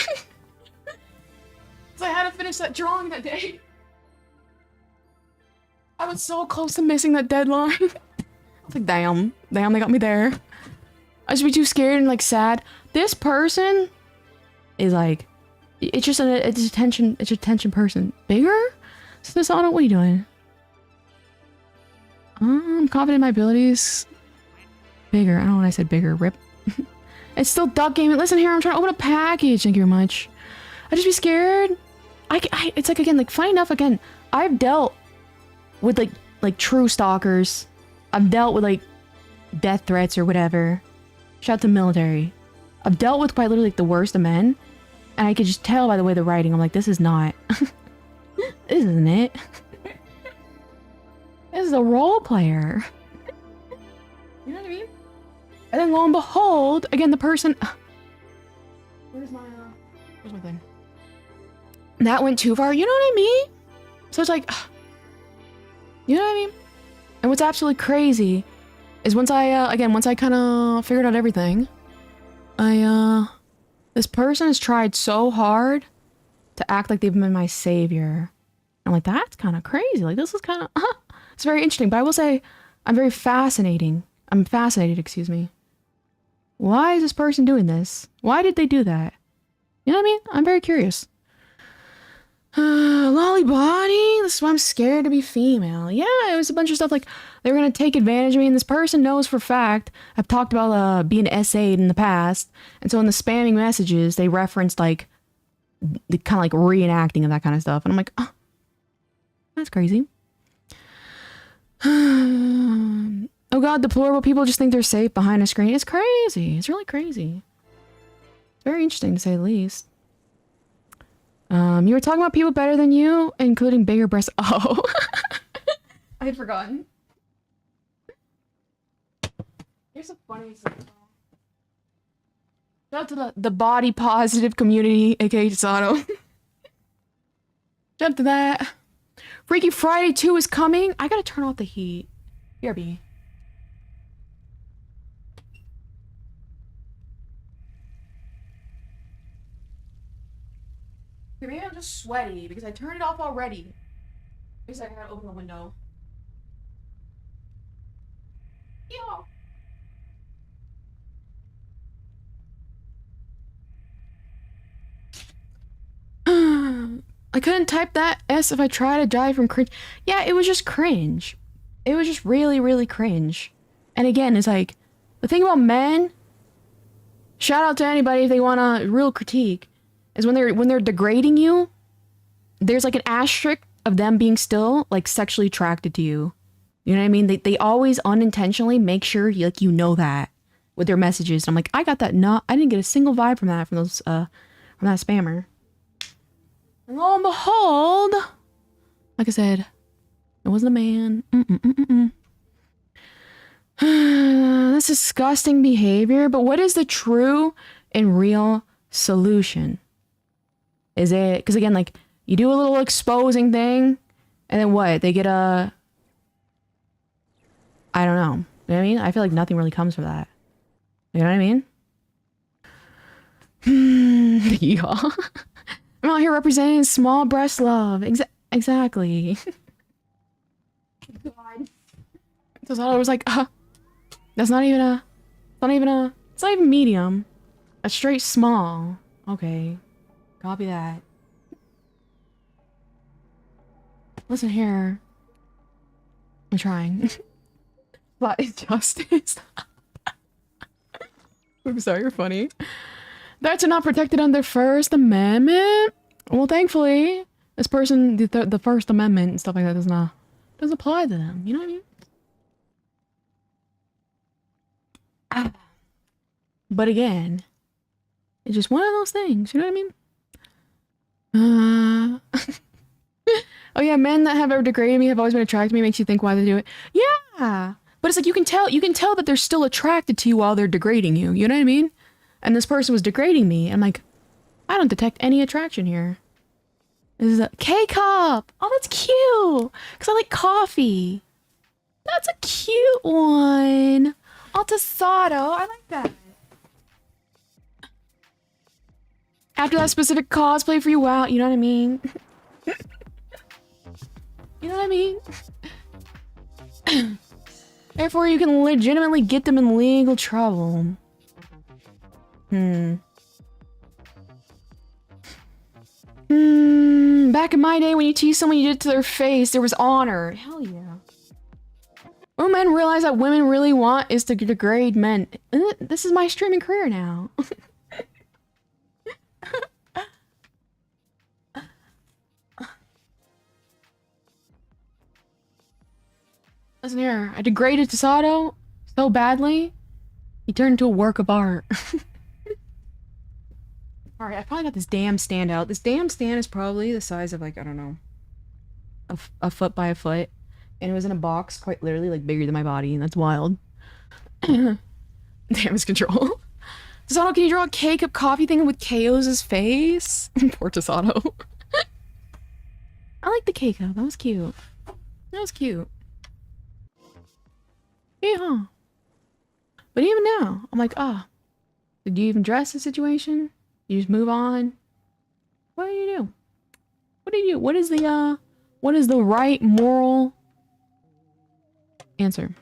So I had to finish that drawing that day. I was so close to missing that deadline. I was like, damn, they got me there. I should be too scared and like sad. This person is like, it's just it's a tension person. Bigger? Sisano, what are you doing? I'm confident in my abilities. Bigger. I don't know when I said bigger. Rip. It's still duck gaming. Listen here, I'm trying to open a package. Thank you very much. I just be scared. It's like, again, like, funny enough, again, I've dealt with like true stalkers. I've dealt with like death threats or whatever. Shout out to the military. I've dealt with quite literally like the worst of men. And I could just tell by the way they're writing. I'm like, this is not. This isn't it. This is a role player. You know what I mean? And then lo and behold, again, the person... Where's my thing? That went too far, you know what I mean? So it's like... You know what I mean? And what's absolutely crazy is once I kind of figured out everything, this person has tried so hard to act like they've been my savior. I'm like, that's kind of crazy. Like, this is kind of... It's very interesting, but I will say, I'm fascinated, excuse me. Why is this person doing this? Why did they do that? You know what I mean? I'm very curious. Lolly body? This is why I'm scared to be female. Yeah, it was a bunch of stuff like, they were gonna take advantage of me, and this person knows for a fact, I've talked about, being essayed in the past, and so in the spamming messages, they referenced, like, the kind of, like, reenacting of that kind of stuff, and I'm like, oh, that's crazy. Oh god, deplorable people just think they're safe behind a screen. It's crazy. It's really crazy. It's very interesting to say the least. You were talking about people better than you, including bigger breasts. Oh. I had forgotten. Here's a funny thing. Shout out to the body positive community, aka Sato. Shout out to that. Freaky Friday 2 is coming. I gotta turn off the heat. BRB. Maybe I'm just sweaty because I turned it off already. Wait a second, I gotta open the window. Yo. I couldn't type that S if I tried to die from cringe. Yeah, it was just cringe. It was just really, really cringe. And again, it's like, the thing about men, shout out to anybody if they want a real critique, is when they're degrading you, there's like an asterisk of them being still like sexually attracted to you. You know what I mean? They always unintentionally make sure you know that with their messages. And I'm like, I got that. I didn't get a single vibe from that, from that spammer. And lo and behold, like I said, it wasn't a man. That's disgusting behavior. But what is the true and real solution? Is it, because again, like, you do a little exposing thing, and then what? They get a, I don't know. You know what I mean? I feel like nothing really comes from that. You know what I mean? Yeah. I'm out here representing small breast love. Exactly. God. So I was like, that's not even it's not even medium. A straight small. Okay. Copy that. Listen here. I'm trying. What is justice? I'm sorry, you're funny. That's not protected under First Amendment? Well, thankfully, this person, the First Amendment and stuff like that doesn't apply to them. You know what I mean? But again, it's just one of those things. You know what I mean? Oh yeah, men that have ever degraded me have always been attracted to me. Makes you think why they do it. Yeah, but it's like you can tell that they're still attracted to you while they're degrading you. You know what I mean? And this person was degrading me. I'm like, I don't detect any attraction here. This is a K-cup. Oh, that's cute. Because I like coffee. That's a cute one. Altasado. I like that. After that specific cosplay for you, wow. You know what I mean? You know what I mean? Therefore, you can legitimately get them in legal trouble. Back in my day, when you tease someone you did to their face, there was honor. Hell yeah. What men realize that women really want is to degrade men. This is my streaming career now. Listen here, I degraded Tasato so badly, he turned into a work of art. Alright, I finally got this damn stand out. This damn stand is probably the size of, like, I don't know, a foot by a foot. And it was in a box, quite literally, like, bigger than my body, and that's wild. Damage control. Tasato, can you draw a K-cup coffee thing with KO's face? Poor Tasato. I like the K-cup. That was cute. That was cute. Yeah, huh? But even now, I'm like, did you even address the situation? You just move on? What do you do? What do you do? What is the right moral answer?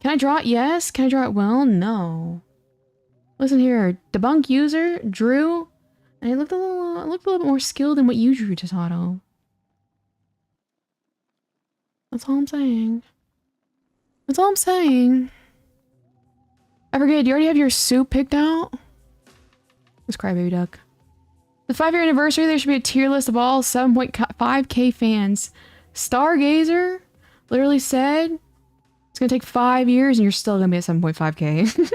Can I draw it? Yes. Can I draw it well? No. Listen here, debunk user drew, and it looked a little bit more skilled than what you drew, Tasato. That's all I'm saying. That's all I'm saying. I forget, you already have your soup picked out? Let's cry, baby duck. The 5-year anniversary, there should be a tier list of all 7.5k fans. Stargazer literally said it's gonna take 5 years and you're still gonna be at 7.5k.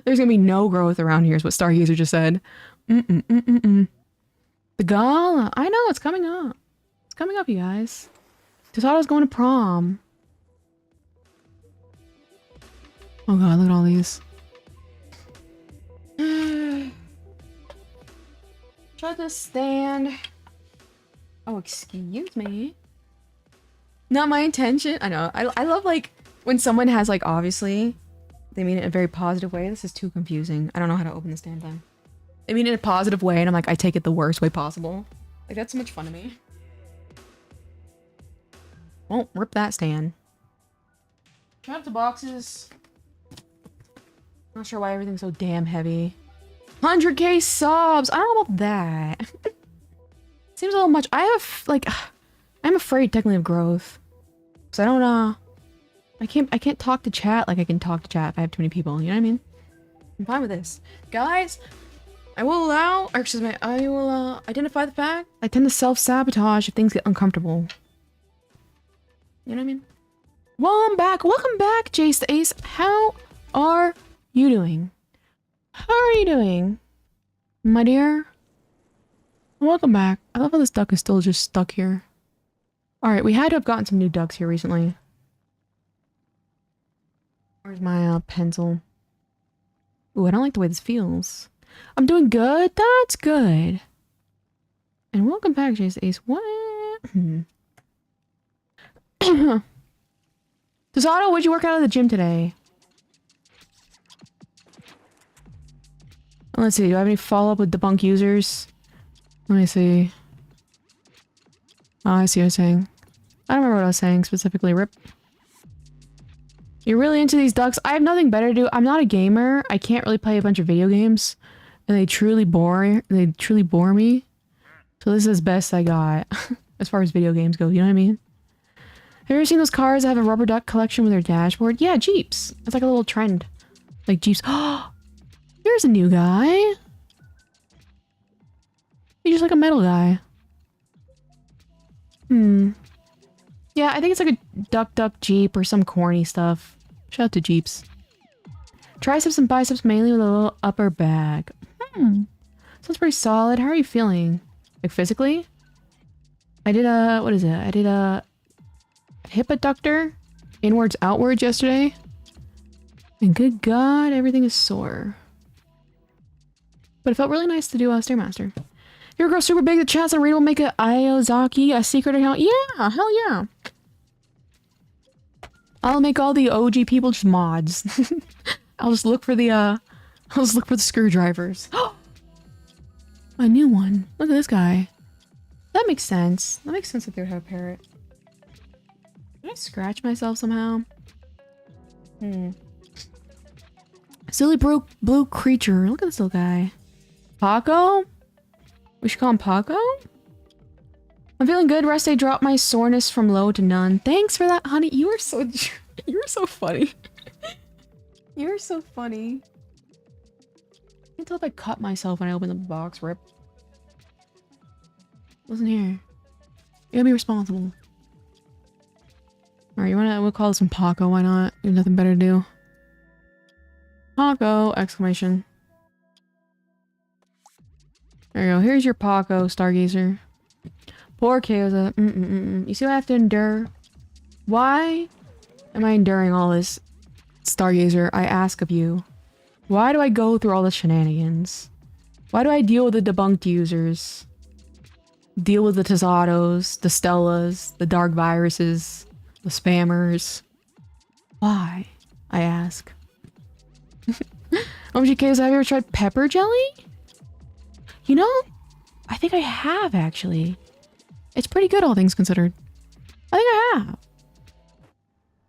There's gonna be no growth around here is what Stargazer just said. The gala. I know, it's coming up. It's coming up, you guys. Tasato's going to prom. Oh god, look at all these. Try to stand. Oh, excuse me. Not my intention. I know. I love, like, when someone has, like, obviously, they mean it in a very positive way. This is too confusing. I don't know how to open this damn thing. They mean it in a positive way, and I'm like, I take it the worst way possible. Like, that's so much fun to me. Won't rip that stand. Try out the boxes. Not sure why everything's so damn heavy. 100k subs! I don't know about that. Seems a little much. I have, like, I'm afraid technically of growth. Because I don't, I can't talk to chat like I can talk to chat if I have too many people, you know what I mean? I'm fine with this. Guys, I will allow, or excuse me, I will, identify the fact I tend to self-sabotage if things get uncomfortable. You know what I mean? Welcome back, Jace the Ace. How are you doing? How are you doing, my dear? Welcome back. I love how this duck is still just stuck here. Alright, we had to have gotten some new ducks here recently. Where's my, pencil? Ooh, I don't like the way this feels. I'm doing good? That's good. And welcome back, Jace the Ace. What? Tosado, what'd you work out of the gym today? Let's see, do I have any follow-up with debunk users? Let me see. Oh, I see what I was saying. I don't remember what I was saying specifically, Rip. You're really into these ducks? I have nothing better to do. I'm not a gamer. I can't really play a bunch of video games. And they truly bore me. So this is as best I got. As far as video games go, you know what I mean? Have you ever seen those cars that have a rubber duck collection with their dashboard? Yeah, Jeeps. It's like a little trend. Like Jeeps. Oh, there's a new guy. He's just like a metal guy. Yeah, I think it's like a duck Jeep or some corny stuff. Shout out to Jeeps. Triceps and biceps mainly with a little upper back. Sounds pretty solid. How are you feeling? Like physically? I did a, what is it? I did a hip adductor, inwards outwards yesterday. And good God, everything is sore. But it felt really nice to do a Stairmaster. If you ever grow super big, the chats on Reddit will make a Iozaki a secret account. Yeah, hell yeah. I'll make all the OG people just mods. I'll just look for the screwdrivers. A new one. Look at this guy. That makes sense. That makes sense that they would have a parrot. Did I scratch myself somehow? Silly blue creature. Look at this little guy. Paco? We should call him Paco? I'm feeling good. Rest day dropped my soreness from low to none. Thanks for that, honey. You were so funny. You're so funny. I can't tell if I cut myself when I opened the box, Rip. Wasn't here. You gotta be responsible. Alright, we'll call this one Paco, why not? You have nothing better to do. Paco! Exclamation. There you go. Here's your Paco, Stargazer. Poor Kaoza. You see what I have to endure? Why am I enduring all this, Stargazer? I ask of you. Why do I go through all the shenanigans? Why do I deal with the debunked users? Deal with the Tosados, the Stellas, the dark viruses, the spammers? Why? I ask. OMGKs, have you ever tried pepper jelly? You know, I think I have actually. It's pretty good, all things considered. I think I have.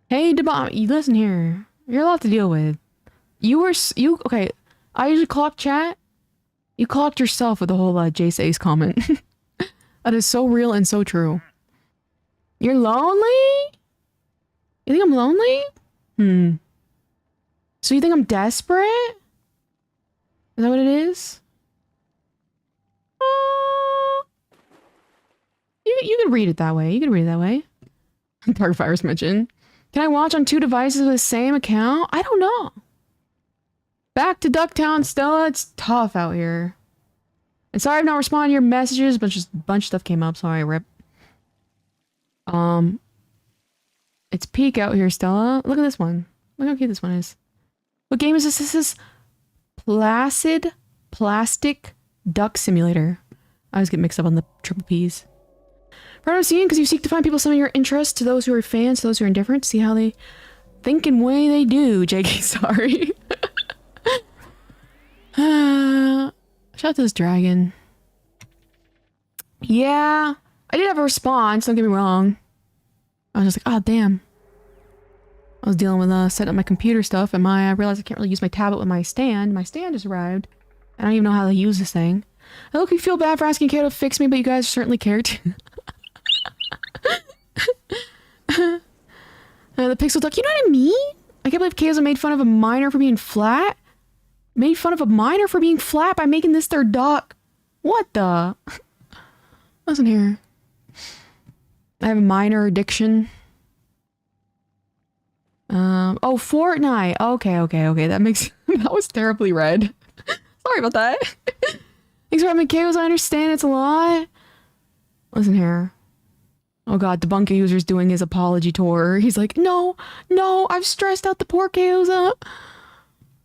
Hey, Debomb, you listen here. You're a lot to deal with. Okay, I usually clock chat. You clocked yourself with the whole Jace Ace comment. That is so real and so true. You're lonely? You think I'm lonely? So you think I'm desperate? Is that what it is? You could read it that way. You could read it that way. Dark Virus mentioned. Can I watch on 2 devices with the same account? I don't know. Back to Ducktown, Stella. It's tough out here. And sorry I've not responded to your messages, but just a bunch of stuff came up. Sorry, Rip. It's peak out here, Stella. Look at this one. Look how cute this one is. What game is this? This is Placid Plastic Duck Simulator. I always get mixed up on the triple P's. Proud of seeing because you seek to find people some of your interests, to those who are fans, to those who are indifferent, see how they think and way they do. JK, sorry. Shout out to this dragon. Yeah, I did have a response, don't get me wrong. I was just like, oh damn. I was dealing with setting up my computer stuff, and I realized I can't really use my tablet with my stand. My stand just arrived. I don't even know how to use this thing. I look, you feel bad for asking Kato to fix me, but you guys certainly care too. The pixel duck, you know what I mean? I can't believe Kato made fun of a miner for being flat. Made fun of a miner for being flat by making this their duck. What the? Listen here. I have a miner addiction. Oh, Fortnite. Okay. That makes... that was terribly red. Sorry about that. Thanks for having Chaos. I understand it's a lot. Listen here. Oh god, the bunker user's doing his apology tour. He's like, no, I've stressed out the poor Chaos. Oh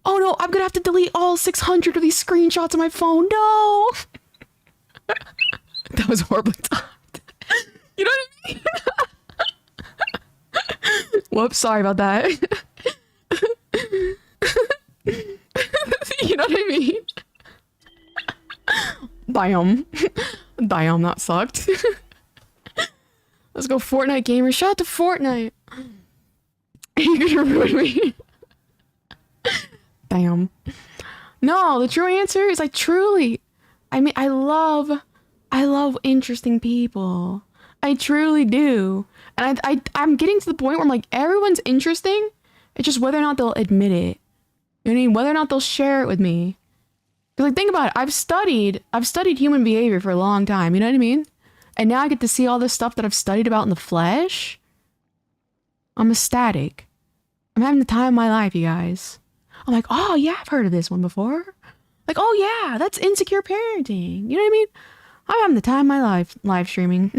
no, I'm gonna have to delete all 600 of these screenshots on my phone. No! That was horribly timed. You know what I mean? Whoops, sorry about that. You know what I mean? Damn, that sucked. Let's go Fortnite gamers. Shout out to Fortnite. You're gonna ruin me. Damn. No, the true answer is I love interesting people. I truly do. And I'm getting to the point where I'm like, everyone's interesting. It's just whether or not they'll admit it. You know what I mean? Whether or not they'll share it with me. Because like, think about it. I've studied human behavior for a long time. You know what I mean? And now I get to see all this stuff that I've studied about in the flesh. I'm ecstatic. I'm having the time of my life, you guys. I'm like, oh yeah, I've heard of this one before. Like, oh yeah, that's insecure parenting. You know what I mean? I'm having the time of my life live streaming.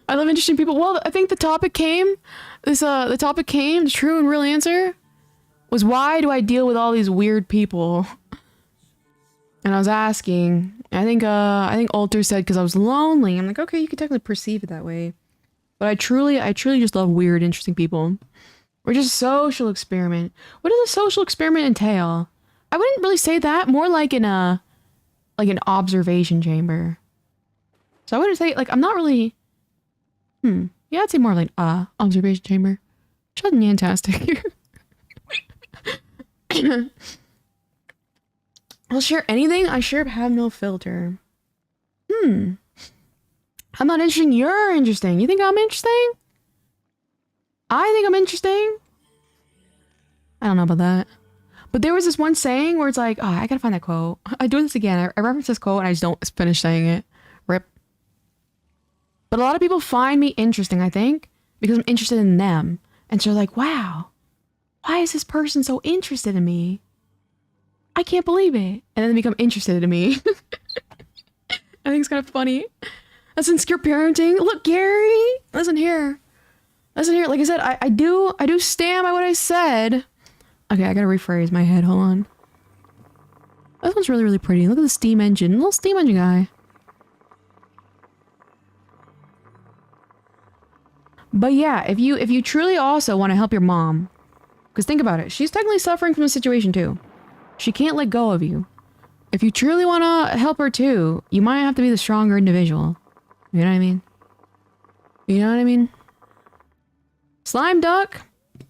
I love interesting people. Well, I think the topic came, the true and real answer was, why do I deal with all these weird people? And I was asking, I think Alter said because I was lonely. I'm like, okay, you could technically perceive it that way. But I truly just love weird, interesting people. We're just a social experiment. What does a social experiment entail? I wouldn't really say that. More like an observation chamber. So I wouldn't say, like, I'm not really... Yeah, I'd say more like, observation chamber. Shut fantastic. I'll share anything. I sure have no filter. I'm not interesting. You're interesting. You think I'm interesting? I think I'm interesting. I don't know about that. But there was this one saying where it's like, oh, I gotta find that quote. I do this again. I reference this quote and I just don't finish saying it. Rip. But a lot of people find me interesting, I think, because I'm interested in them. And so they're like, wow, why is this person so interested in me? I can't believe it. And then they become interested in me. I think it's kind of funny. That's insecure parenting. Look, Gary, listen here. Like I said, I do stand by what I said. Okay, I gotta rephrase my head. Hold on. This one's really, really pretty. Look at the steam engine. Little steam engine guy. But yeah, if you truly also want to help your mom, because think about it, she's technically suffering from the situation too. She can't let go of you. If you truly want to help her too, you might have to be the stronger individual. You know what I mean? You know what I mean? Slime duck?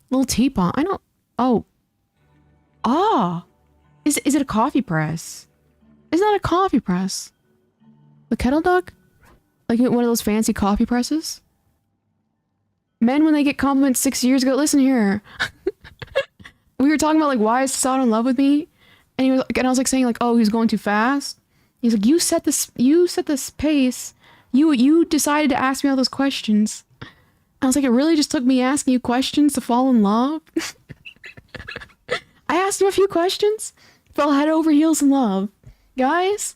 Little teapot. I don't... Oh. Ah. Is it a coffee press? Isn't that a coffee press? The kettle duck? Like one of those fancy coffee presses? Men, when they get compliments 6 years ago... Listen here. We were talking about, like, why is Sasato in love with me? And he was, and I was like saying, like, oh, he's going too fast. He's like, you set this pace. You decided to ask me all those questions. I was like, it really just took me asking you questions to fall in love? I asked him a few questions, fell head over heels in love. Guys,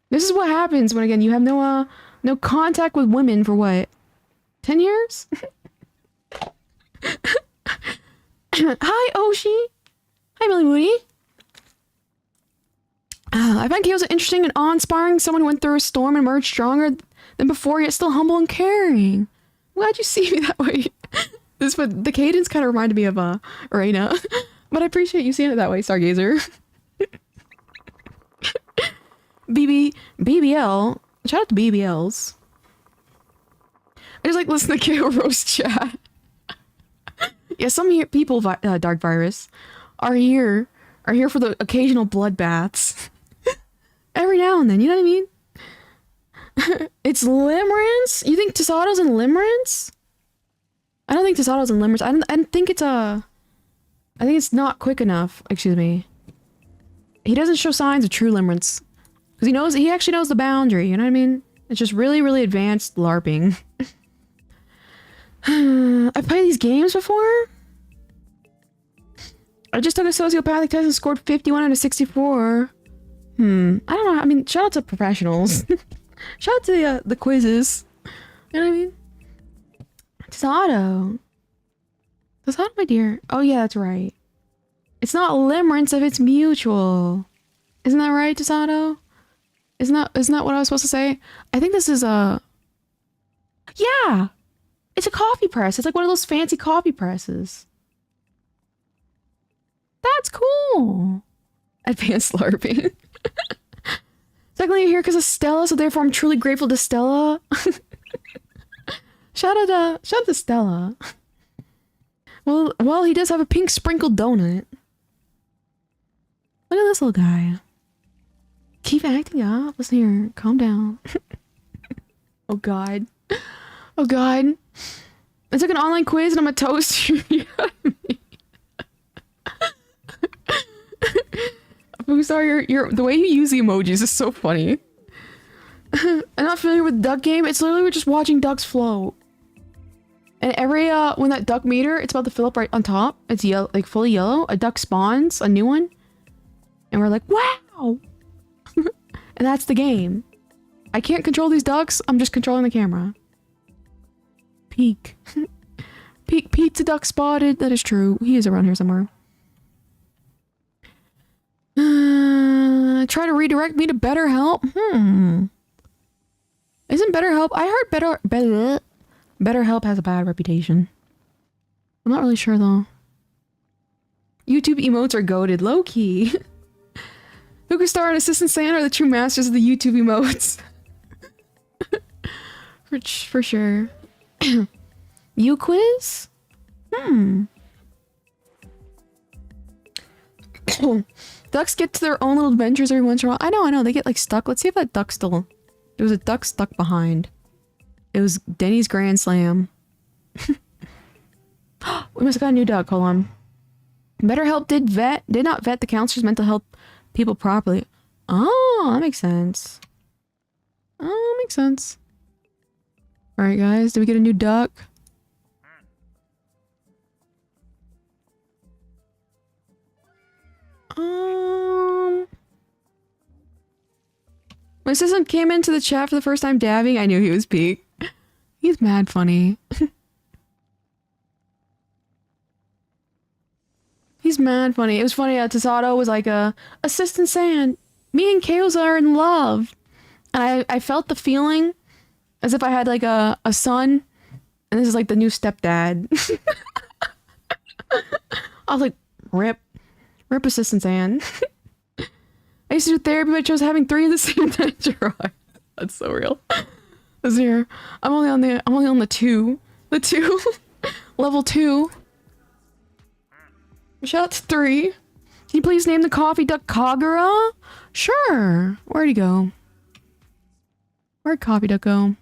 this is what happens when, again, you have no contact with women for what? 10 years? Hi, Oshi. Hi, Millie Moody. I find Chaos interesting and awe-inspiring. Someone who went through a storm and emerged stronger than before, yet still humble and caring. I'm glad you see me that way. The cadence kind of reminded me of Reina. But I appreciate you seeing it that way, Stargazer. BBL. Shout out to BBLs. I just like listen to KO roast chat. Yeah, some people, Dark Virus, are here are here for the occasional bloodbaths. Every now and then, you know what I mean? It's Limerence? You think Tasato's in Limerence? I don't think Tasato's in Limerence. I don't think it's I think it's not quick enough. Excuse me. He doesn't show signs of true Limerence. Because he actually knows the boundary, you know what I mean? It's just really, really advanced LARPing. I've played these games before? I just took a sociopathic test and scored 51 out of 64. I don't know. I mean, shout out to professionals. Shout out to the quizzes. You know what I mean? Tasato. Tasato, my dear. Oh yeah, that's right. It's not Limerence if it's mutual. Isn't that right, Tasato? Isn't that what I was supposed to say? I think this is a... Yeah! It's a coffee press. It's like one of those fancy coffee presses. That's cool. Advanced LARPing. Technically, you're here because of Stella, so therefore I'm truly grateful to Stella. Shout out to Stella. Well, he does have a pink sprinkled donut. Look at this little guy. Keep acting up. Listen here, calm down. Oh god. Oh god. I took an online quiz and I'm a toast. I'm sorry, the way you use the emojis is so funny. I'm not familiar with duck game. It's literally we're just watching ducks float. And every when that duck meter, it's about to fill up right on top. It's yellow, like fully yellow. A duck spawns, a new one. And we're like, wow! And that's the game. I can't control these ducks, I'm just controlling the camera. Peek. Peek, pizza duck spotted. That is true. He is around here somewhere. Try to redirect me to BetterHelp? Isn't BetterHelp? I heard BetterHelp has a bad reputation. I'm not really sure though. YouTube emotes are goated. Low-key. Hookastar and Assistant Santa are the true masters of the YouTube emotes. For sure. You quiz? Ducks get to their own little adventures every once in a while. I know. They get like stuck. Let's see if that duck still... There was a duck stuck behind. It was Denny's Grand Slam. We must have got a new duck. Hold on. BetterHelp did not vet the counselor's mental health people properly. Oh, that makes sense. Oh, that makes sense. Alright guys, did we get a new duck? My assistant came into the chat for the first time dabbing. I knew he was peak. He's mad funny. He's mad funny. It was funny that Tasato was like Assistant San, me and Kales are in love. And I felt the feeling as if I had like a son and this is like the new stepdad. I was like, rip Assistant San. I used to do therapy, but I chose having 3 at the same time. That's so real. Listen here. I'm only on the 2. The 2. Level 2. Shout out to 3. Can you please name the coffee duck Kagura? Sure. Where'd he go? Where'd Coffee Duck go?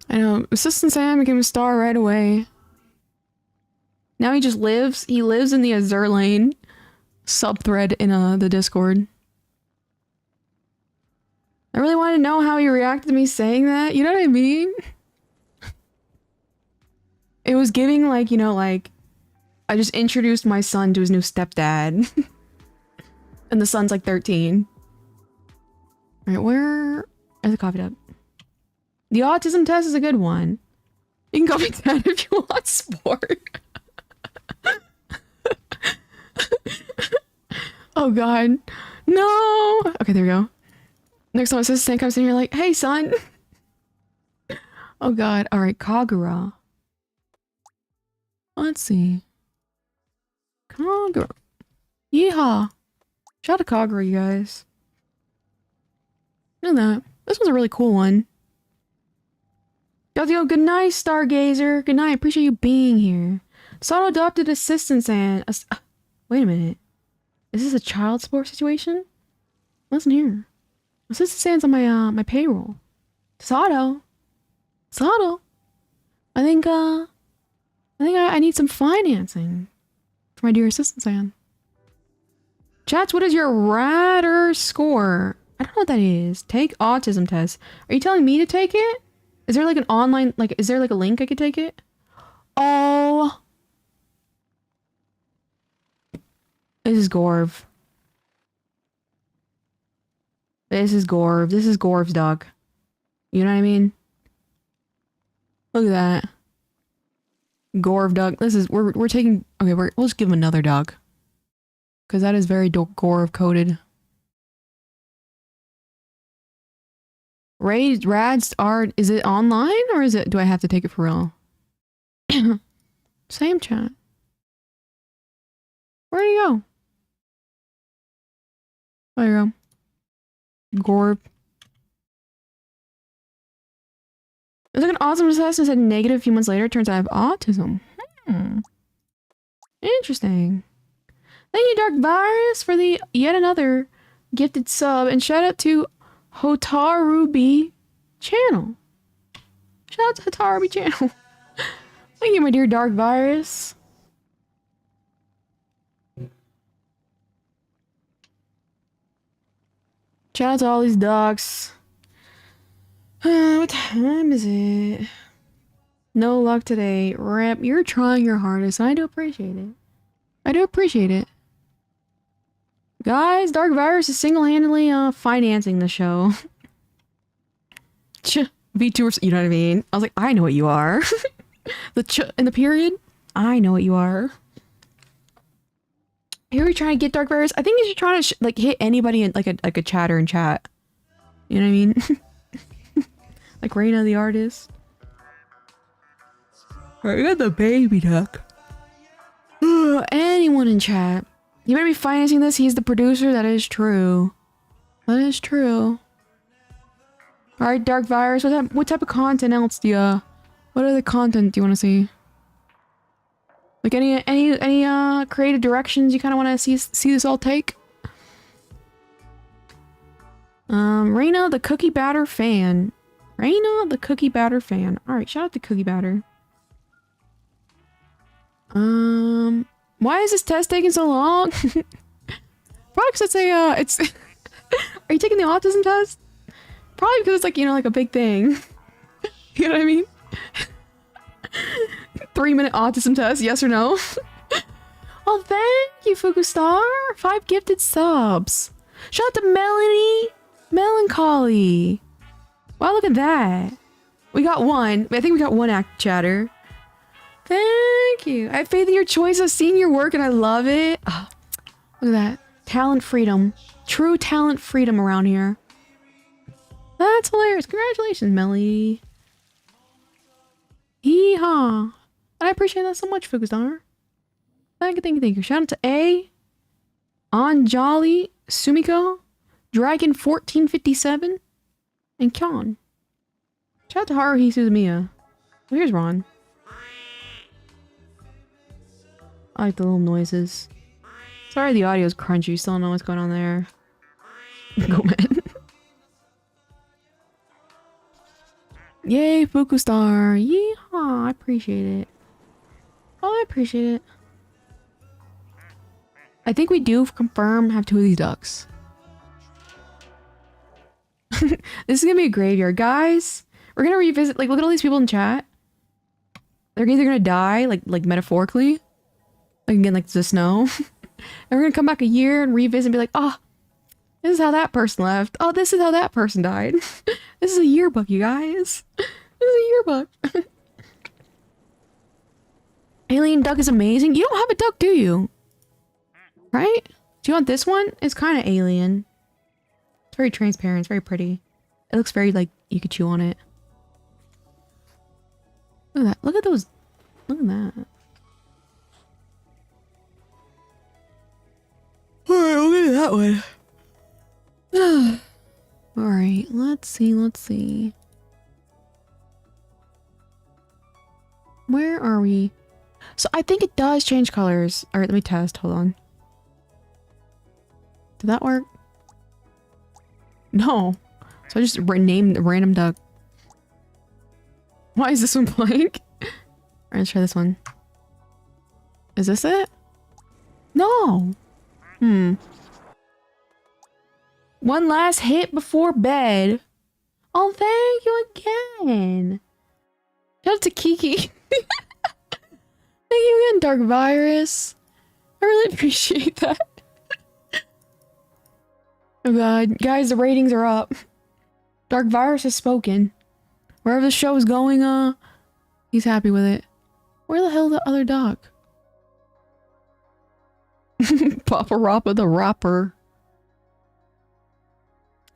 I know. Assistant Sam became a star right away. Now he just lives. He lives in the Azure Lane subthread in the Discord. I really wanted to know how he reacted to me saying that. You know what I mean? It was giving like, you know, like I just introduced my son to his new stepdad. And the son's like 13. Alright, where's the coffee duck? The autism test is a good one. You can call me Dad if you want sport. Oh god. No! Okay, there we go. Next time assistant comes in, you're like, hey son! Oh god. Alright, Kagura. Let's see. Kagura. Yeehaw! Shout out to Kagura, you guys. Look at that. This one's a really cool one. Yo, good night, Stargazer. Good night. Appreciate you being here. Sought adopted assistance and... wait a minute. Is this a child support situation? Listen here. Assistance stands on my, my payroll. Sato. I think I need some financing for my dear assistant Sam. Chats, what is your radar score? I don't know what that is. Take autism test. Are you telling me to take it? Is there like an online, like, is there like a link I could take it? Oh. This is Gorv. This is Gorv. This is Gorv's dog. You know what I mean? Look at that. Gorv dog. This is, we're taking, okay, we'll just give him another dog. Because that is very Gorv coded. Rads art, is it online or is it, do I have to take it for real? Same chat. Where'd he go? There you go. Gorb. It was like an awesome test and said negative a few months later. Turns out I have autism. Interesting. Thank you, Dark Virus, for the yet another gifted sub. And shout out to Hotarubi channel. Shout out to Hotarubi channel. Thank you, my dear Dark Virus. Shout out to all these dogs. What time is it? No luck today. Rip, you're trying your hardest. I do appreciate it. I do appreciate it. Guys, Dark Virus is single-handedly financing the show. VTubers, you know what I mean? I was like, I know what you are. In the period, I know what you are. Here we trying to get Dark Virus. I think he's trying to like hit anybody in like a chatter in chat. You know what I mean? Like Reina the artist. Alright, we got the baby duck. Anyone in chat. You better be financing this. He's the producer. That is true. That is true. Alright, Dark Virus. What type of content else do you... What other content do you want to see? Like any creative directions you kind of want to see this all take? Reina the cookie batter fan. Reina the cookie batter fan. Alright, shout out to Cookie Batter. Why is this test taking so long? Probably because it's a, it's... Are you taking the autism test? Probably because it's like, you know, like a big thing. You know what I mean? 3-minute autism test, yes or no? Oh, thank you, Fukustar. 5 gifted subs. Shout out to Melanie Melancholy. Wow, look at that. We got one. I think we got one act chatter. Thank you. I have faith in your choice. I've seen your work and I love it. Oh, look at that. Talent freedom. True talent freedom around here. That's hilarious. Congratulations, Melly. Yeehaw. And I appreciate that so much, Fukustar. Thank you. Shout out to A. Anjali Sumiko. Dragon 1457. And Kyon. Shout out to Haruhi Suzumiya. Oh, here's Ron. I like the little noises. Sorry the audio's crunchy, still don't know what's going on there. Go man. Yay, Fukustar. Yeehaw, I appreciate it. Oh, I appreciate it. I think we do confirm have 2 of these ducks. This is gonna be a graveyard. Guys, we're gonna revisit, like, look at all these people in chat. They're either gonna die, like metaphorically. Like, again, like the snow. And we're gonna come back a year and revisit and be like, oh, this is how that person left. Oh, this is how that person died. This is a yearbook, you guys. This is a yearbook. Alien duck is amazing. You don't have a duck, do you? Right? Do you want this one? It's kind of alien. It's very transparent. It's very pretty. It looks very, like, you could chew on it. Look at that. Look at those. Look at that. Alright, look at that one. Alright, let's see. Where are we? So I think it does change colors. All right, let me test. Hold on. Did that work? No. So I just renamed the random duck. Why is this one blank? Alright, let's try this one. Is this it? No. One last hit before bed. Oh, thank you again. Shout out to Kiki. Thank you again, Dark Virus. I really appreciate that. Oh god. Guys, the ratings are up. Dark Virus has spoken. Wherever the show is going, he's happy with it. Where the hell is the other duck? Papa Rappa the Rapper.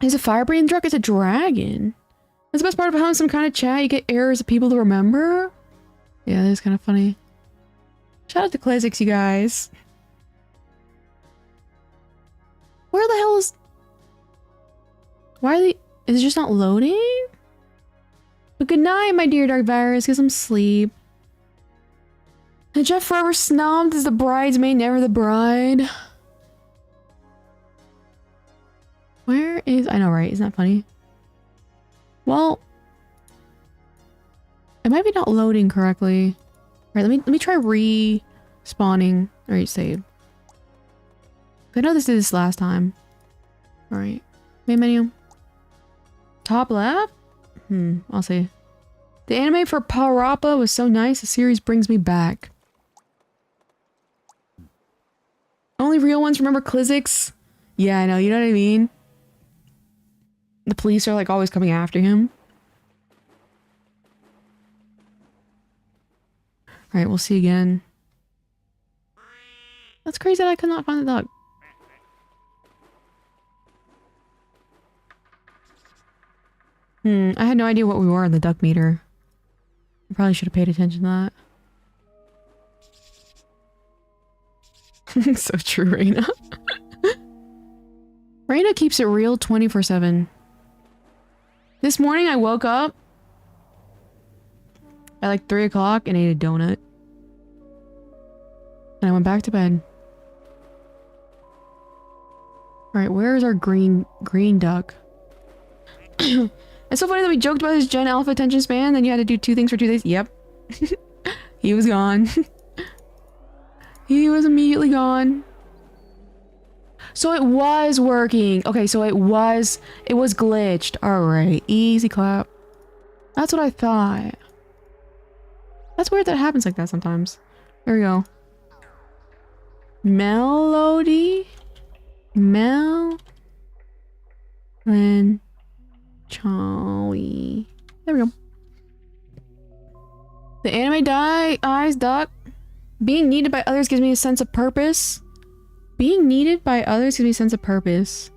Is a fire-breathing duck? It's a dragon. That's the best part of having some kind of chat. You get errors of people to remember. Yeah, that is kind of funny. Shout out to Classics, you guys. Where the hell is... Why are they... Is it just not loading? But good night, my dear Dark Virus. Get some sleep. And Jeff forever snubbed as the bridesmaid, never the bride. Where is... I know, right? Isn't that funny? Well... It might be not loading correctly. Alright, let me try respawning. Alright, save. I know this did this last time. Alright. Main menu. Top left? I'll see. The anime for Parappa was so nice, the series brings me back. Only real ones remember Klizzix? Yeah, I know, you know what I mean? The police are like always coming after him. Alright, we'll see again. That's crazy that I could not find the dog. I had no idea what we were in the duck meter. I probably should have paid attention to that. So true, Reina. Reina keeps it real 24/7. This morning I woke up at like 3 o'clock and ate a donut. And I went back to bed. Alright, where is our green duck? It's so funny that we joked about his Gen Alpha attention span, then you had to do 2 things for 2 days. Yep. He was gone. He was immediately gone. So it was working. Okay, so it was glitched. Alright, easy clap. That's what I thought. That's weird that it happens like that sometimes. There we go. Melody? Then Charlie. There we go. The anime eyes duck. Being needed by others gives me a sense of purpose. Being needed by others gives me a sense of purpose.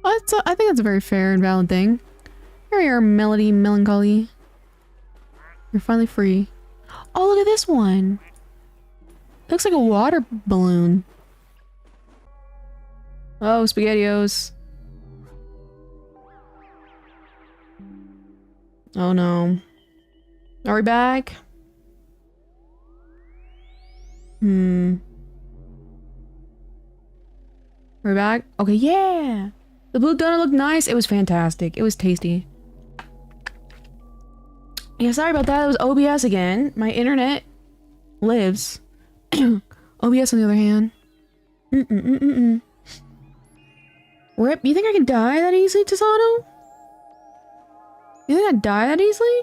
I think that's a very fair and valid thing. Here we are, Melody Melancholy. You're finally free. Oh, look at this one. Looks like a water balloon. Oh, SpaghettiOs. Oh no. Are we back? Are we back? Okay, yeah! The blue donut looked nice. It was fantastic. It was tasty. Yeah, sorry about that. It was OBS again. My internet lives. OBS on the other hand. Rip, you think I can die that easily, Tasano? You think I'd die that easily?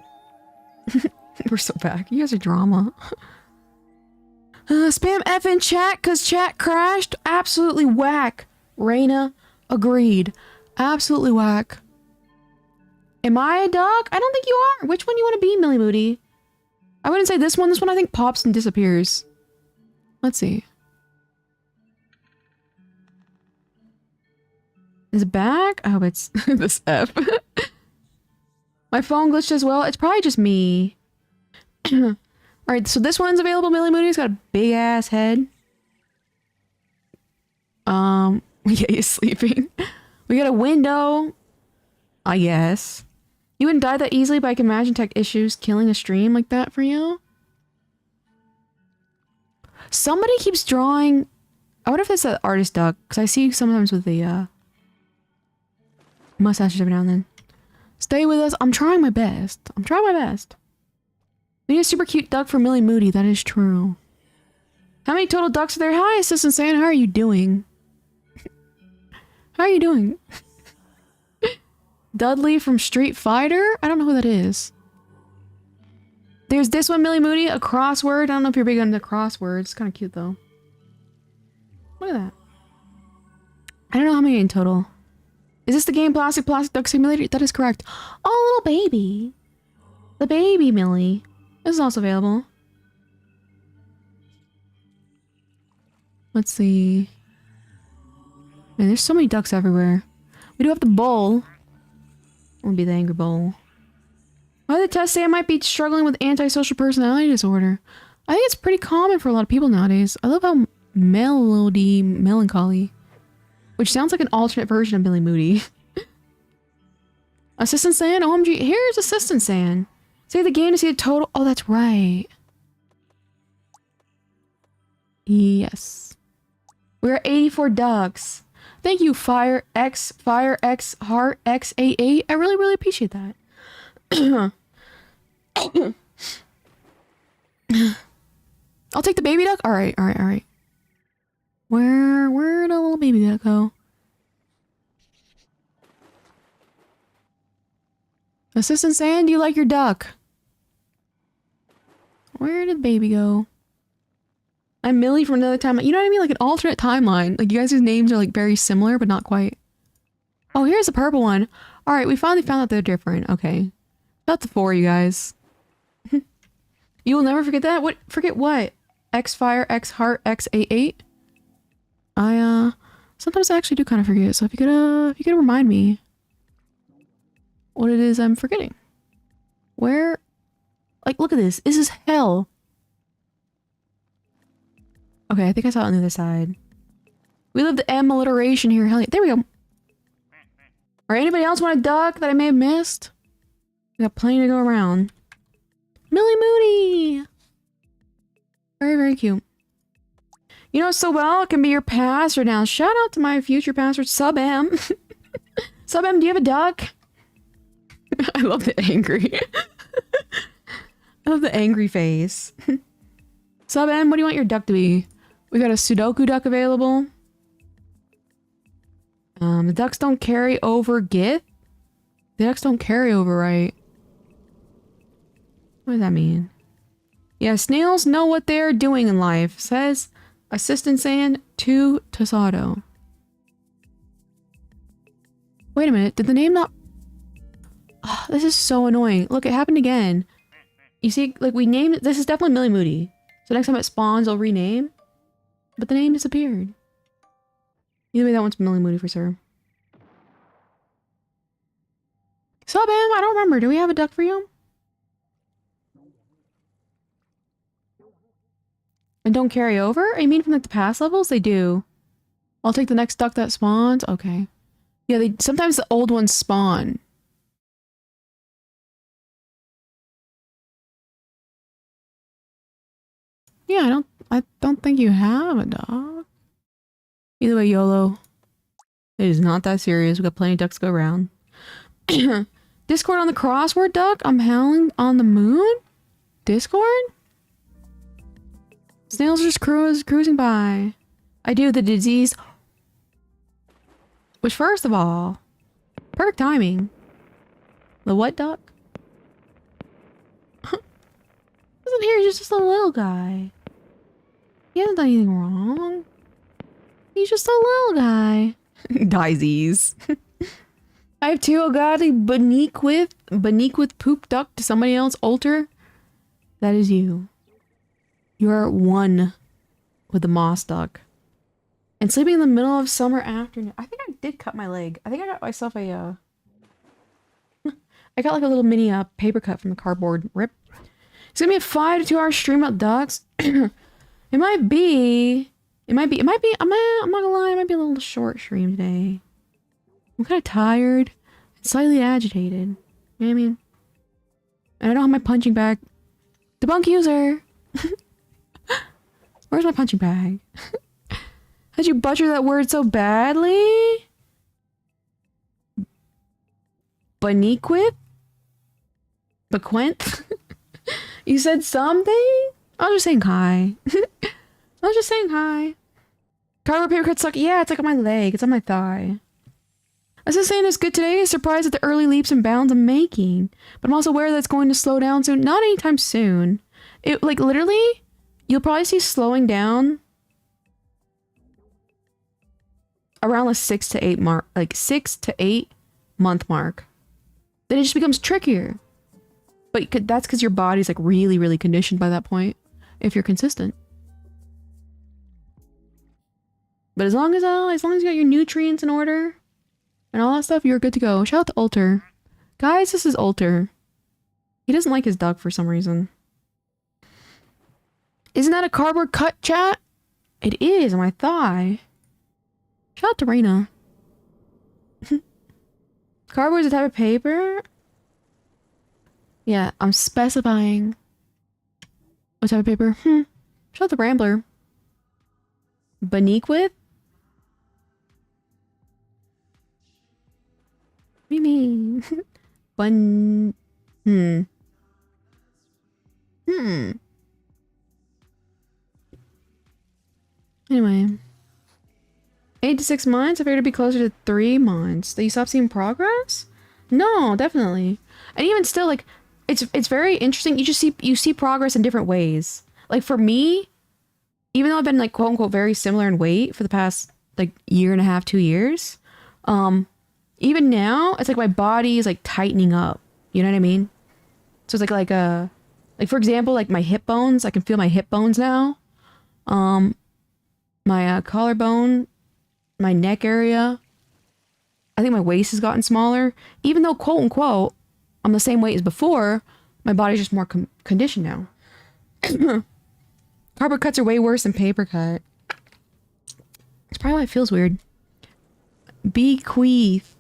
We're so back. You guys are drama. Spam F in chat because chat crashed. Absolutely whack. Reina agreed. Absolutely whack. Am I a duck? I don't think you are. Which one do you want to be, Millie Moody? I wouldn't say this one. This one I think pops and disappears. Let's see. Is it back? I hope it's this F. My phone glitched as well. It's probably just me. Alright, so this one's available, Millie Moody. It's got a big ass head. Yeah, he's sleeping. We got a window. I guess. You wouldn't die that easily, but I can imagine tech issues killing a stream like that for you. Somebody keeps drawing. I wonder if it's an artist duck, because I see sometimes with the mustaches every now and then. Stay with us. I'm trying my best. I'm trying my best. We need a super cute duck for Millie Moody. That is true. How many total ducks are there? Hi, Assistant Sam. How are you doing? How are you doing? Dudley from Street Fighter? I don't know who that is. There's this one, Millie Moody, a crossword. I don't know if you're big into crosswords. It's kind of cute, though. Look at that. I don't know how many in total. Is this the game Plastic Duck Simulator? That is correct. Oh, little baby. The baby Millie. This is also available. Let's see. Man, there's so many ducks everywhere. We do have the bowl. It'll be the angry bowl. Why did the test say I might be struggling with antisocial personality disorder? I think it's pretty common for a lot of people nowadays. I love how melancholy. Which sounds like an alternate version of Billy Moody. Assistant San? OMG. Here's Assistant San. Save the game to see the total. Oh, that's right. Yes. We're at 84 ducks. Thank you, Fire X Heart X88. I really, really appreciate that. I'll take the baby duck. Alright, alright, alright. Where'd a little baby duck go? Assistant Sand, do you like your duck? Where did baby go? I'm Millie from another timeline. You know what I mean? Like an alternate timeline. Like you guys' names are like very similar, but not quite. Oh, here's the purple one. Alright, we finally found out they're different. Okay. About the 4, you guys. You will never forget that? What? Forget what? X-Fire, X-Heart, X88? Sometimes I actually do kind of forget, so if you could remind me what it is I'm forgetting. Where? Like, look at this. This is hell. Okay, I think I saw it on the other side. We love the M alliteration here. Hell yeah. There we go. Or anybody else want a duck that I may have missed? We got plenty to go around. Millie Moody! Very, very cute. You know so well, it can be your password now. Shout out to my future password, Sub-M. Sub-M, do you have a duck? I love the angry. I love the angry face. Sub-M, what do you want your duck to be? We got a Sudoku duck available. The ducks don't carry over Git? The ducks don't carry over, right? What does that mean? Yeah, snails know what they're doing in life. Says Assistant Sand to Tosado. Wait a minute, did the name not... Oh, this is so annoying. Look, it happened again. You see, like we named... This is definitely Millie Moody. So next time it spawns, I'll rename. But the name disappeared. Either way, that one's Millie Moody for sure. Sub-M, I don't remember. Do we have a duck for you? And don't carry over? I mean from like the past levels? They do. I'll take the next duck that spawns. Okay. Yeah, they sometimes the old ones spawn. Yeah, I don't think you have a dog. Either way, YOLO. It is not that serious. We got plenty of ducks to go around. Discord on the crossword duck? I'm howling on the moon? Discord? Snails are just cruising by. I do the disease. Which, first of all, perfect timing. The what duck? Isn't here? He's just a little guy. He hasn't done anything wrong. He's just a little guy. Disease. I have 2 godly Benequith poop duck to somebody else alter. That is you. You're 1 with the moss duck. And sleeping in the middle of summer afternoon. I think I did cut my leg. I think I got myself a I got like a little mini paper cut from the cardboard. Rip. It's gonna be a 5 to 2 hour stream about ducks. It might be, I'm not gonna lie, it might be a little short stream today. I'm kind of tired and slightly agitated. You know what I mean? And I don't have my punching bag. Debunk user! Where's my punching bag? How'd you butcher that word so badly? Benequith? Bequent? You said something? I was just saying hi. I was just saying hi. Cardboard paper cuts suck. Yeah, it's like on my leg. It's on my thigh. I was just saying it's good today. Surprised at the early leaps and bounds I'm making. But I'm also aware that it's going to slow down soon. Not anytime soon. It, like, literally, you'll probably see slowing down around the 6 to 8 mark. Like, 6 to 8 month mark. Then it just becomes trickier. But that's because your body's, like, really, really conditioned by that point. If you're consistent. But as long as you got your nutrients in order and all that stuff, you're good to go. Shout out to Alter. Guys, this is Alter. He doesn't like his dog for some reason. Isn't that a cardboard cut, chat? It is on my thigh. Shout out to Raina. Cardboard is a type of paper? Yeah, I'm specifying what type of paper. Shout out to Rambler. Benequith? What do you mean? Anyway. 8 to 6 months? I figured it'd be closer to 3 months. That you stop seeing progress? No, definitely. And even still, like, it's very interesting. You see progress in different ways. Like, for me, even though I've been, like, quote unquote very similar in weight for the past, like, 1.5 to 2 years, even now, it's like my body is, like, tightening up. You know what I mean? So it's like for example, like my hip bones, I can feel my hip bones now. My collarbone, my neck area. I think my waist has gotten smaller. Even though, quote unquote, I'm the same weight as before, my body's just more conditioned now. Cardboard cuts are way worse than paper cut. It's probably why it feels weird. Bequeath.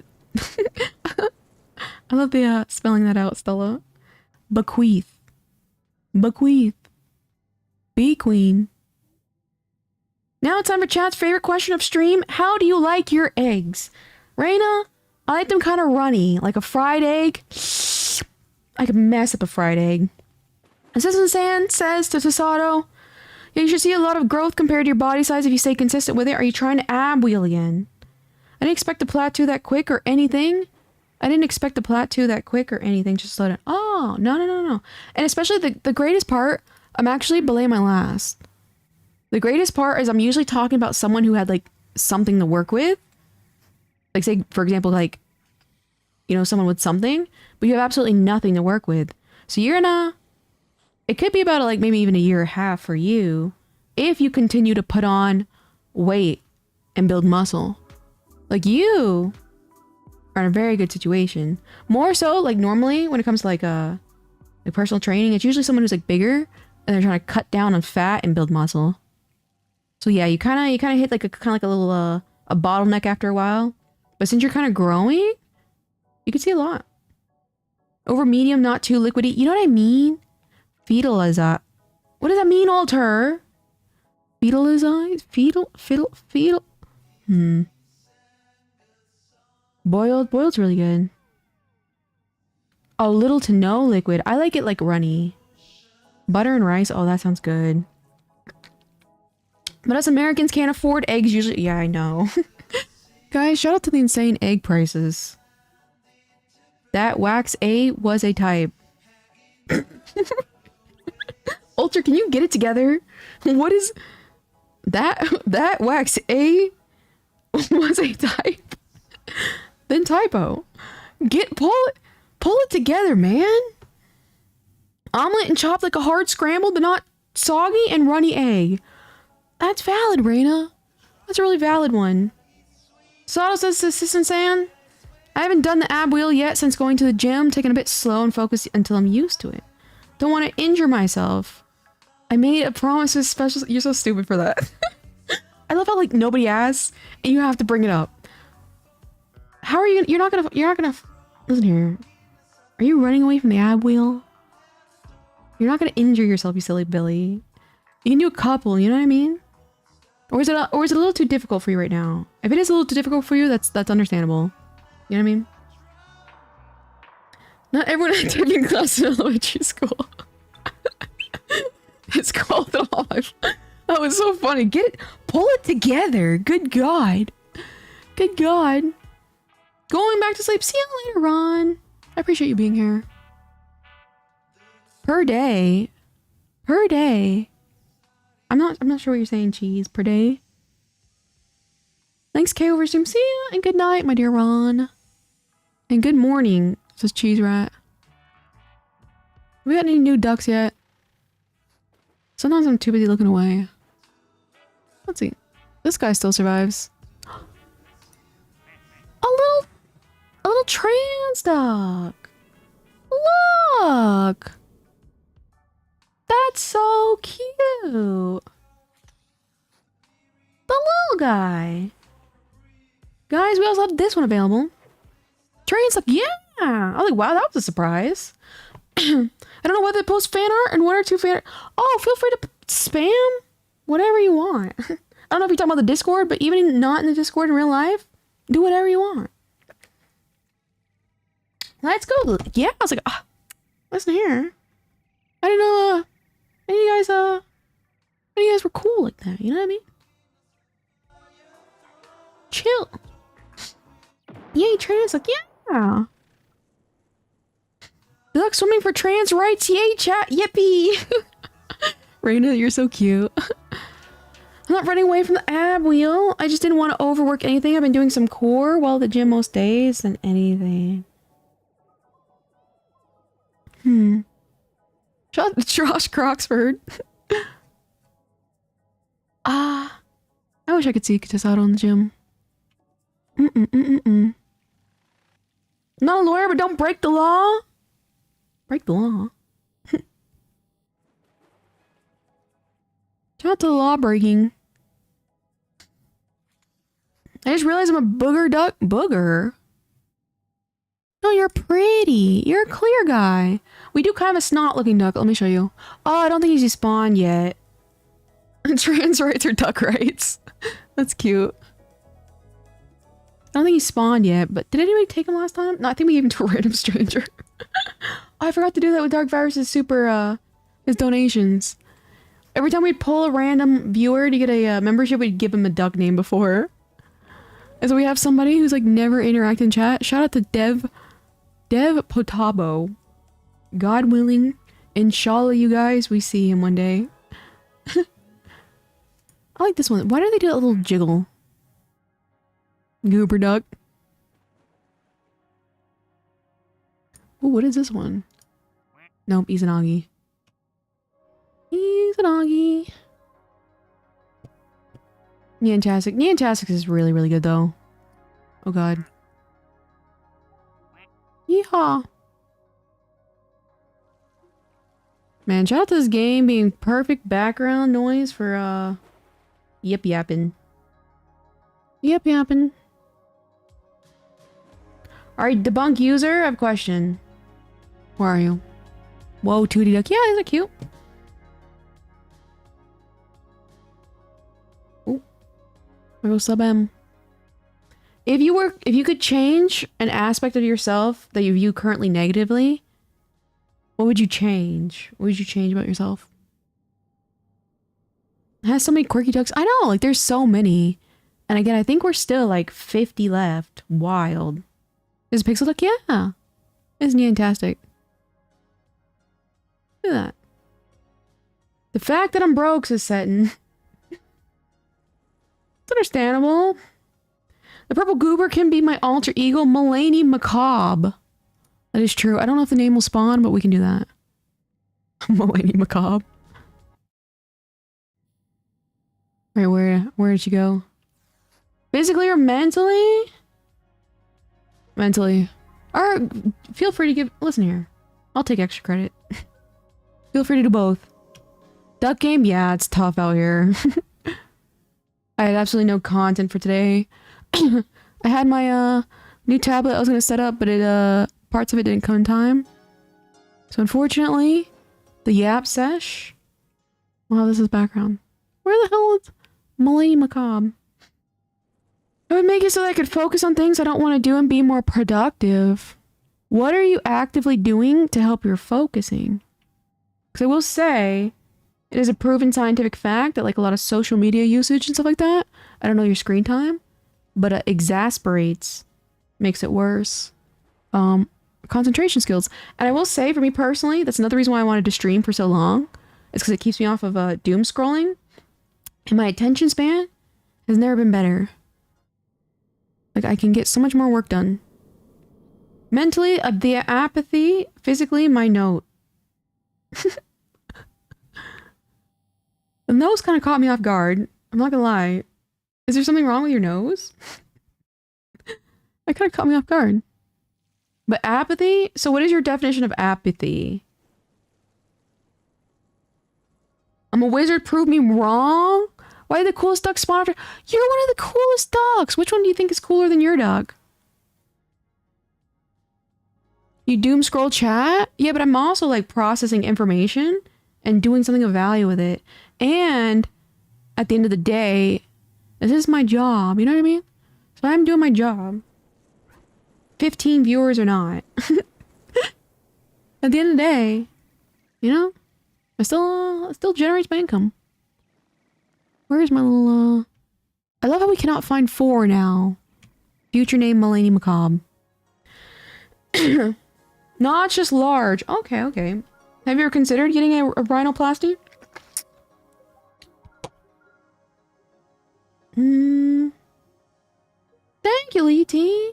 I love the spelling that out, Stella. Bequeath. Bequeath. Bee queen. Now it's time for chat's favorite question of stream. How do you like your eggs? Raina, I like them kind of runny, like a fried egg. I could mess up a fried egg. Assistant Sand says to Tasato, yeah, you should see a lot of growth compared to your body size if you stay consistent with it. Are you trying to ab wheel again? I didn't expect to plateau that quick or anything. Just slow down. Oh, no. And especially the greatest part, I'm actually belaying my last. The greatest part is I'm usually talking about someone who had, like, something to work with. Like, say, for example, like, you know, someone with something, but you have absolutely nothing to work with. So you're gonna... It could be about, like, maybe even 1.5 years for you if you continue to put on weight and build muscle. Like, you are in a very good situation. More so, like, normally when it comes to, like personal training, it's usually someone who's, like, bigger and they're trying to cut down on fat and build muscle. So yeah, you kind of hit like a little a bottleneck after a while. But since you're kind of growing, you can see a lot. Over medium, not too liquidy. You know what I mean? Fetalize. What does that mean, Alter? Fetalize? Fetal. Boiled's really good. A little to no liquid. I like it like runny. Butter and rice. Oh, that sounds good. But us Americans can't afford eggs usually. Yeah, I know. Guys, shout out to the insane egg prices. That wax A was a type. Ultra, can you get it together? What is that? That wax A was a type. Then typo. Pull it together, man. Omelet and chopped like a hard scrambled, but not soggy and runny egg. That's valid, Raina. That's a really valid one. Sato says to Assistant San, I haven't done the ab wheel yet since going to the gym, taking a bit slow and focused until I'm used to it. Don't want to injure myself. I made a promise with special... You're so stupid for that. I love how, like, nobody asks and you have to bring it up. How are you gonna... You're not gonna... Listen here. Are you running away from the ab wheel? You're not gonna injure yourself, you silly Billy. You can do a couple, you know what I mean? Or is it a little too difficult for you right now? If it is a little too difficult for you, that's understandable. You know what I mean? Not everyone had typing class in elementary school. It's called off. That was so funny. Pull it together. Good God. Good God. Going back to sleep. See you later, Ron. I appreciate you being here. Per day. Per day. I'm not sure what you're saying, cheese. Per day. Thanks, K over stream. See ya. And good night, my dear Ron. And good morning, says Cheese Rat. Have we got any new ducks yet? Sometimes I'm too busy looking away. Let's see. This guy still survives. A little trans duck. Look. That's so cute. The little guy. Guys, we also have this one available. Trans duck, yeah. I was like, wow, that was a surprise. I don't know whether to post fan art and one or two fan art. Oh, feel free to spam whatever you want. I don't know if you're talking about the Discord, but even not in the Discord in real life, do whatever you want. Let's go. Yeah, I was like, listen here. I didn't know any of you guys were cool like that. You know what I mean? Chill. Yay, trans, like, yeah. Look, swimming for trans rights. Yay, chat. Yippee. Raina, you're so cute. I'm not running away from the ab wheel. I just didn't want to overwork anything. I've been doing some core while at the gym most days than anything. Josh Croxford. I wish I could see Tasato in the gym. Not a lawyer, but don't break the law. Break the law. Shout out to the law breaking. I just realized I'm a booger duck. Booger? No, you're pretty. You're a clear guy. We do kind of a snot looking duck. Let me show you. Oh, I don't think he's spawned yet. Trans rights or duck rights. That's cute. I don't think he spawned yet, but did anybody take him last time? No, I think we gave him to a random stranger. Oh, I forgot to do that with Dark Virus's his donations. Every time we'd pull a random viewer to get a membership, we'd give him a duck name before. And so we have somebody who's like never interacted in chat. Shout out to Dev Potabo. God willing, inshallah, you guys, we see him one day. I like this one. Why do they do a little jiggle? Goober duck. Ooh, what is this one? Nope, Izanagi. Izanagi. Niantastic. Niantastic is really, really good though. Oh god. Yeehaw. Man, shout out to this game being perfect background noise for yip yapping. Yip yapping. Alright, debunk user, I have a question. Where are you? Whoa, Tootie Duck. Yeah, these are cute. Ooh. I go sub M. If you could change an aspect of yourself that you view currently negatively, what would you change? What would you change about yourself? It has so many quirky ducks. I know, like there's so many. And again, I think we're still like 50 left. Wild. Is a pixel duck? Yeah. It's fantastic. Look at that. The fact that I'm broke is setting. It's understandable. The purple goober can be my alter ego, Mulaney Macabre. That is true. I don't know if the name will spawn, but we can do that. Mulaney Macabre. Alright, where did she go? Physically or mentally? Mentally. Or feel free to give... Listen here. I'll take extra credit. Feel free to do both. Duck game? Yeah, it's tough out here. I had absolutely no content for today. I had my new tablet I was going to set up, but it parts of it didn't come in time. So unfortunately, the Yap Sesh Wow, this is background. Where the hell is Milady Macabre? I would make it so that I could focus on things I don't want to do and be more productive. What are you actively doing to help your focusing? Because I will say, it is a proven scientific fact that like a lot of social media usage and stuff like that, I don't know your screen time, but it exasperates, makes it worse. Concentration skills. And I will say, for me personally, that's another reason why I wanted to stream for so long. It's because it keeps me off of doom scrolling. And my attention span has never been better. Like, I can get so much more work done. Mentally, the apathy. Physically, my note. The nose kind of caught me off guard. I'm not gonna lie. Is there something wrong with your nose? That kind of caught me off guard. But apathy? So what is your definition of apathy? I'm a wizard, prove me wrong? Why did the coolest duck spawn after? You're one of the coolest ducks! Which one do you think is cooler than your duck? You doom scroll chat? Yeah, but I'm also like processing information and doing something of value with it. And at the end of the day, this is my job, you know what I mean? So I'm doing my job. 15 viewers or not. At the end of the day, you know, it still generates my income. Where's my little, I love how we cannot find 4 now. Future name Milady Macabre. Not just large. Okay, okay. Have you ever considered getting a rhinoplasty? Thank you, Lee-T,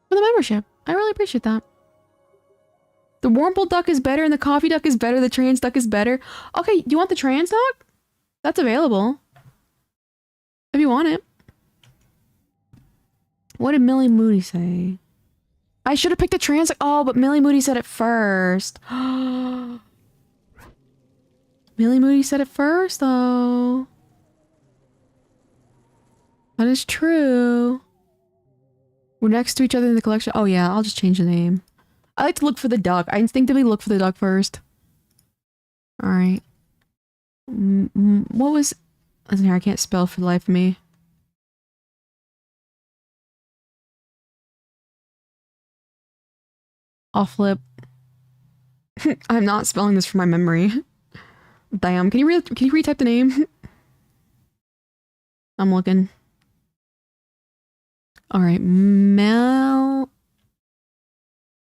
for the membership. I really appreciate that. The Warmple duck is better and the coffee duck is better. The trans duck is better. Okay, you want the trans duck? That's available. If you want it. What did Millie Moody say? I should have picked the trans duck. Oh, but Millie Moody said it first. Millie Moody said it first, though. That is true. We're next to each other in the collection. Oh yeah, I'll just change the name. I like to look for the duck. I instinctively look for the duck first. Alright. What was... Listen here, I can't spell for the life of me. I'll flip. I'm not spelling this from my memory. Damn, can you retype the name? I'm looking. Alright,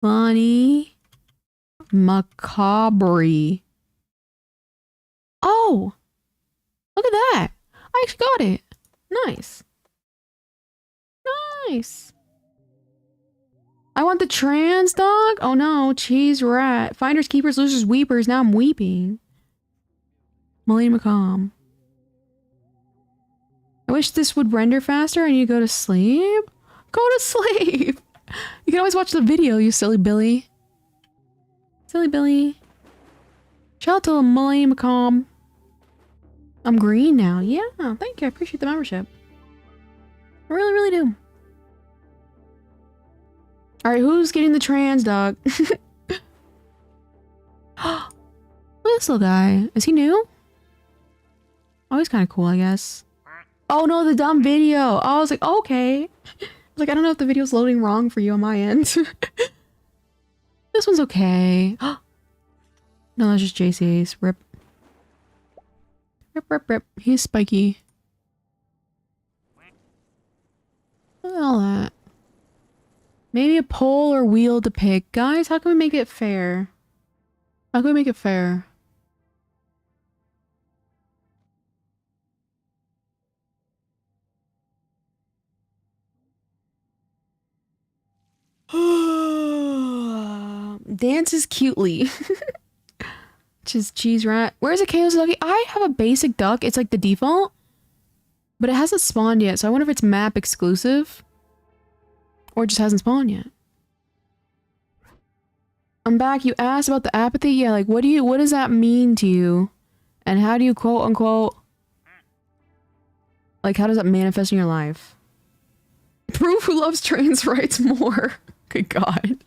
Funny Macabre. Oh! Look at that! I actually got it! Nice. Nice! I want the trans dog? Oh no, cheese rat. Finders, keepers, losers, weepers. Now I'm weeping. Milady Macabre. I wish this would render faster. I need to go to sleep. Go to sleep! You can always watch the video, you silly Billy. Silly Billy. Shout out to Milady Macabre. I'm green now. Yeah, thank you. I appreciate the membership. I really, really do. Alright, who's getting the trans dog? This little guy. Is he new? Oh, he's kind of cool, I guess. Oh no, the dumb video. I was like, okay. Like, I don't know if the video's loading wrong for you on my end. This one's okay. No, that's just JC's. Rip. Rip, rip, rip. He's spiky. Look at all that. Maybe a pole or wheel to pick. Guys, how can we make it fair? How can we make it fair? Dances cutely. Just cheese rat. Where's a chaos ducky? I have a basic duck. It's like the default. But it hasn't spawned yet, so I wonder if it's map exclusive. Or it just hasn't spawned yet. I'm back. You asked about the apathy? Yeah, like what does that mean to you? And how do you quote unquote... Like how does that manifest in your life? Prove who loves trans rights more. Good God.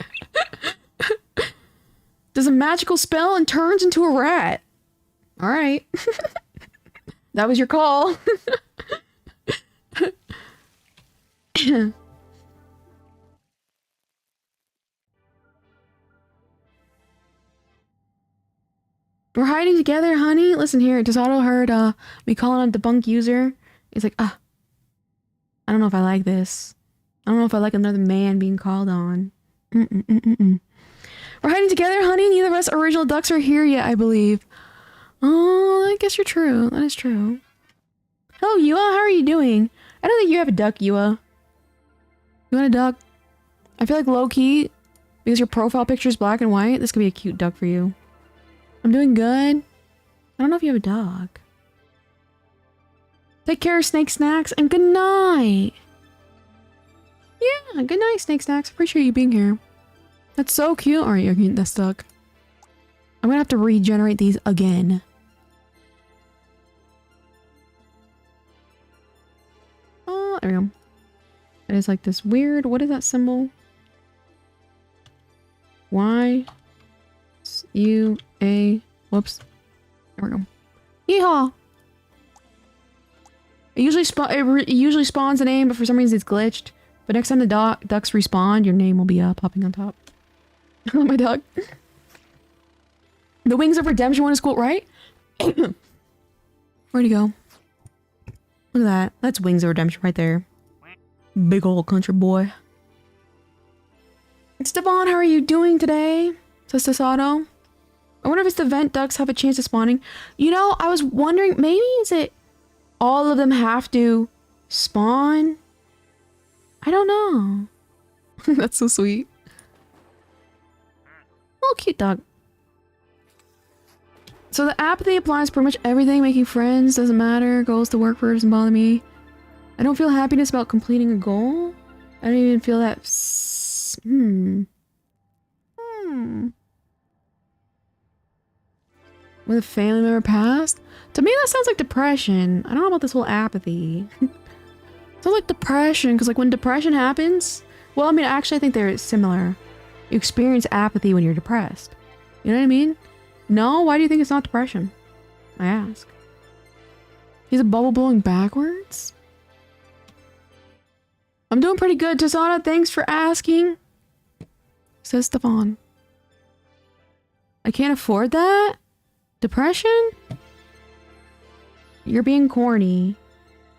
Does a magical spell and turns into a rat. All right. That was your call. We're hiding together, honey. Listen here. Tesado heard me calling on debunk user. He's like, I don't know if I like this. I don't know if I like another man being called on. We're hiding together, honey. Neither of us original ducks are here yet, I believe. Oh, I guess you're true. That is true. Hello, Yua. How are you doing? I don't think you have a duck, Yua. You want a duck? I feel like low-key, because your profile picture is black and white, this could be a cute duck for you. I'm doing good. I don't know if you have a dog. Take care, Snake Snacks, and good night. Yeah, good night, Snake Snacks. Appreciate you being here. That's so cute. Alright, you're getting that stuck. I'm gonna have to regenerate these again. Oh, there we go. It is like this weird, what is that symbol? Y U A. Whoops. There we go. Yeehaw! It usually spawns a name, but for some reason it's glitched. But next time the ducks respawn, your name will be popping on top. My dog. The Wings of Redemption one is cool, right? Where'd he go? Look at that. That's Wings of Redemption right there. Big old country boy. Stephon, how are you doing today? Says Tesado. I wonder if it's the vent ducks have a chance of spawning. You know, I was wondering, maybe is it all of them have to spawn? I don't know. That's so sweet. Oh, cute dog. So the apathy applies pretty much everything. Making friends doesn't matter. Goals to work for doesn't bother me. I don't feel happiness about completing a goal. I don't even feel that. With a family member passed? To me, that sounds like depression. I don't know about this whole apathy. Sounds like depression, because like when depression happens, well, I mean, actually, I think they're similar. You experience apathy when you're depressed. You know what I mean? No? Why do you think it's not depression? I ask. He's a bubble blowing backwards? I'm doing pretty good, Tasana. Thanks for asking. Says Stefan. I can't afford that? Depression? You're being corny.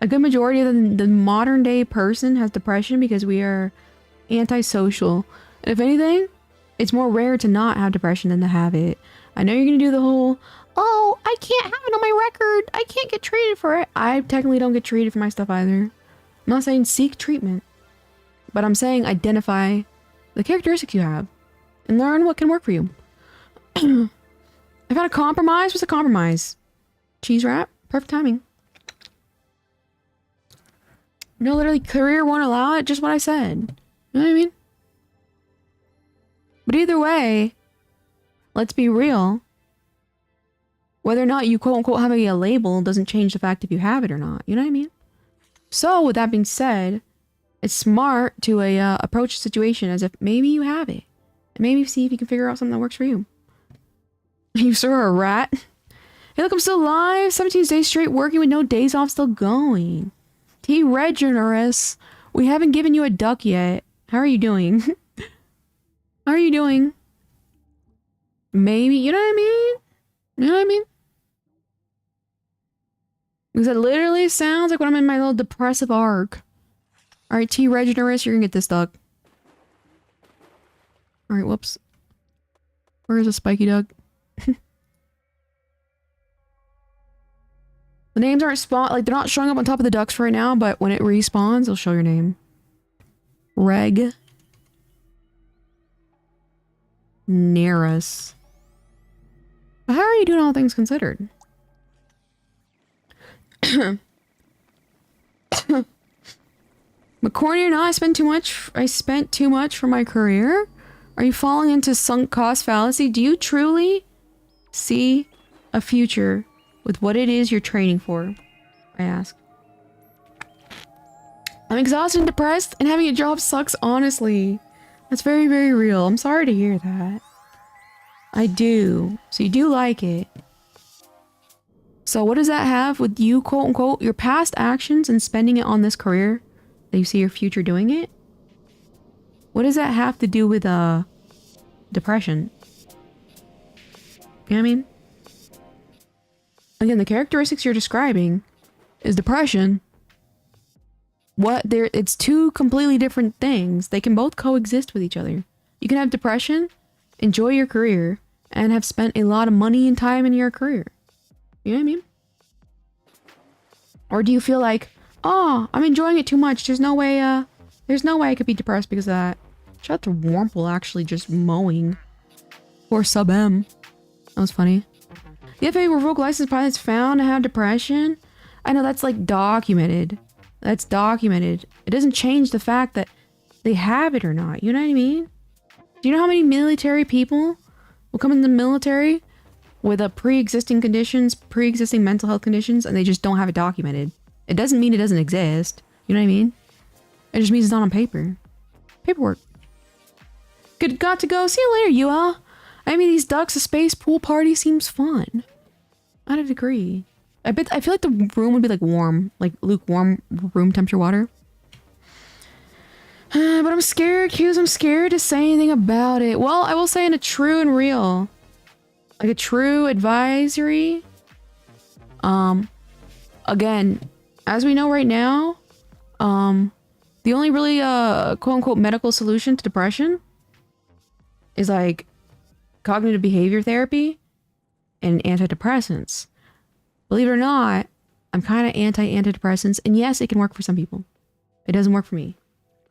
A good majority of the modern day person has depression because we are antisocial. And if anything, it's more rare to not have depression than to have it. I know you're gonna do the whole, oh, I can't have it on my record. I can't get treated for it. I technically don't get treated for my stuff either. I'm not saying seek treatment, but I'm saying identify the characteristics you have and learn what can work for you. I found a compromise. What's a compromise? Cheese wrap? Perfect timing. No, literally, career won't allow it. Just what I said. You know what I mean? But either way, let's be real. Whether or not you quote-unquote have a label doesn't change the fact if you have it or not. You know what I mean? So, with that being said, it's smart to approach the situation as if maybe you have it. And maybe see if you can figure out something that works for you. You sir are a rat. Hey, look, I'm still alive. 17 days straight working with no days off, still going. T. Regenerous. We haven't given you a duck yet. How are you doing? How are you doing? Maybe, you know what I mean? You know what I mean? Because it literally sounds like when I'm in my little depressive arc. Alright, T. Regenerous, you're gonna get this duck. Alright, whoops. Where's a spiky duck? The names aren't like they're not showing up on top of the ducks for right now, but when it respawns, it'll show your name. Reg. Nearus. How are you doing, all things considered? McCorney or not, I spent too much for my career? Are you falling into sunk cost fallacy? Do you truly see a future with what it is you're training for? I ask. I'm exhausted and depressed, and having a job sucks, honestly. That's very, very real. I'm sorry to hear that. I do. So you do like it. So what does that have with you, quote unquote, your past actions and spending it on this career that you see your future doing it? What does that have to do with depression? You know what I mean? Again, the characteristics you're describing is depression. It's two completely different things. They can both coexist with each other. You can have depression, enjoy your career, and have spent a lot of money and time in your career. You know what I mean? Or do you feel like, oh, I'm enjoying it too much. There's no way I could be depressed because of that. Shout out to Warmple actually just mowing. Or Sub M. That was funny. If a revoked license pilot's found to have depression, I know that's like documented. That's documented. It doesn't change the fact that they have it or not. You know what I mean? Do you know how many military people will come in the military with a pre-existing conditions, pre-existing mental health conditions, and they just don't have it documented? It doesn't mean it doesn't exist. You know what I mean? It just means it's not on paper. Paperwork. Good, got to go. See you later, you all. I mean, these ducks, a space pool party seems fun. I'd agree. I feel like the room would be like warm, like lukewarm room temperature water. But I'm scared, Hughes. I'm scared to say anything about it. Well, I will say in a true and real, like a true advisory. Again, as we know right now, the only really quote unquote medical solution to depression is like cognitive behavior therapy and antidepressants. Believe it or not, I'm kind of anti-antidepressants, and yes, it can work for some people. It doesn't work for me.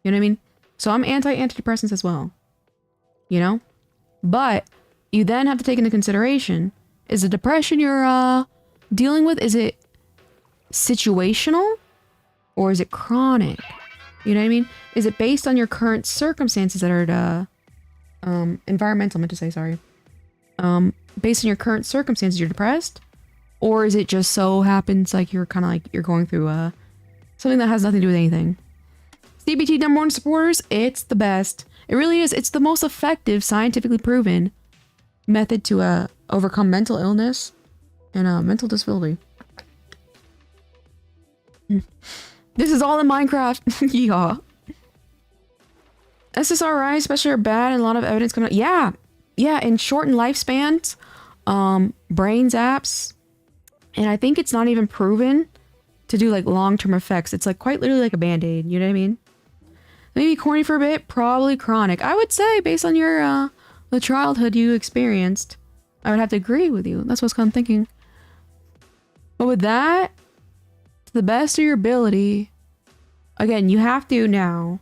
You know what I mean? So I'm anti-antidepressants as well. You know? But you then have to take into consideration, is the depression you're dealing with, is it situational or is it chronic? You know what I mean? Is it based on your current circumstances that are environmental, I meant to say, sorry. Based on your current circumstances, you're depressed? Or is it just so happens like you're kind of like, you're going through something that has nothing to do with anything? CBT #1 supporters, it's the best. It really is. It's the most effective, scientifically proven method to overcome mental illness and mental disability. This is all in Minecraft. Yeehaw. SSRI especially are bad and a lot of evidence coming out. Yeah. Yeah, in shortened lifespans, brain zaps, and I think it's not even proven to do like long-term effects. It's like quite literally like a band-aid, you know what I mean? Maybe corny for a bit, probably chronic. I would say based on your the childhood you experienced, I would have to agree with you. That's what I was thinking. But with that, to the best of your ability, again, you have to now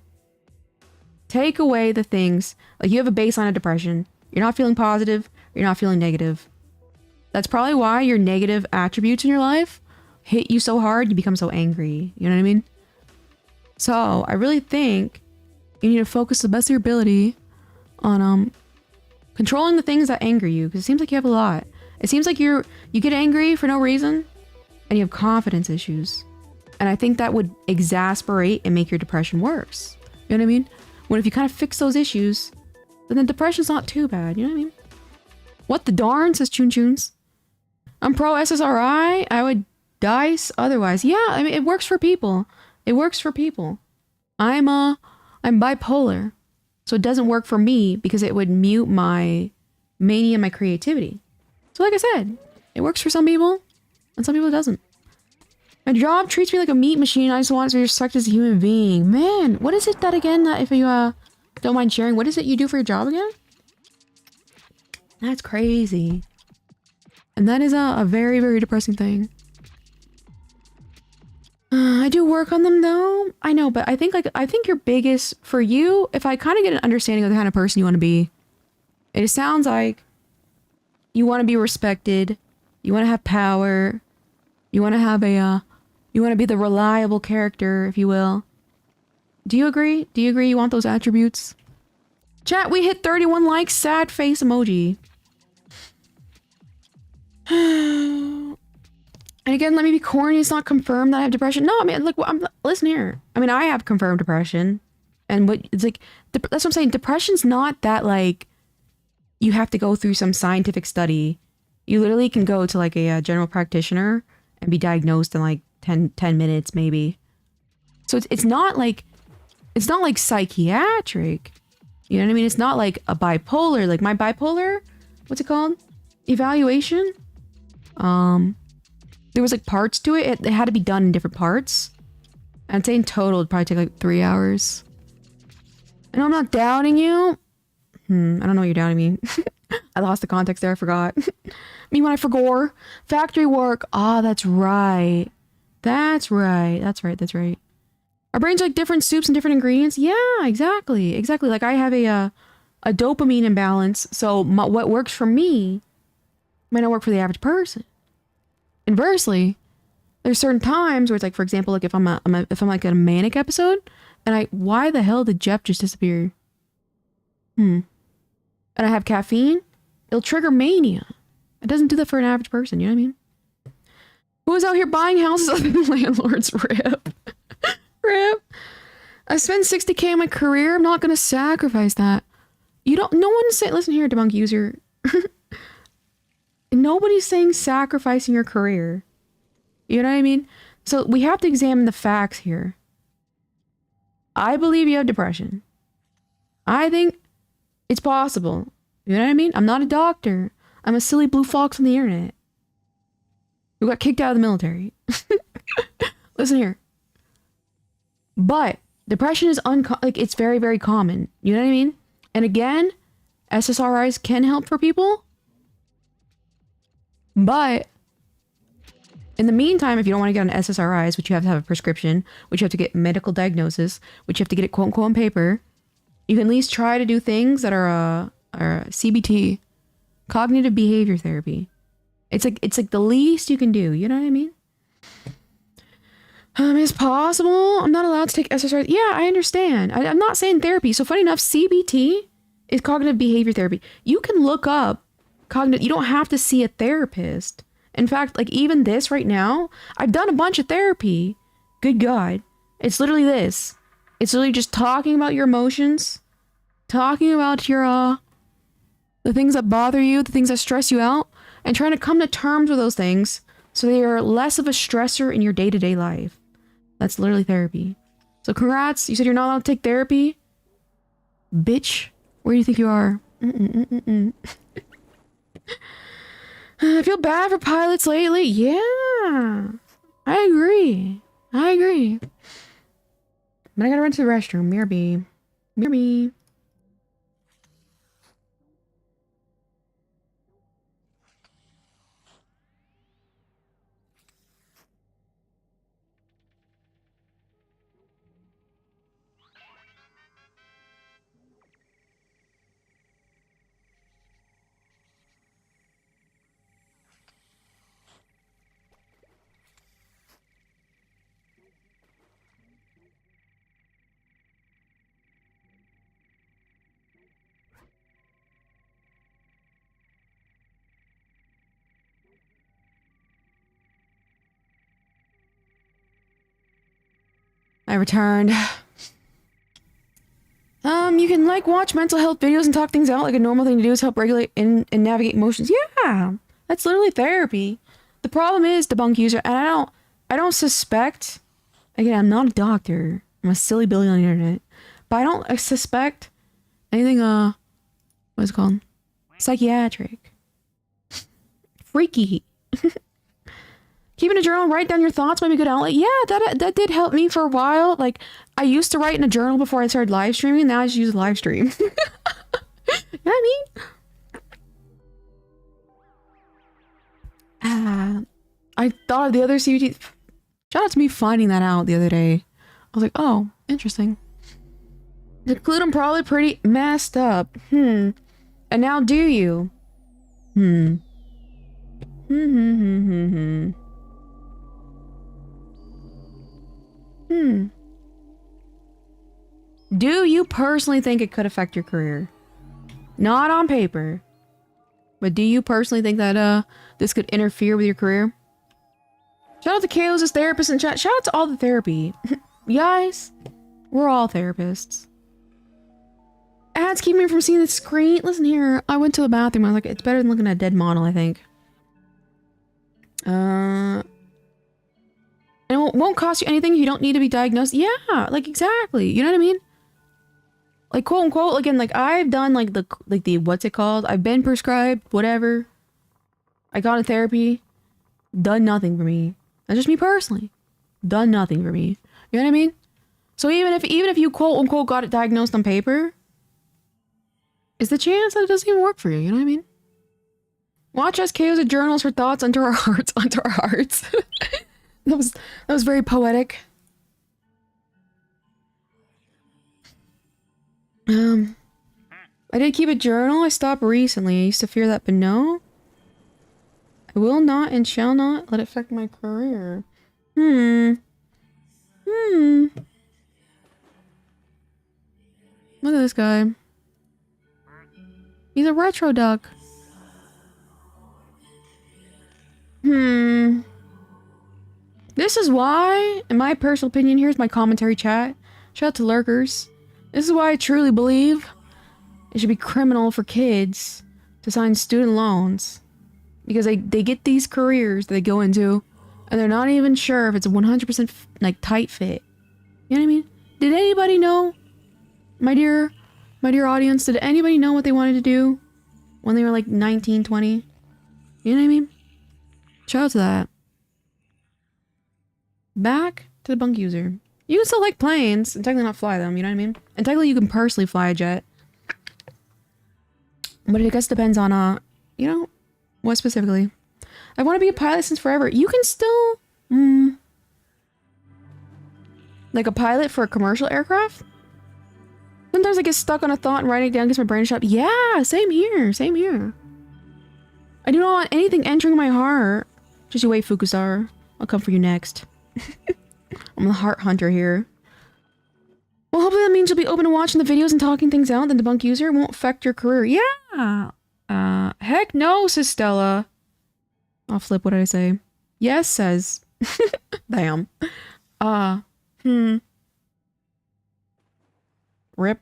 take away the things, like you have a baseline of depression. You're not feeling positive, you're not feeling negative. That's probably why your negative attributes in your life hit you so hard, you become so angry. You know what I mean? So I really think you need to focus the best of your ability on controlling the things that anger you, because it seems like you have a lot. It seems like you get angry for no reason and you have confidence issues. And I think that would exasperate and make your depression worse. You know what I mean? When if you kind of fix those issues, then the depression's not too bad. You know what I mean? What the darn, says Chun Chuns. I'm pro SSRI. I would dice otherwise. Yeah, I mean, it works for people. It works for people. I'm bipolar. So it doesn't work for me because it would mute my mania and my creativity. So like I said, it works for some people and some people it doesn't. My job treats me like a meat machine. I just want to be respected as a human being. Man, what is it that again, if you don't mind sharing, what is it you do for your job again? That's crazy. And that is a very, very depressing thing. I do work on them though. I know, but I think your biggest, for you, if I kind of get an understanding of the kind of person you want to be, it sounds like you want to be respected. You want to have power. You want to have you want to be the reliable character, if you will. Do you agree? Do you agree you want those attributes? Chat, we hit 31 likes. Sad face emoji. And again, let me be corny. It's not confirmed that I have depression. No, I mean, look, listen here. I mean, I have confirmed depression. And what it's like, that's what I'm saying. Depression's not that like you have to go through some scientific study You literally can go to like a general practitioner and be diagnosed in like 10 minutes maybe. So it's not like psychiatric. You know what I mean? It's not like a bipolar. Like my bipolar, what's it called? Evaluation. There was like parts to it. It had to be done in different parts. I'd say in total it'd probably take like 3 hours. And I'm not doubting you. I don't know what you're doubting me. I lost the context there. I forgot. Me when I forgot. Factory work. Ah, that's right. That's right. That's right. That's right. Our brains are like different soups and different ingredients. Yeah, exactly. Exactly. Like I have a dopamine imbalance. So what works for me might not work for the average person. Inversely, there's certain times where it's like, for example, like if I'm like in a manic episode, and why the hell did Jeff just disappear? And I have caffeine, it'll trigger mania. It doesn't do that for an average person. You know what I mean? Who is out here buying houses other than landlords? Rip. Rip. I spent 60K on my career. I'm not going to sacrifice that. No one's saying, listen here, debunk user. Nobody's saying sacrificing your career. You know what I mean? So we have to examine the facts here. I believe you have depression. I think it's possible. You know what I mean? I'm not a doctor. I'm a silly blue fox on the internet who got kicked out of the military. Listen here. But depression is it's very, very common. You know what I mean? And again, SSRIs can help for people. But in the meantime, if you don't want to get on SSRIs, which you have to have a prescription, which you have to get medical diagnosis, which you have to get it quote unquote on paper, you can at least try to do things that are CBT, cognitive behavior therapy. It's like the least you can do. You know what I mean? It's possible. I'm not allowed to take SSRIs. Yeah, I understand. I'm not saying therapy. So funny enough, CBT is cognitive behavior therapy. You can look up cognitive. You don't have to see a therapist. In fact, like even this right now, I've done a bunch of therapy. Good God. It's literally this. It's literally just talking about your emotions, talking about your, the things that bother you, the things that stress you out, and trying to come to terms with those things so they are less of a stressor in your day-to-day life. That's literally therapy. So congrats. You said you're not allowed to take therapy? Bitch. Where do you think you are? I feel bad for pilots lately. Yeah. I agree. I agree. But I gotta run to the restroom. BRB. BRB. I returned. You can like watch mental health videos and talk things out. Like a normal thing to do is help regulate and navigate emotions. Yeah, that's literally therapy. The problem is debunk user, and I don't suspect. Again, I'm not a doctor. I'm a silly Billy on the internet, but I don't suspect anything. What's it called? Psychiatric. Freaky. Keeping a journal, write down your thoughts might be a good outlet. Yeah, that did help me for a while. Like, I used to write in a journal before I started live streaming, and now I just use a live stream. You know what I mean? I thought of the other CBT. Shout out to me finding that out the other day. I was like, oh, interesting. The gluten probably pretty messed up. And now do you? Do you personally think it could affect your career? Not on paper. But do you personally think that this could interfere with your career? Shout out to Kayla's as therapist and chat. Shout out to all the therapy. You guys, we're all therapists. Ads keep me from seeing the screen. Listen here, I went to the bathroom. I was like, it's better than looking at a dead model, I think. And it won't cost you anything. You don't need to be diagnosed. Yeah, like exactly. You know what I mean? Like quote unquote, again, like I've done like the what's it called? I've been prescribed, whatever. I got in therapy. Done nothing for me. That's just me personally. Done nothing for me. You know what I mean? So even if you quote unquote got it diagnosed on paper, is the chance that it doesn't even work for you, you know what I mean? Watch us chaos of journals her thoughts onto our hearts, onto our hearts. that was very poetic. I did keep a journal. I stopped recently. I used to fear that, but no. I will not and shall not let it affect my career. Look at this guy. He's a retro duck. This is why, in my personal opinion, here's my commentary chat. Shout out to lurkers. This is why I truly believe it should be criminal for kids to sign student loans. Because they get these careers that they go into, and they're not even sure if it's a 100% like tight fit. You know what I mean? Did anybody know, my dear audience, did anybody know what they wanted to do when they were like 19, 20? You know what I mean? Shout out to that. Back to the bunk user. You can still like planes and technically not fly them, you know what I mean? And technically you can personally fly a jet. But I guess it depends on, you know, what specifically. I want to be a pilot since forever. You can still, like a pilot for a commercial aircraft? Sometimes I get stuck on a thought and writing it down gets my brain shut. Yeah, same here, same here. I do not want anything entering my heart. Just you wait, Fukusar. I'll come for you next. I'm the heart hunter here. Well, hopefully that means you'll be open to watching the videos and talking things out. The debunk user won't affect your career. Yeah. Heck no, says Stella. I'll flip. What did I say? Yes, says. Damn. Rip.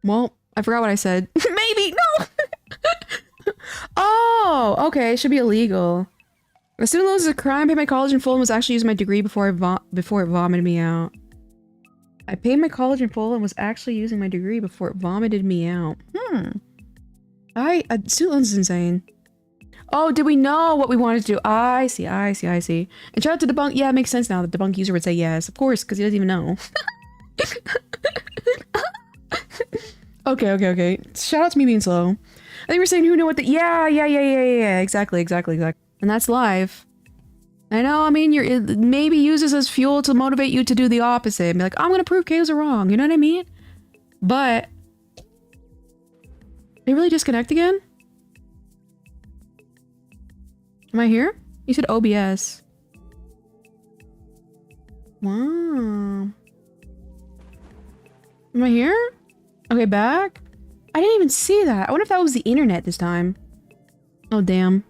Well, I forgot what I said. Maybe. No. Oh, okay. It should be illegal. A student loans is a crime. I paid my college in full and was actually using my degree before it vomited me out. I paid my college in full and was actually using my degree before it vomited me out. Student loans is insane. Oh, did we know what we wanted to do? I see. And shout out to Debunk. Yeah, it makes sense now. The Debunk user would say yes. Of course, because he doesn't even know. Okay. Shout out to me being slow. I think we're saying who knew what the- Yeah. Exactly. And that's live. I know, I mean, maybe use this as fuel to motivate you to do the opposite. And be like, I'm gonna prove chaos are wrong. You know what I mean? But... They really disconnect again? Am I here? You said OBS. Wow. Am I here? Okay, back? I didn't even see that. I wonder if that was the internet this time. Oh, damn.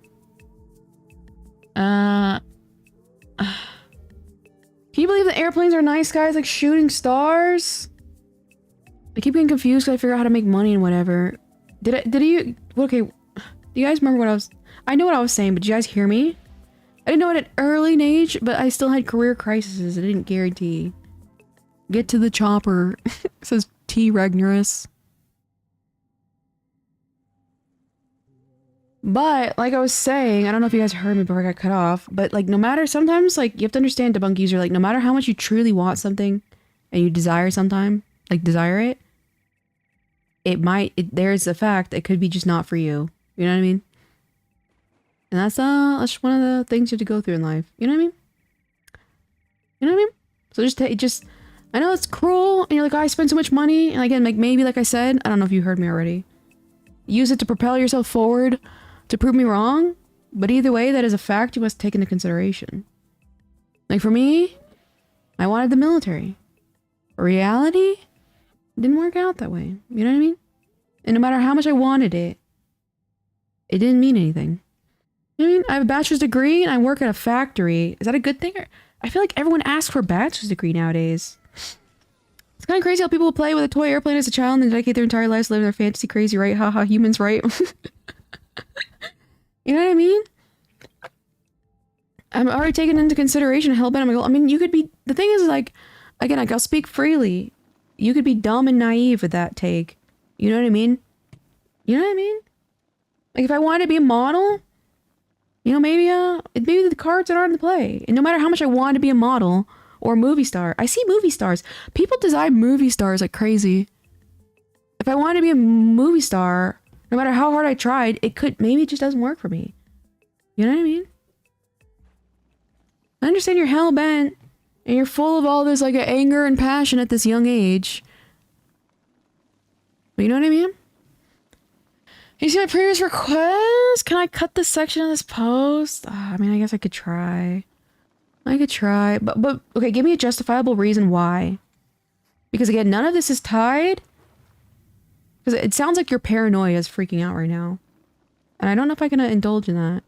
Can you believe that airplanes are nice guys like shooting stars? I keep getting confused because I figure out how to make money and whatever. Okay, do you guys remember what I know what I was saying, but did you guys hear me? I didn't know it at an early age, but I still had career crises. I didn't guarantee. Get to the chopper, says T. Regnerus. But, like I was saying, I don't know if you guys heard me before I got cut off, but like no matter, sometimes like you have to understand debunk user, like no matter how much you truly want something and you desire it, there's a fact it could be just not for you. You know what I mean? And that's one of the things you have to go through in life. You know what I mean? So just I know it's cruel and you're like, oh, I spend so much money, and again, like maybe like I said, I don't know if you heard me already. Use it to propel yourself forward to prove me wrong, but either way, that is a fact you must take into consideration. Like for me, I wanted the military. Reality, it didn't work out that way. You know what I mean? And no matter how much I wanted it, it didn't mean anything. You know what I mean? I have a bachelor's degree and I work at a factory. Is that a good thing? I feel like everyone asks for a bachelor's degree nowadays. It's kind of crazy how people will play with a toy airplane as a child and then dedicate their entire lives to living their fantasy crazy, right? Haha, humans, right? You know what I mean? I'm already taking into consideration hellbent on my goal. I mean, you could be... The thing is, like... Again, like, I'll speak freely. You could be dumb and naive with that take. You know what I mean? You know what I mean? Like, if I wanted to be a model... You know, maybe the cards that are in the play. And no matter how much I want to be a model or a movie star, I see movie stars. People design movie stars like crazy. If I wanted to be a movie star, no matter how hard I tried, maybe it just doesn't work for me. You know what I mean? I understand you're hell-bent and you're full of all this like anger and passion at this young age. But you know what I mean? You see my previous request? Can I cut this section of this post? I mean, I guess I could try. But okay, give me a justifiable reason why. Because again, none of this is tied. Because it sounds like your paranoia is freaking out right now. And I don't know if I can indulge in that.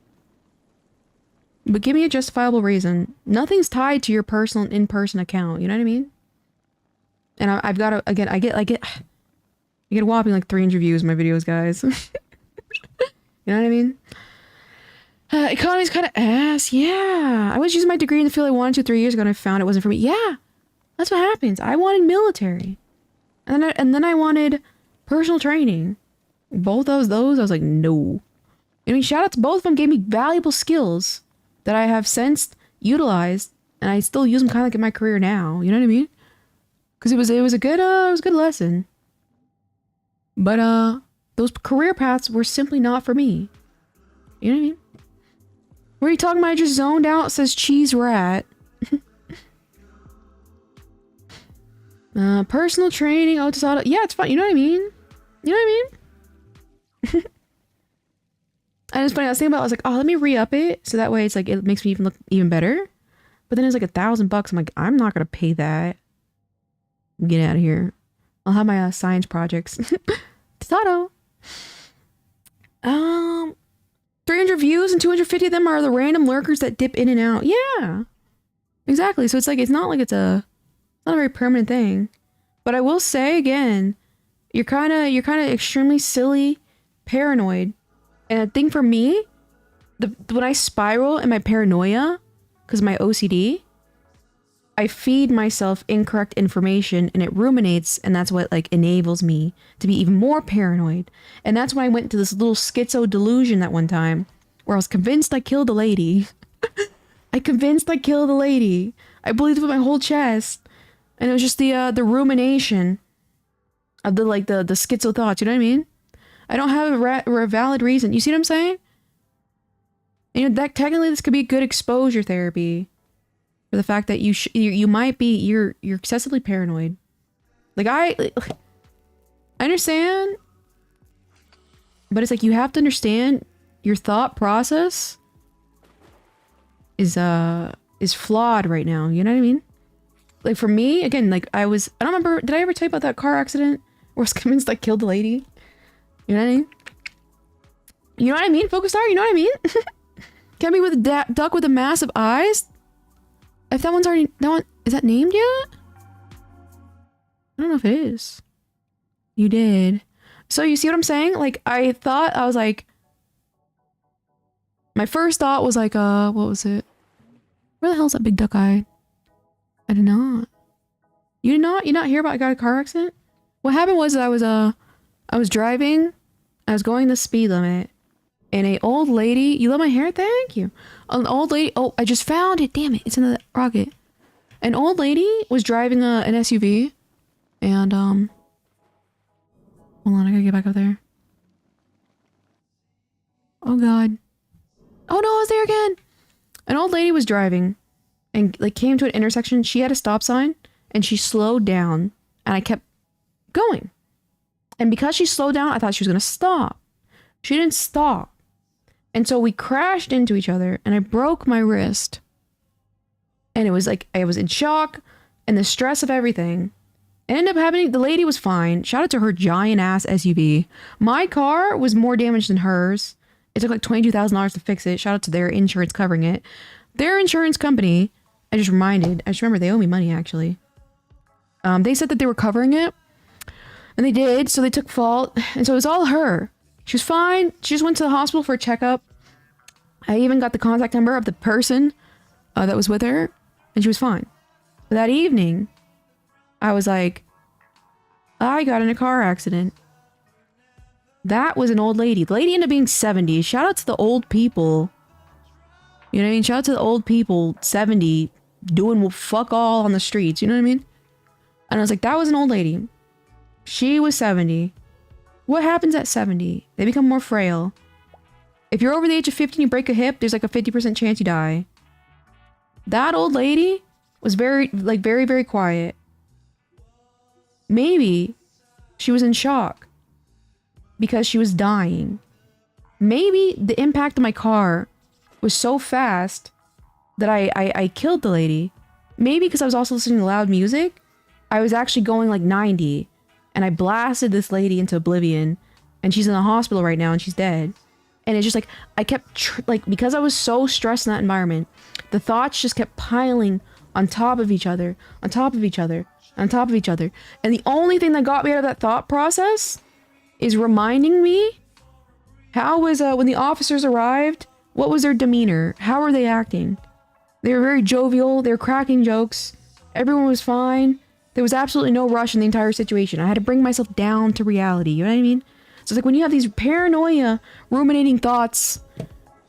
But give me a justifiable reason. Nothing's tied to your personal in-person account, you know what I mean? And I've got to, again, I get a whopping like 300 views in my videos, guys. You know what I mean? Economy's kind of ass. Yeah. I was using my degree in the field I wanted to 3 years ago and I found it wasn't for me. Yeah. That's what happens. I wanted military. And then I wanted personal training. Both those, I was like, no. I mean, shout out to both of them, gave me valuable skills that I have since utilized, and I still use them kind of like in my career now. You know what I mean? Because it was a good lesson. But those career paths were simply not for me. You know what I mean? What are you talking about? I just zoned out. It says cheese rat. Personal training. Oh, it's auto. Yeah, it's fine. You know what I mean? You know what I mean? And it's funny. I was thinking about. I was like, oh, let me re-up it so that way it's like it makes me even look even better. But then it's like $1,000. I'm like, I'm not gonna pay that. Get out of here. I'll have my science projects. Tato. 300 views and 250 of them are the random lurkers that dip in and out. Yeah, exactly. So it's like it's not a very permanent thing. But I will say again, you're kind of extremely silly, paranoid, and I think for me, when I spiral in my paranoia, because my OCD, I feed myself incorrect information and it ruminates, and that's what like enables me to be even more paranoid. And that's when I went into this little schizo delusion that one time where I was convinced I killed a lady. I believed it with my whole chest. And it was just the rumination of the schizo thoughts, you know what I mean? I don't have a valid reason. You see what I'm saying? You know, that technically this could be good exposure therapy. For the fact that you might be you're excessively paranoid. Like I understand, but it's like you have to understand your thought process is flawed right now. You know what I mean? Like for me, again, like I don't remember. Did I ever tell you about that car accident where I was convinced I killed the lady? You know what I mean? You know what I mean, Focus Star? You know what I mean? Get me with a duck with the massive eyes. If that one's already... Is that named yet? I don't know if it is. You did. So you see what I'm saying? Like, I was like... My first thought was like, what was it? Where the hell is that big duck eye? I did not. You did not? You not hear about I got a car accident? What happened was I was driving. I was going the speed limit. And a old lady... You love my hair? Thank you. An old lady... Oh, I just found it. Damn it. It's in the rocket. An old lady was driving an SUV. And, hold on, I gotta get back up there. Oh, God. Oh, no, I was there again. An old lady was driving. And, like, came to an intersection. She had a stop sign. And she slowed down. And I kept going. And because she slowed down, I thought she was gonna stop. She didn't stop. And so we crashed into each other and I broke my wrist. And it was like, I was in shock and the stress of everything. It ended up happening, the lady was fine. Shout out to her giant ass SUV. My car was more damaged than hers. It took like $22,000 to fix it. Shout out to their insurance covering it. Their insurance company, I just remember they owe me money actually. They said that they were covering it, and they did, so they took fault, and so it was all her. She was fine. She just went to the hospital for a checkup. I even got the contact number of the person that was with her, and she was fine. But that evening, I was like, I got in a car accident. That was an old lady. The lady ended up being 70. Shout out to the old people. You know what I mean? Shout out to the old people, 70, doing fuck all on the streets. You know what I mean? And I was like, that was an old lady. She was 70. What happens at 70? They become more frail. If you're over the age of 50 and you break a hip, there's like a 50% chance you die. That old lady was very, very quiet. Maybe she was in shock because she was dying. Maybe the impact of my car was so fast that I killed the lady. Maybe because I was also listening to loud music. I was actually going like 90 and I blasted this lady into oblivion, and she's in the hospital right now and she's dead. And it's just like, I kept because I was so stressed in that environment, the thoughts just kept piling on top of each other, on top of each other, on top of each other. And the only thing that got me out of that thought process is reminding me how was, when the officers arrived, what was their demeanor? How were they acting? They were very jovial, they were cracking jokes, everyone was fine. There was absolutely no rush in the entire situation. I had to bring myself down to reality, you know what I mean? So it's like when you have these paranoia, ruminating thoughts,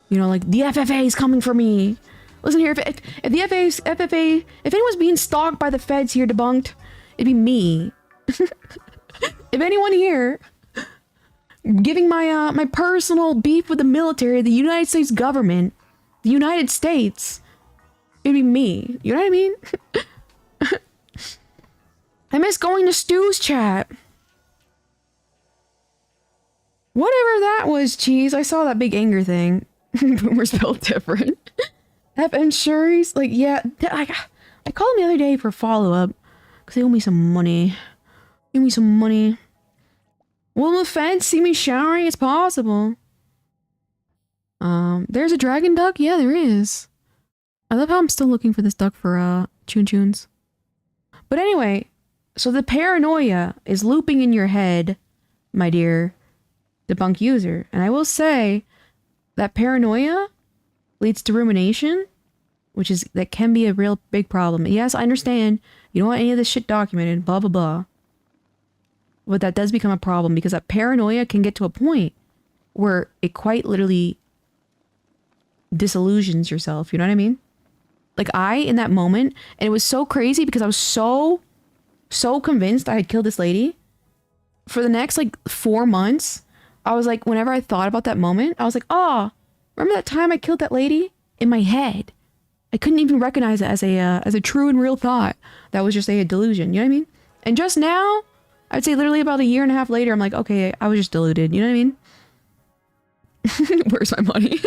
you know, like, the FFA is coming for me. Listen here, if the FFA, if anyone's being stalked by the feds here debunked, it'd be me. If anyone here giving my my personal beef with the military, the United States government, the United States, it'd be me. You know what I mean? I miss going to Stu's chat. Whatever that was, Cheese. I saw that big anger thing. Boomer spelled different. FM Shuri's like, yeah. I called him the other day for follow-up because they owe me some money. Give me some money. Will the feds see me showering? It's possible. There's a dragon duck? Yeah, there is. I love how I'm still looking for this duck for Chun Chuns. But anyway, so the paranoia is looping in your head, my dear debunk user. And I will say that paranoia leads to rumination, that can be a real big problem. Yes, I understand you don't want any of this shit documented, blah, blah, blah. But that does become a problem because that paranoia can get to a point where it quite literally disillusions yourself. You know what I mean? Like in that moment, and it was so crazy because I was so convinced I had killed this lady. For the next like 4 months, I was like, whenever I thought about that moment, I was like, oh, remember that time I killed that lady? In my head. I couldn't even recognize it as a true and real thought. That was just a delusion. You know what I mean? And just now, I'd say literally about a year and a half later, I'm like, okay, I was just deluded. You know what I mean? Where's my money?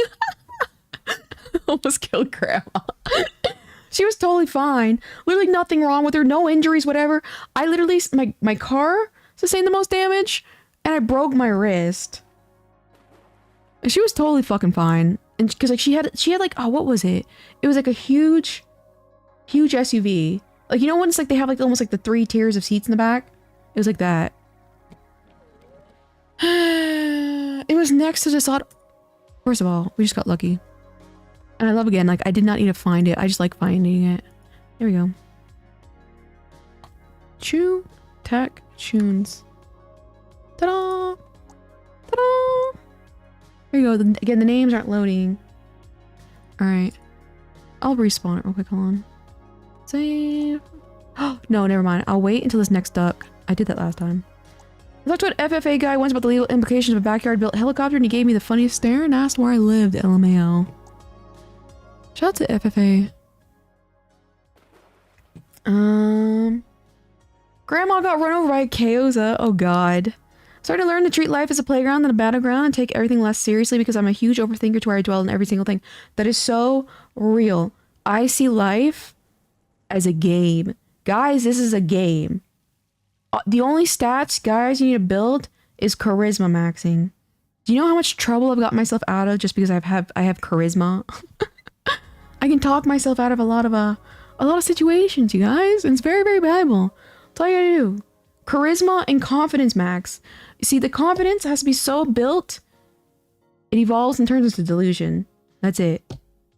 Almost killed grandma. She was totally fine. Literally nothing wrong with her. No injuries, whatever. I literally, my car sustained the most damage, and I broke my wrist. And she was totally fucking fine. And because like she had like, oh, what was it? It was like a huge SUV. Like, you know when it's like they have like almost like the 3 tiers of seats in the back? It was like that. It was next to this auto. First of all, we just got lucky. And I love again, like I did not need to find it. I just like finding it. There we go. Chew Tech Tunes. Ta-da! Ta-da! There you go. Again, the names aren't loading. Alright. I'll respawn it real quick. Hold on. Save. Oh, no, never mind. I'll wait until this next duck. I did that last time. I talked to an FFA guy once about the legal implications of a backyard-built helicopter, and he gave me the funniest stare and asked where I lived. LMAO. Shout out to FFA. Grandma got run over by a Kaoza. Oh god. Started to learn to treat life as a playground than a battleground and take everything less seriously because I'm a huge overthinker to where I dwell in every single thing. That is so real. I see life as a game. Guys, this is a game. The only stats, guys, you need to build is charisma maxing. Do you know how much trouble I've got myself out of just because I have charisma? I can talk myself out of a lot of situations, you guys. And it's very, very valuable. That's all you gotta do. Charisma and confidence max. You see, the confidence has to be so built, it evolves and turns into delusion. That's it.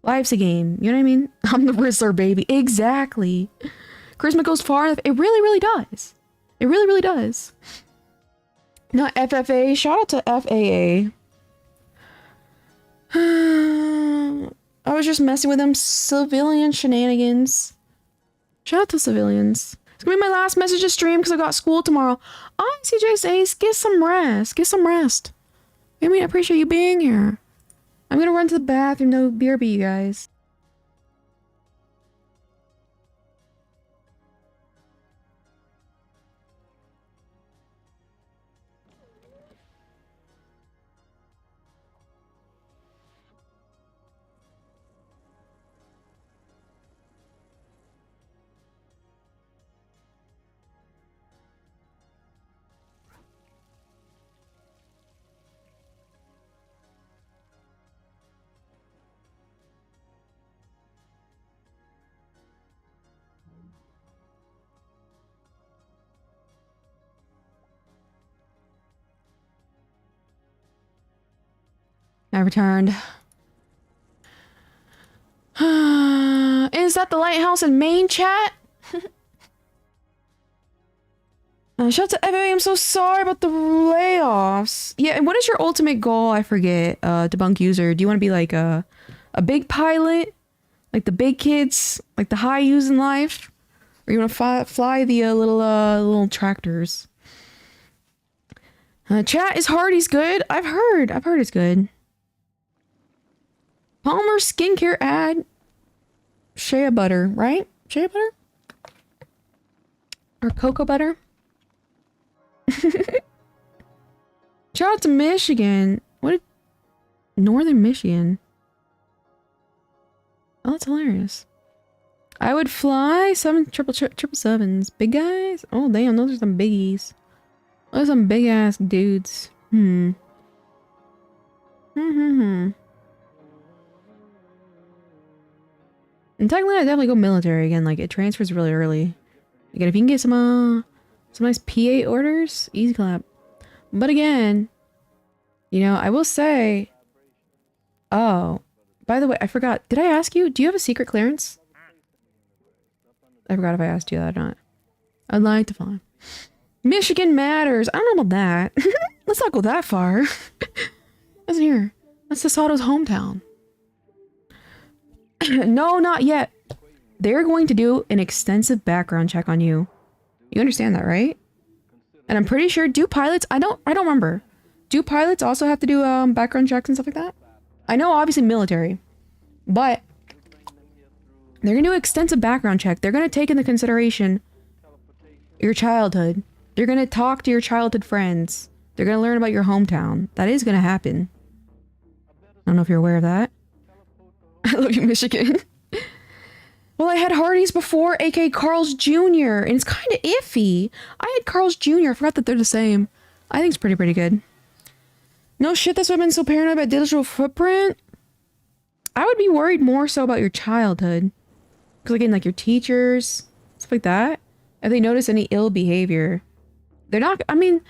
Life's a game. You know what I mean? I'm the Rizzler, baby. Exactly. Charisma goes far. It really, really does. It really, really does. Not FFA. Shout out to FAA. I was just messing with them civilian shenanigans. Shout out to civilians. It's gonna be my last message to stream because I got school tomorrow. Oh, CJ says, get some rest. Get some rest. I mean, I appreciate you being here. I'm gonna run to the bathroom, no BRB, you guys. I returned. Is that the lighthouse in main chat? Shout out to FAA, I'm so sorry about the layoffs. Yeah, and what is your ultimate goal? I forget. Debunk user. Do you want to be like a big pilot? Like the big kids? Like the high use in life? Or you want to fly the little tractors? Chat, is Hardy's good? I've heard it's good. Palmer skincare ad. Shea butter, right? Shea butter? Or cocoa butter? Shout out to Michigan. What? Northern Michigan. Oh, that's hilarious. I would fly 777s. Big guys? Oh, damn. Those are some biggies. Those are some big ass dudes. And technically, I definitely go military again. Like, it transfers really early. Again, if you can get some nice PA orders, easy clap. But again, you know, I will say... Oh, by the way, I forgot. Did I ask you? Do you have a secret clearance? I forgot if I asked you that or not. I'd like to find. Michigan matters. I don't know about that. Let's not go that far. Listen here. That's Sasato's hometown. No, not yet. They're going to do an extensive background check on you. You understand that, right? And I'm pretty sure, do pilots... I don't remember. Do pilots also have to do background checks and stuff like that? I know, obviously, military. But they're going to do an extensive background check. They're going to take into consideration your childhood. They're going to talk to your childhood friends. They're going to learn about your hometown. That is going to happen. I don't know if you're aware of that. I love you, Michigan. Well, I had Hardee's before, aka Carl's Jr., and it's kind of iffy. I had Carl's Jr. I forgot that they're the same. I think it's pretty good. No shit, that's why I've been so paranoid about digital footprint. I would be worried more so about your childhood. Because again, like your teachers, stuff like that. If they notice any ill behavior, they're not, I mean,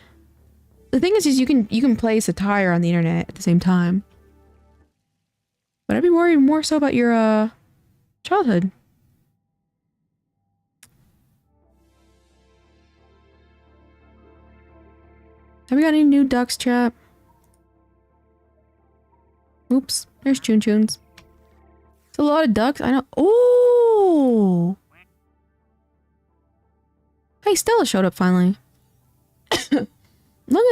the thing is you can play satire on the internet at the same time. But I'd be worried more so about your, childhood. Have we got any new ducks, chat? Oops, there's Chun Chuns. It's a lot of ducks. I know. Oh! Hey, Stella showed up finally. Look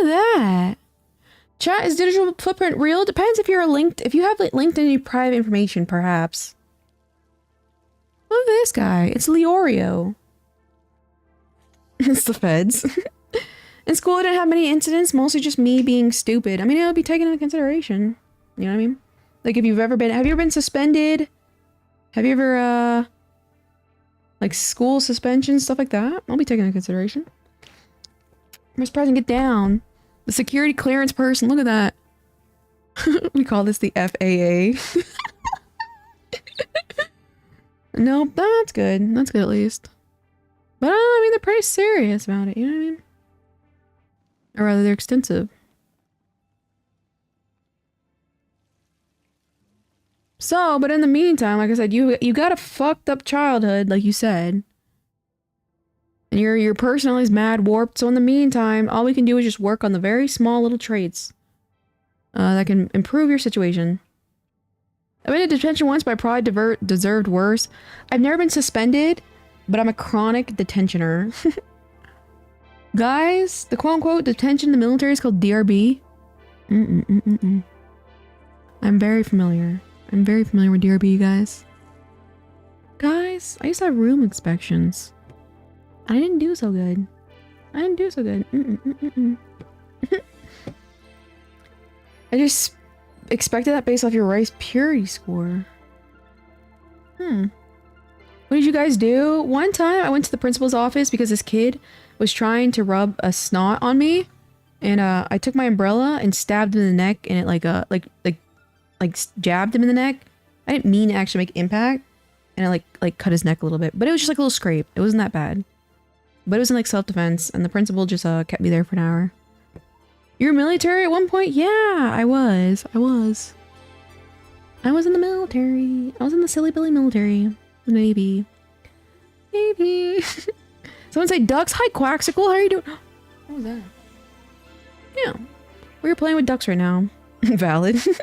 at that. Chat, is digital footprint real? Depends if you're linked. If you have like, linked any private information, perhaps. Look at this guy. It's Leorio. It's the feds. In school, I didn't have many incidents. Mostly just me being stupid. I mean, it'll be taken into consideration. You know what I mean? Like, if you've ever been... Have you ever been suspended? Have you ever, like, school suspension, stuff like that? I'll be taken into consideration. Mr. President, get down. The security clearance person. Look at that. We call this the FAA. Nope, that's good. That's good at least. But I mean, they're pretty serious about it, you know what I mean? Or rather, they're extensive. So, but in the meantime, like I said, you got a fucked up childhood, like you said. And your personality's mad warped. So in the meantime, all we can do is just work on the very small little traits that can improve your situation. I've been in detention once, but I probably deserved worse. I've never been suspended, but I'm a chronic detentioner. Guys, the quote-unquote detention in the military is called DRB. I'm very familiar. I'm very familiar with DRB, guys. Guys, I used to have room inspections. I didn't do so good. I didn't do so good. I just expected that based off your rice purity score. What did you guys do? One time I went to the principal's office because this kid was trying to rub a snot on me. And I took my umbrella and stabbed him in the neck, and it like jabbed him in the neck. I didn't mean to actually make impact. And I like cut his neck a little bit. But it was just like a little scrape. It wasn't that bad. But it was in like self-defense, and the principal just kept me there for an hour. You were military at one point? Yeah, I was. I was in the military. I was in the silly Billy military. The Navy. Navy. Someone say ducks. Hi, Quaxicle. How are you doing? What was that? Yeah. We were playing with ducks right now. Valid. You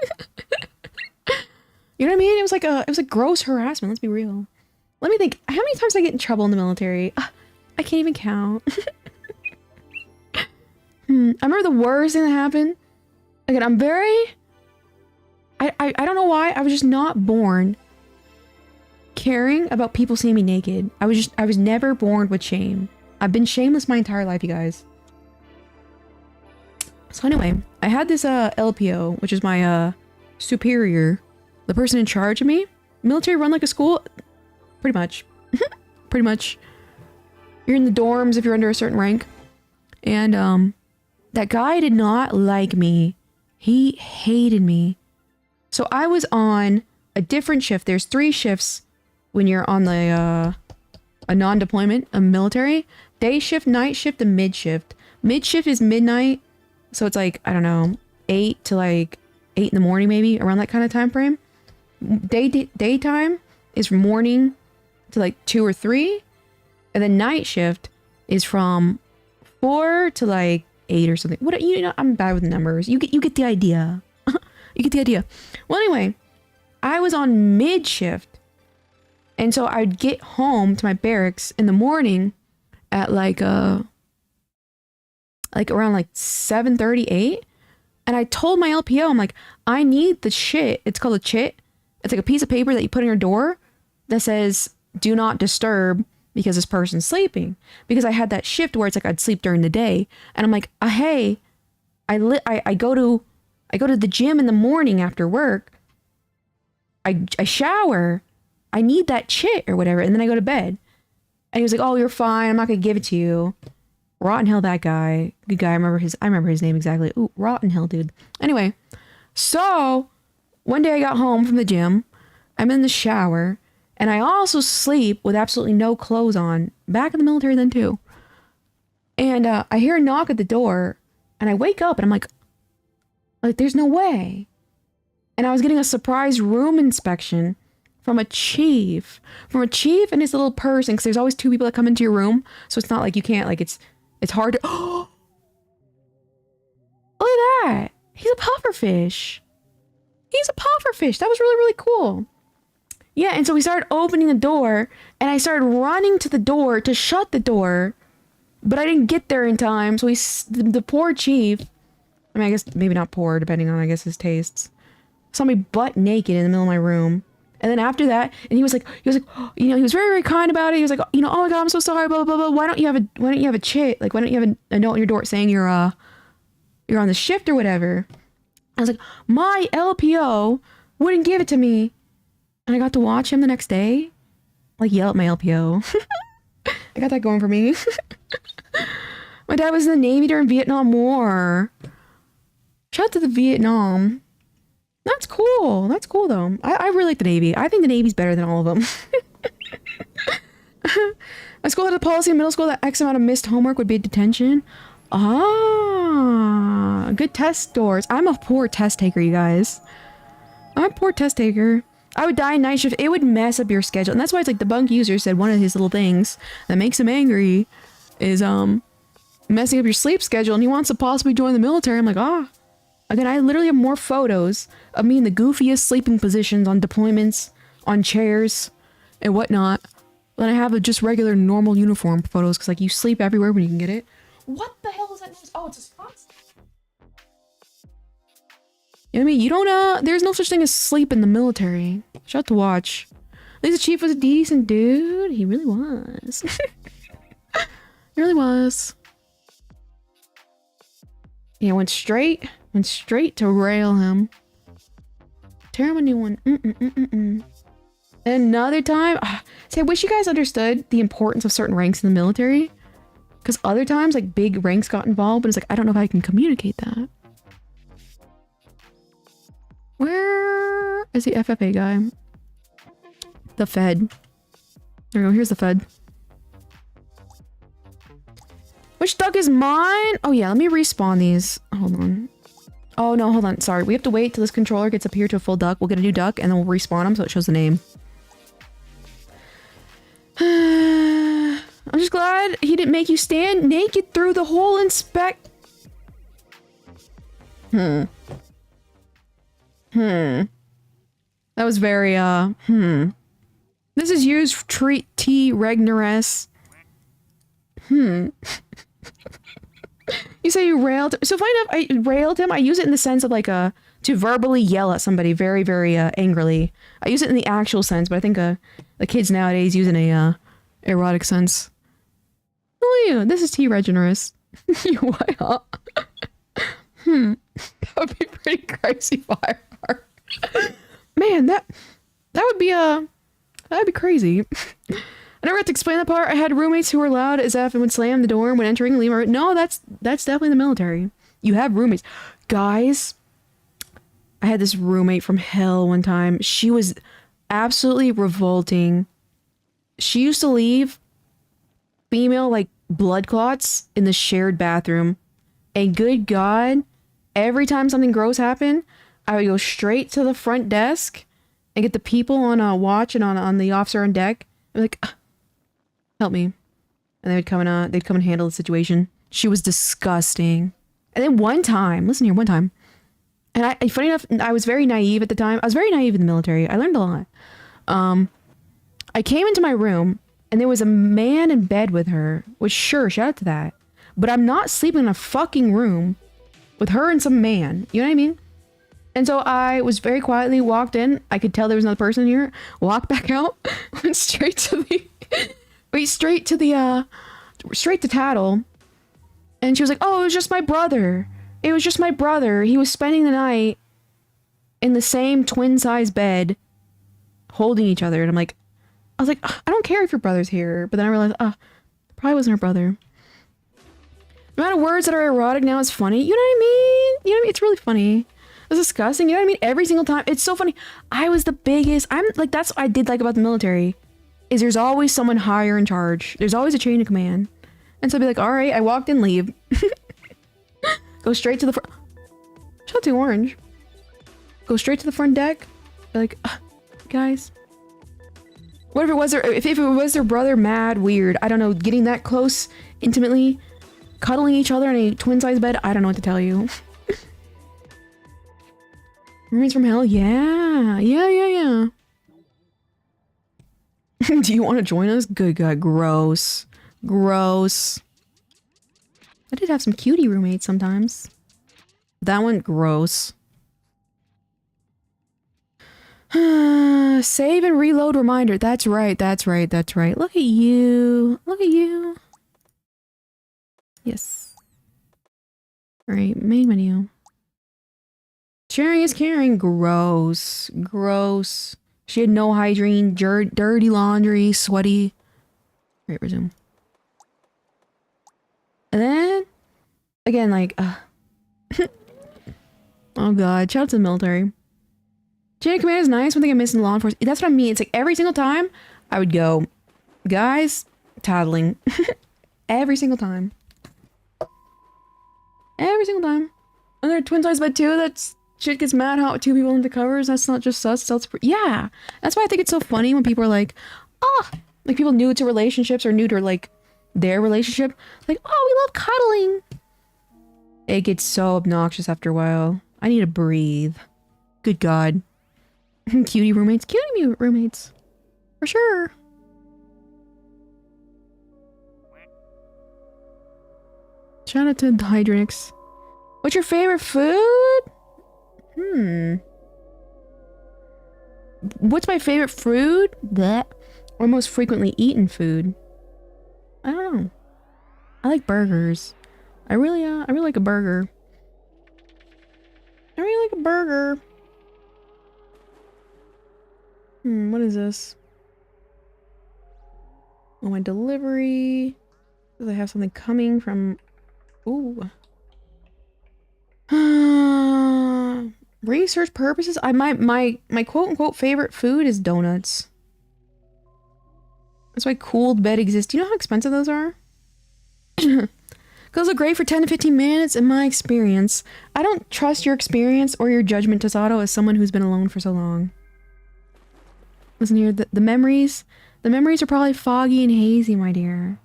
know what I mean? It was like gross harassment. Let's be real. Let me think. How many times did I get in trouble in the military? I can't even count. I remember the worst thing that happened. Again, I'm very... I don't know why. I was just not born caring about people seeing me naked. I was never born with shame. I've been shameless my entire life, you guys. So anyway, I had this LPO, which is my superior, the person in charge of me. Military run like a school? Pretty much. Pretty much. You're in the dorms if you're under a certain rank. And that guy did not like me. He hated me. So I was on a different shift. There's 3 shifts when you're on the a non-deployment, a military. Day shift, night shift, and mid shift. Mid shift is midnight. So it's like, I don't know, 8 to like 8 in the morning maybe, around that kind of time frame. Daytime is from morning to like 2 or 3. And then night shift is from 4 to like 8 or something. What, you know, I'm bad with numbers. You get the idea. You get the idea. Well, anyway, I was on mid shift. And so I'd get home to my barracks in the morning at like around like 7:38. And I told my LPO, I'm like, I need the shit. It's called a chit. It's like a piece of paper that you put on your door that says, do not disturb because this person's sleeping. Because I had that shift where it's like I'd sleep during the day. And I'm like, hey, I go to the gym in the morning after work. I shower. I need that chit or whatever. And then I go to bed. And he was like, oh, you're fine. I'm not going to give it to you. Rotten Hill, that guy. Good guy. I remember his name exactly. Ooh, Rotten Hill, dude. Anyway, so one day I got home from the gym. I'm in the shower. And I also sleep with absolutely no clothes on. Back in the military then too. And I hear a knock at the door. And I wake up and I'm like, there's no way. And I was getting a surprise room inspection from a chief. From a chief and his little person. Because there's always 2 people that come into your room. So it's not like you can't, like, it's hard to... Oh! Look at that. He's a pufferfish. He's a pufferfish. That was really, really cool. Yeah, and so we started opening the door. And I started running to the door to shut the door. But I didn't get there in time. So the poor chief... I mean, I guess maybe not poor, depending on, I guess, his tastes. Saw me butt naked in the middle of my room. And then after that, and he was like, you know, he was very, very kind about it. He was like, you know, oh my God, I'm so sorry, blah, blah, blah. Why don't you have a chit? Like, why don't you have a note on your door saying you're on the shift or whatever? I was like, my LPO wouldn't give it to me. And I got to watch him the next day, like, yell at my LPO. I got that going for me. My dad was in the Navy during Vietnam War. Shout out to the Vietnam. That's cool. That's cool, though. I really like the Navy. I think the Navy's better than all of them. My school had a policy in middle school that X amount of missed homework would be detention. Ah, good test scores. I'm a poor test taker, you guys. I'm a poor test taker. I would die in night shift. It would mess up your schedule. And that's why it's like the bunk user said one of his little things that makes him angry is messing up your sleep schedule, and he wants to possibly join the military. I'm like, ah. Again, I literally have more photos of me in the goofiest sleeping positions on deployments, on chairs, and whatnot than I have of just regular normal uniform photos, because like you sleep everywhere when you can get it. What the hell is that noise? Oh, it's a spot. You know what I mean? You don't, there's no such thing as sleep in the military. Shut to watch. At least the chief was a decent dude. He really was. He really was. Yeah, went straight to rail him. Tear him a new one. Another time, see, I wish you guys understood the importance of certain ranks in the military. Because other times, like, big ranks got involved, but it's like, I don't know if I can communicate that. Where is the FFA guy? The Fed. There we go, here's the Fed. Which duck is mine? Oh yeah, let me respawn these. Hold on. Oh no, hold on, sorry. We have to wait till this controller gets up here to a full duck. We'll get a new duck, and then we'll respawn them so it shows the name. I'm just glad he didn't make you stand naked through the whole inspect. That was very, This is used T. Regnerus. You say you railed. So funny enough, I railed him. I use it in the sense of like to verbally yell at somebody very, very angrily. I use it in the actual sense, but I think the kids nowadays use it in a erotic sense. Oh yeah, this is T. Regenerous. You what? Huh? That would be pretty crazy firework. Man, that would be that'd be crazy. I never had to explain that part. I had roommates who were loud as F and would slam the door when entering and leave. No, that's definitely the military. You have roommates. Guys, I had this roommate from hell one time. She was absolutely revolting. She used to leave female, like, blood clots in the shared bathroom. And good God, every time something gross happened, I would go straight to the front desk and get the people on watch and on the officer on deck. I'd be like, help me. And they would come and they'd come and handle the situation. She was disgusting. And then one time, listen here, one time, and funny enough, I was very naive at the time. I was very naive in the military. I learned a lot. I came into my room and there was a man in bed with her, which sure, shout out to that. But I'm not sleeping in a fucking room with her and some man. You know what I mean? And so I was very quietly walked in. I could tell there was another person here. Walked back out. Went straight to the... straight to Tattle. And she was like, oh, it was just my brother. It was just my brother. He was spending the night in the same twin-size bed holding each other. And I was like, I don't care if your brother's here. But then I realized, probably wasn't her brother. The amount of words that are erotic now is funny. You know what I mean? You know what I mean? It's really funny. It's disgusting. You know what I mean? Every single time. It's so funny. I was the biggest. That's what I did like about the military. Is there's always someone higher in charge. There's always a chain of command. And so I'd be like, all right, I walked in, leave. Go straight to the front. Shot too orange. Go straight to the front deck. Be like, guys. What if it was if it was their brother, mad, weird. I don't know, getting that close, intimately, cuddling each other in a twin-size bed. I don't know what to tell you. Roommates from hell? Yeah. Yeah. Do you want to join us? Good God, gross. Gross. I did have some cutie roommates sometimes. That one, gross. Save and reload reminder. That's right. Look at you. Yes. Alright, main menu. Sharing is caring. Gross. She had no hygiene, dirty laundry, sweaty. Alright, resume. And then, again, like, oh God, shout out to the military. Chain of command is nice. One thing I miss in law enforcement. That's what I mean. It's like every single time I would go, guys, tattling. Every single time. Every single time. And they're twin size bed too. That's shit gets mad how two people into covers. That's not just us. That's yeah. That's why I think it's so funny when people are like, oh, like people new to relationships or new to like their relationship. Like, oh, we love cuddling. It gets so obnoxious after a while. I need to breathe. Good God. Cutie roommates. Cutie roommates. For sure. Shout out to the Hydrix. What's your favorite food? What's my favorite food? That or most frequently eaten food? I don't know. I like burgers. I really like a burger. I really like a burger. What is this? Oh, my delivery. Does I have something coming from? Ooh. Research purposes. My quote unquote favorite food is donuts. That's why cooled bed exists. Do you know how expensive those are? Those are great for 10 to 15 minutes in my experience. I don't trust your experience or your judgment, Tasato, as someone who's been alone for so long. Listen here, the memories are probably foggy and hazy, my dear.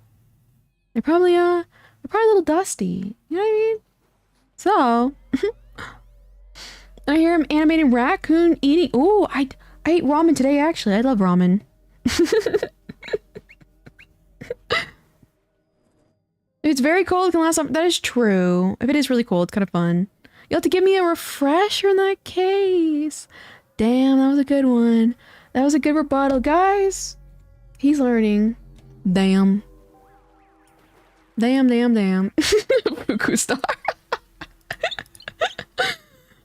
They're probably a little dusty. You know what I mean? So, I hear him animating raccoon eating. Ooh, I ate ramen today, actually. I love ramen. If it's very cold, it can last up. That is true. If it is really cold, it's kind of fun. You'll have to give me a refresher in that case. Damn, that was a good one. That was a good rebuttal, guys. He's learning. Damn. Damn. Fuku star.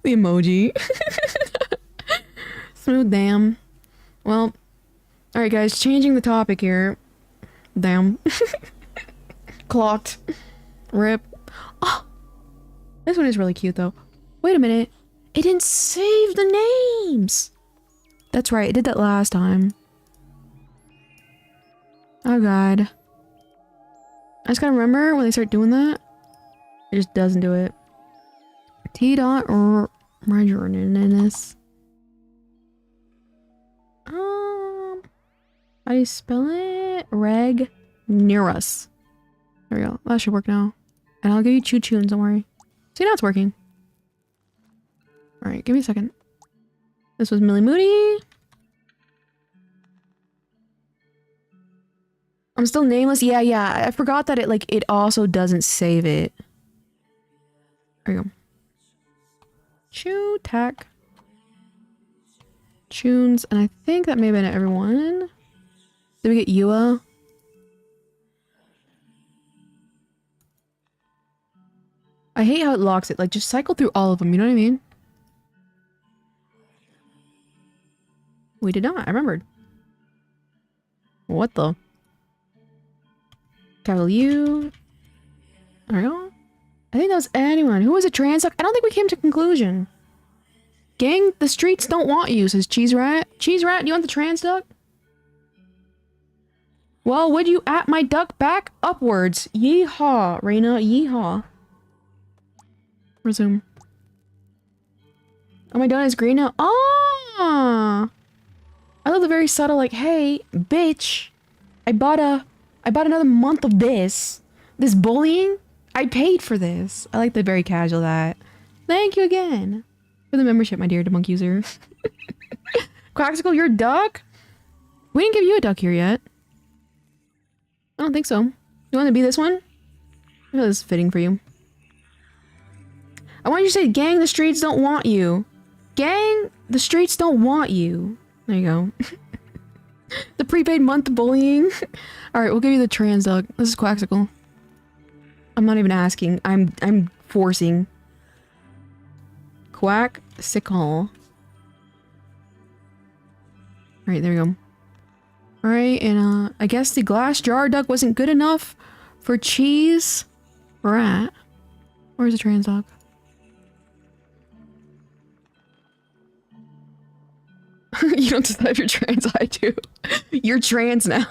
The emoji. Smooth damn. Well, alright guys, changing the topic here. Damn. Clocked. Rip. Oh! This one is really cute though. Wait a minute. It didn't save the names! That's right, it did that last time. Oh god. I just gotta remember when they start doing that, it just doesn't do it. T dot or Regernus. How do you spell it? Reg Nearus. There we go. That should work now. And I'll give you choo tunes, don't worry. See, now it's working. Alright, give me a second. This was Millie Moody. I'm still nameless. Yeah. I forgot that it also doesn't save it. There you go. Chew, tack. Tunes, and I think that may have been everyone. Did we get Yua? I hate how it locks it. Like, just cycle through all of them, you know what I mean? We did not, I remembered. What the? Capital U. There we go. I think that was anyone. Who was a trans duck? I don't think we came to conclusion. Gang, the streets don't want you, says Cheese Rat. Cheese Rat, you want the trans duck? Well, would you at my duck back upwards? Yeehaw, Reina, yeehaw. Resume. Oh, my donut is green now. Ah! I love the very subtle, like, hey, bitch, I bought another month of this bullying. I paid for this. I like the very casual that. Thank you again for the membership, my dear debunk user. Quaxical, your duck? We didn't give you a duck here yet. I don't think so. You want to be this one? I feel this is fitting for you. I want you to say, gang, the streets don't want you. Gang, the streets don't want you. There you go. The prepaid month bullying. Alright, we'll give you the trans dog. This is Quaxical. I'm not even asking. I'm forcing. Quaxical. Alright, there we go. Alright, and I guess the glass jar duck wasn't good enough for Cheese Rat. Where's the trans dog? You don't decide if you're trans, I do. You're trans now.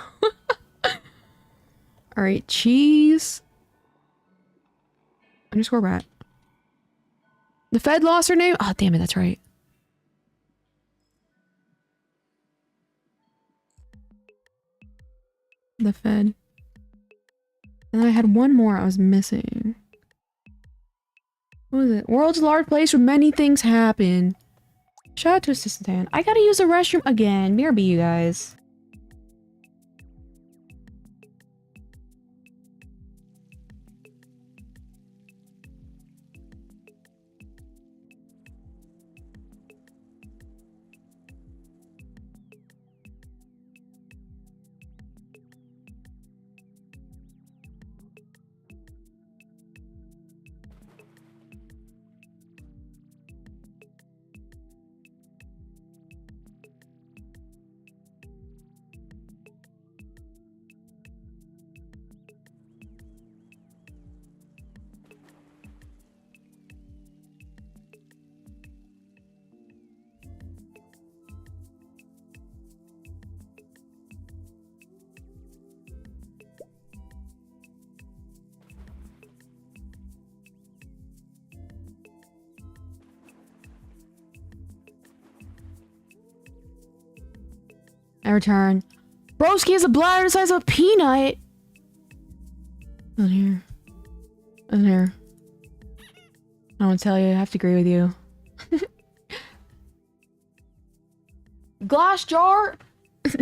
Alright, cheese. Underscore rat. The Fed lost her name? Oh, damn it, that's right. The Fed. And then I had one more I was missing. What was it? World's a large place where many things happen. Shout out to Assistant Dan. I gotta use the restroom again. BRB, you guys. I return. Broski has a bladder the size of a peanut. Listen here. Listen here. I don't tell you. I have to agree with you. Glass jar.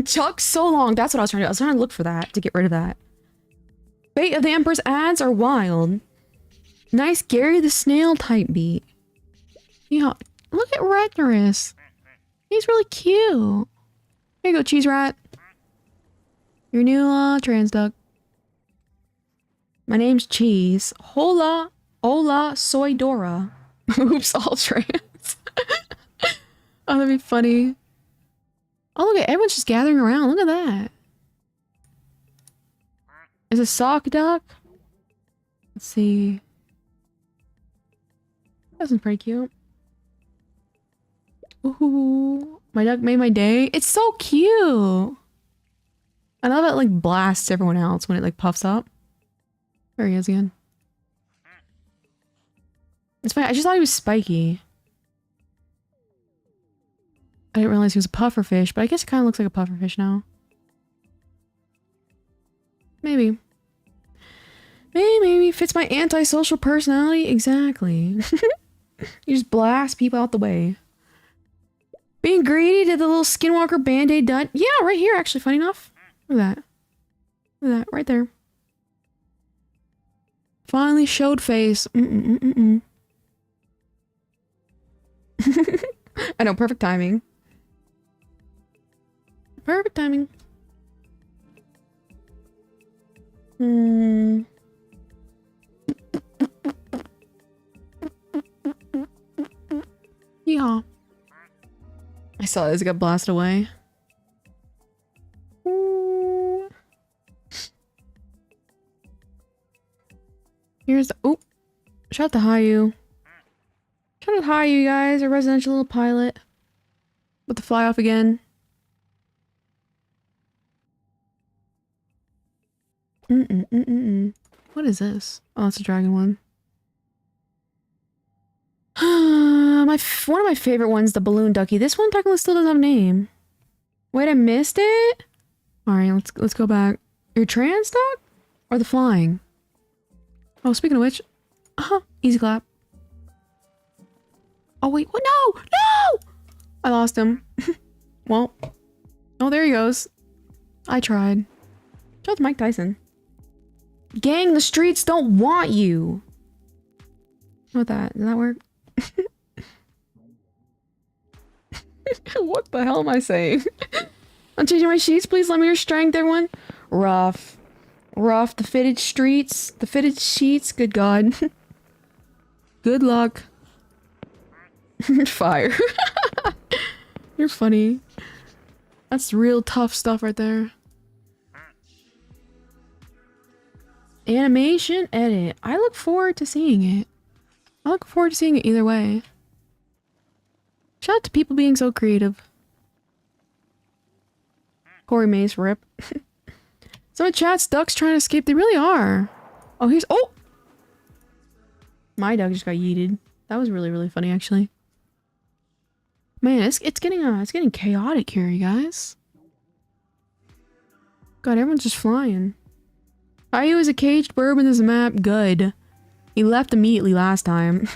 Chuck so long. That's what I was trying to do. I was trying to look for that to get rid of that. Fate of the Emperor's ads are wild. Nice Gary the Snail type beat. Yeah. Look at Retnorous. He's really cute. Here you go, cheese rat. Your new trans duck. My name's Cheese. Hola soy Dora. Oops, all trans. Oh, that'd be funny. Oh, look at everyone's just gathering around. Look at that. Is a sock duck? Let's see. That one's pretty cute. Ooh, my duck made my day. It's so cute. I love it like blasts everyone else when it like puffs up. There he is again. It's funny, I just thought he was spiky. I didn't realize he was a pufferfish, but I guess it kind of looks like a pufferfish now. Maybe. Maybe fits my antisocial personality. Exactly. You just blast people out the way. Being greedy to the little Skinwalker Band-Aid done. Yeah, right here, actually, funny enough. Look at that. Look at that, right there. Finally showed face. I know, perfect timing. Perfect timing. Yeah. I saw it as it got blasted away. Ooh. Here's the— oh! Shout out to Hayu. Shout out to Hayu, you guys. Our residential little pilot. With the fly off again. What is this? Oh, it's a dragon one. One of my favorite ones, the balloon ducky. This one technically still doesn't have a name. Wait, I missed it? Alright, let's go back. Your trans duck? Or the flying? Oh, speaking of which. Easy clap. Oh wait, what? No! No! I lost him. Well. Oh, there he goes. I tried. Shout out to Mike Tyson. Gang, the streets don't want you. How about that? Does that work? What the hell am I saying? I'm changing my sheets. Please let me your strength, everyone. Rough. Rough. The fitted streets. The fitted sheets. Good God. Good luck. Fire. You're funny. That's real tough stuff right there. Animation edit. I look forward to seeing it. I look forward to seeing it either way. Shout out to people being so creative. Corey Mace, rip. Some of chat's ducks trying to escape. They really are. Oh, here's... Oh! My duck just got yeeted. That was really, really funny, actually. Man, it's getting chaotic here, you guys. God, everyone's just flying. Caillou is a caged bird in this map. Good. He left immediately last time.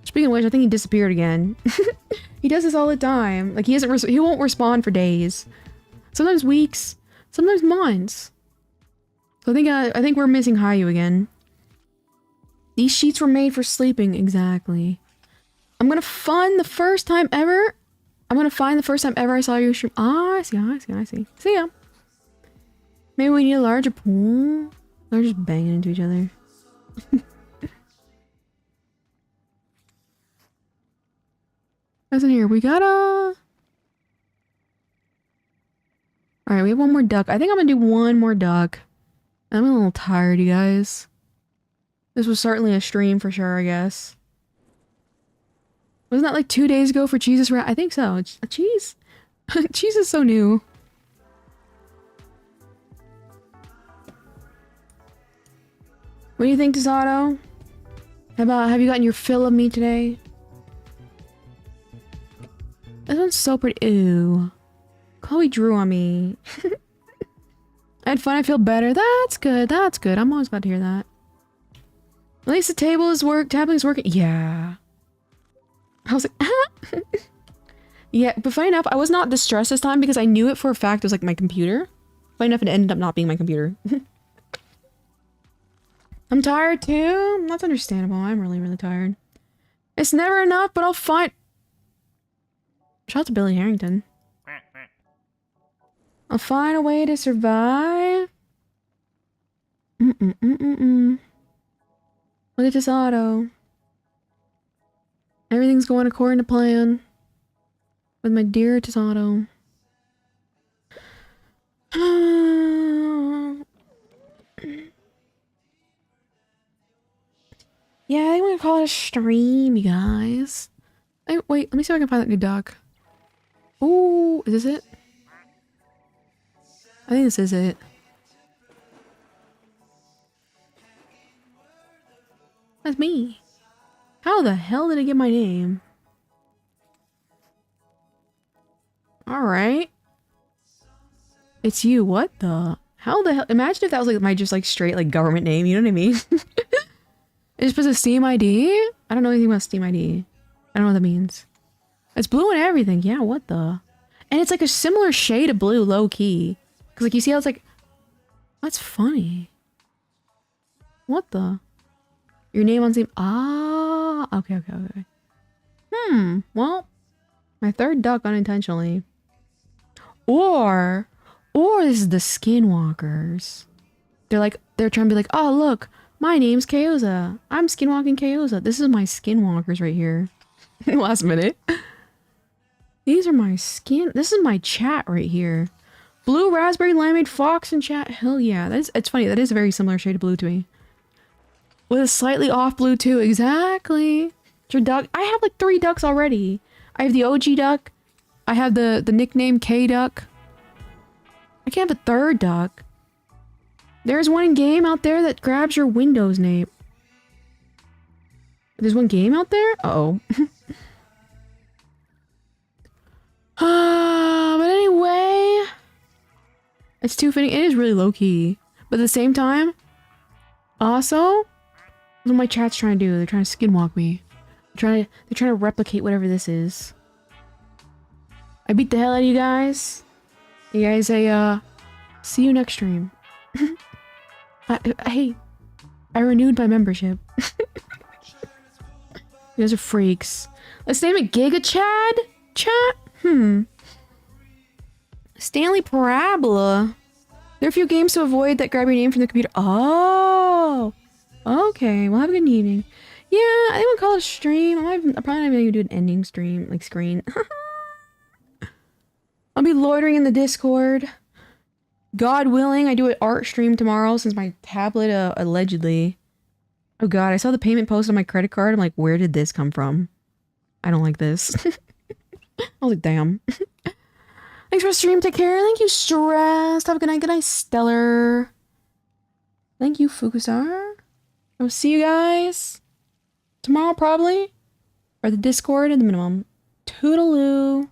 Speaking of which, I think he disappeared again. He does this all the time. Like, he won't respond for days. Sometimes weeks. Sometimes months. So I think we're missing Caillou again. These sheets were made for sleeping. Exactly. I'm gonna find the first time ever I saw your stream. Ah, I see. See ya. Maybe we need a larger pool. They're just banging into each other. What's in here? We got a... Alright, we have one more duck. I think I'm gonna do one more duck. I'm a little tired, you guys. This was certainly a stream for sure, I guess. Wasn't that like 2 days ago for Jesus Rat? I think so. Cheese? Cheese is so new. What do you think, Tasato? Have you gotten your fill of me today? This one's so pretty. Ew. Chloe drew on me. I had fun, I feel better. That's good, that's good. I'm always glad to hear that. At least the tablet is working. Yeah. I was like, ah. Yeah, but funny enough, I was not distressed this time because I knew it for a fact it was like my computer. Funny enough, it ended up not being my computer. I'm tired too. That's understandable. I'm really, really tired. It's never enough, but I'll find... Shout out to Billy Harrington. I'll find a way to survive. Look at this auto. Everything's going according to plan. With my dear Tasato. Yeah, I think we're gonna call it a stream, you guys. Wait, let me see if I can find that new duck. Ooh, is this it? I think this is it. That's me. How the hell did it get my name? Alright. It's you. What the? How the hell? Imagine if that was like my just like straight like government name. You know what I mean? It just puts a Steam ID? I don't know anything about Steam ID. I don't know what that means. It's blue and everything. Yeah, what the? And it's like a similar shade of blue, low key. Cause like you see how it's like... That's funny. What the? Your name on Steam... Ah, okay. Well, my third duck unintentionally. Or this is the Skinwalkers. They're trying to be like, oh look, my name's Kayoza. I'm skinwalking Kayoza. This is my Skinwalkers right here. Last minute. These are my this is my chat right here. Blue, raspberry, limeade, fox, and chat. Hell yeah. It's funny. That is a very similar shade of blue to me. With a slightly off blue too. Exactly. It's your duck. I have like 3 ducks already. I have the OG duck. I have the nickname K duck. I can't have a 3rd duck. There's one in game out there that grabs your Windows name. There's one game out there? Uh-oh. But anyway... It's too fitting. It is really low-key. But at the same time... Also... That's what my chat's trying to do. They're trying to skinwalk me. They're trying to replicate whatever this is. I beat the hell out of you guys. You guys say, see you next stream. Hey, I renewed my membership. You guys are freaks. Let's name it Giga Chad? Chat? Stanley Parabola. There are a few games to avoid that grab your name from the computer. Oh! Okay, well have a good evening. Yeah, I think we'll call it a stream. I'm probably not even gonna do an ending stream, like screen. I'll be loitering in the Discord. God willing, I do an art stream tomorrow since my tablet allegedly... Oh god, I saw the payment post on my credit card. I'm like, where did this come from? I don't like this. I was like, damn. Thanks for the stream. Take care. Thank you, Stressed. Have a good night. Good night, Stellar. Thank you, Fukusar. I will see you guys tomorrow, probably. Or the Discord at the minimum. Toodaloo.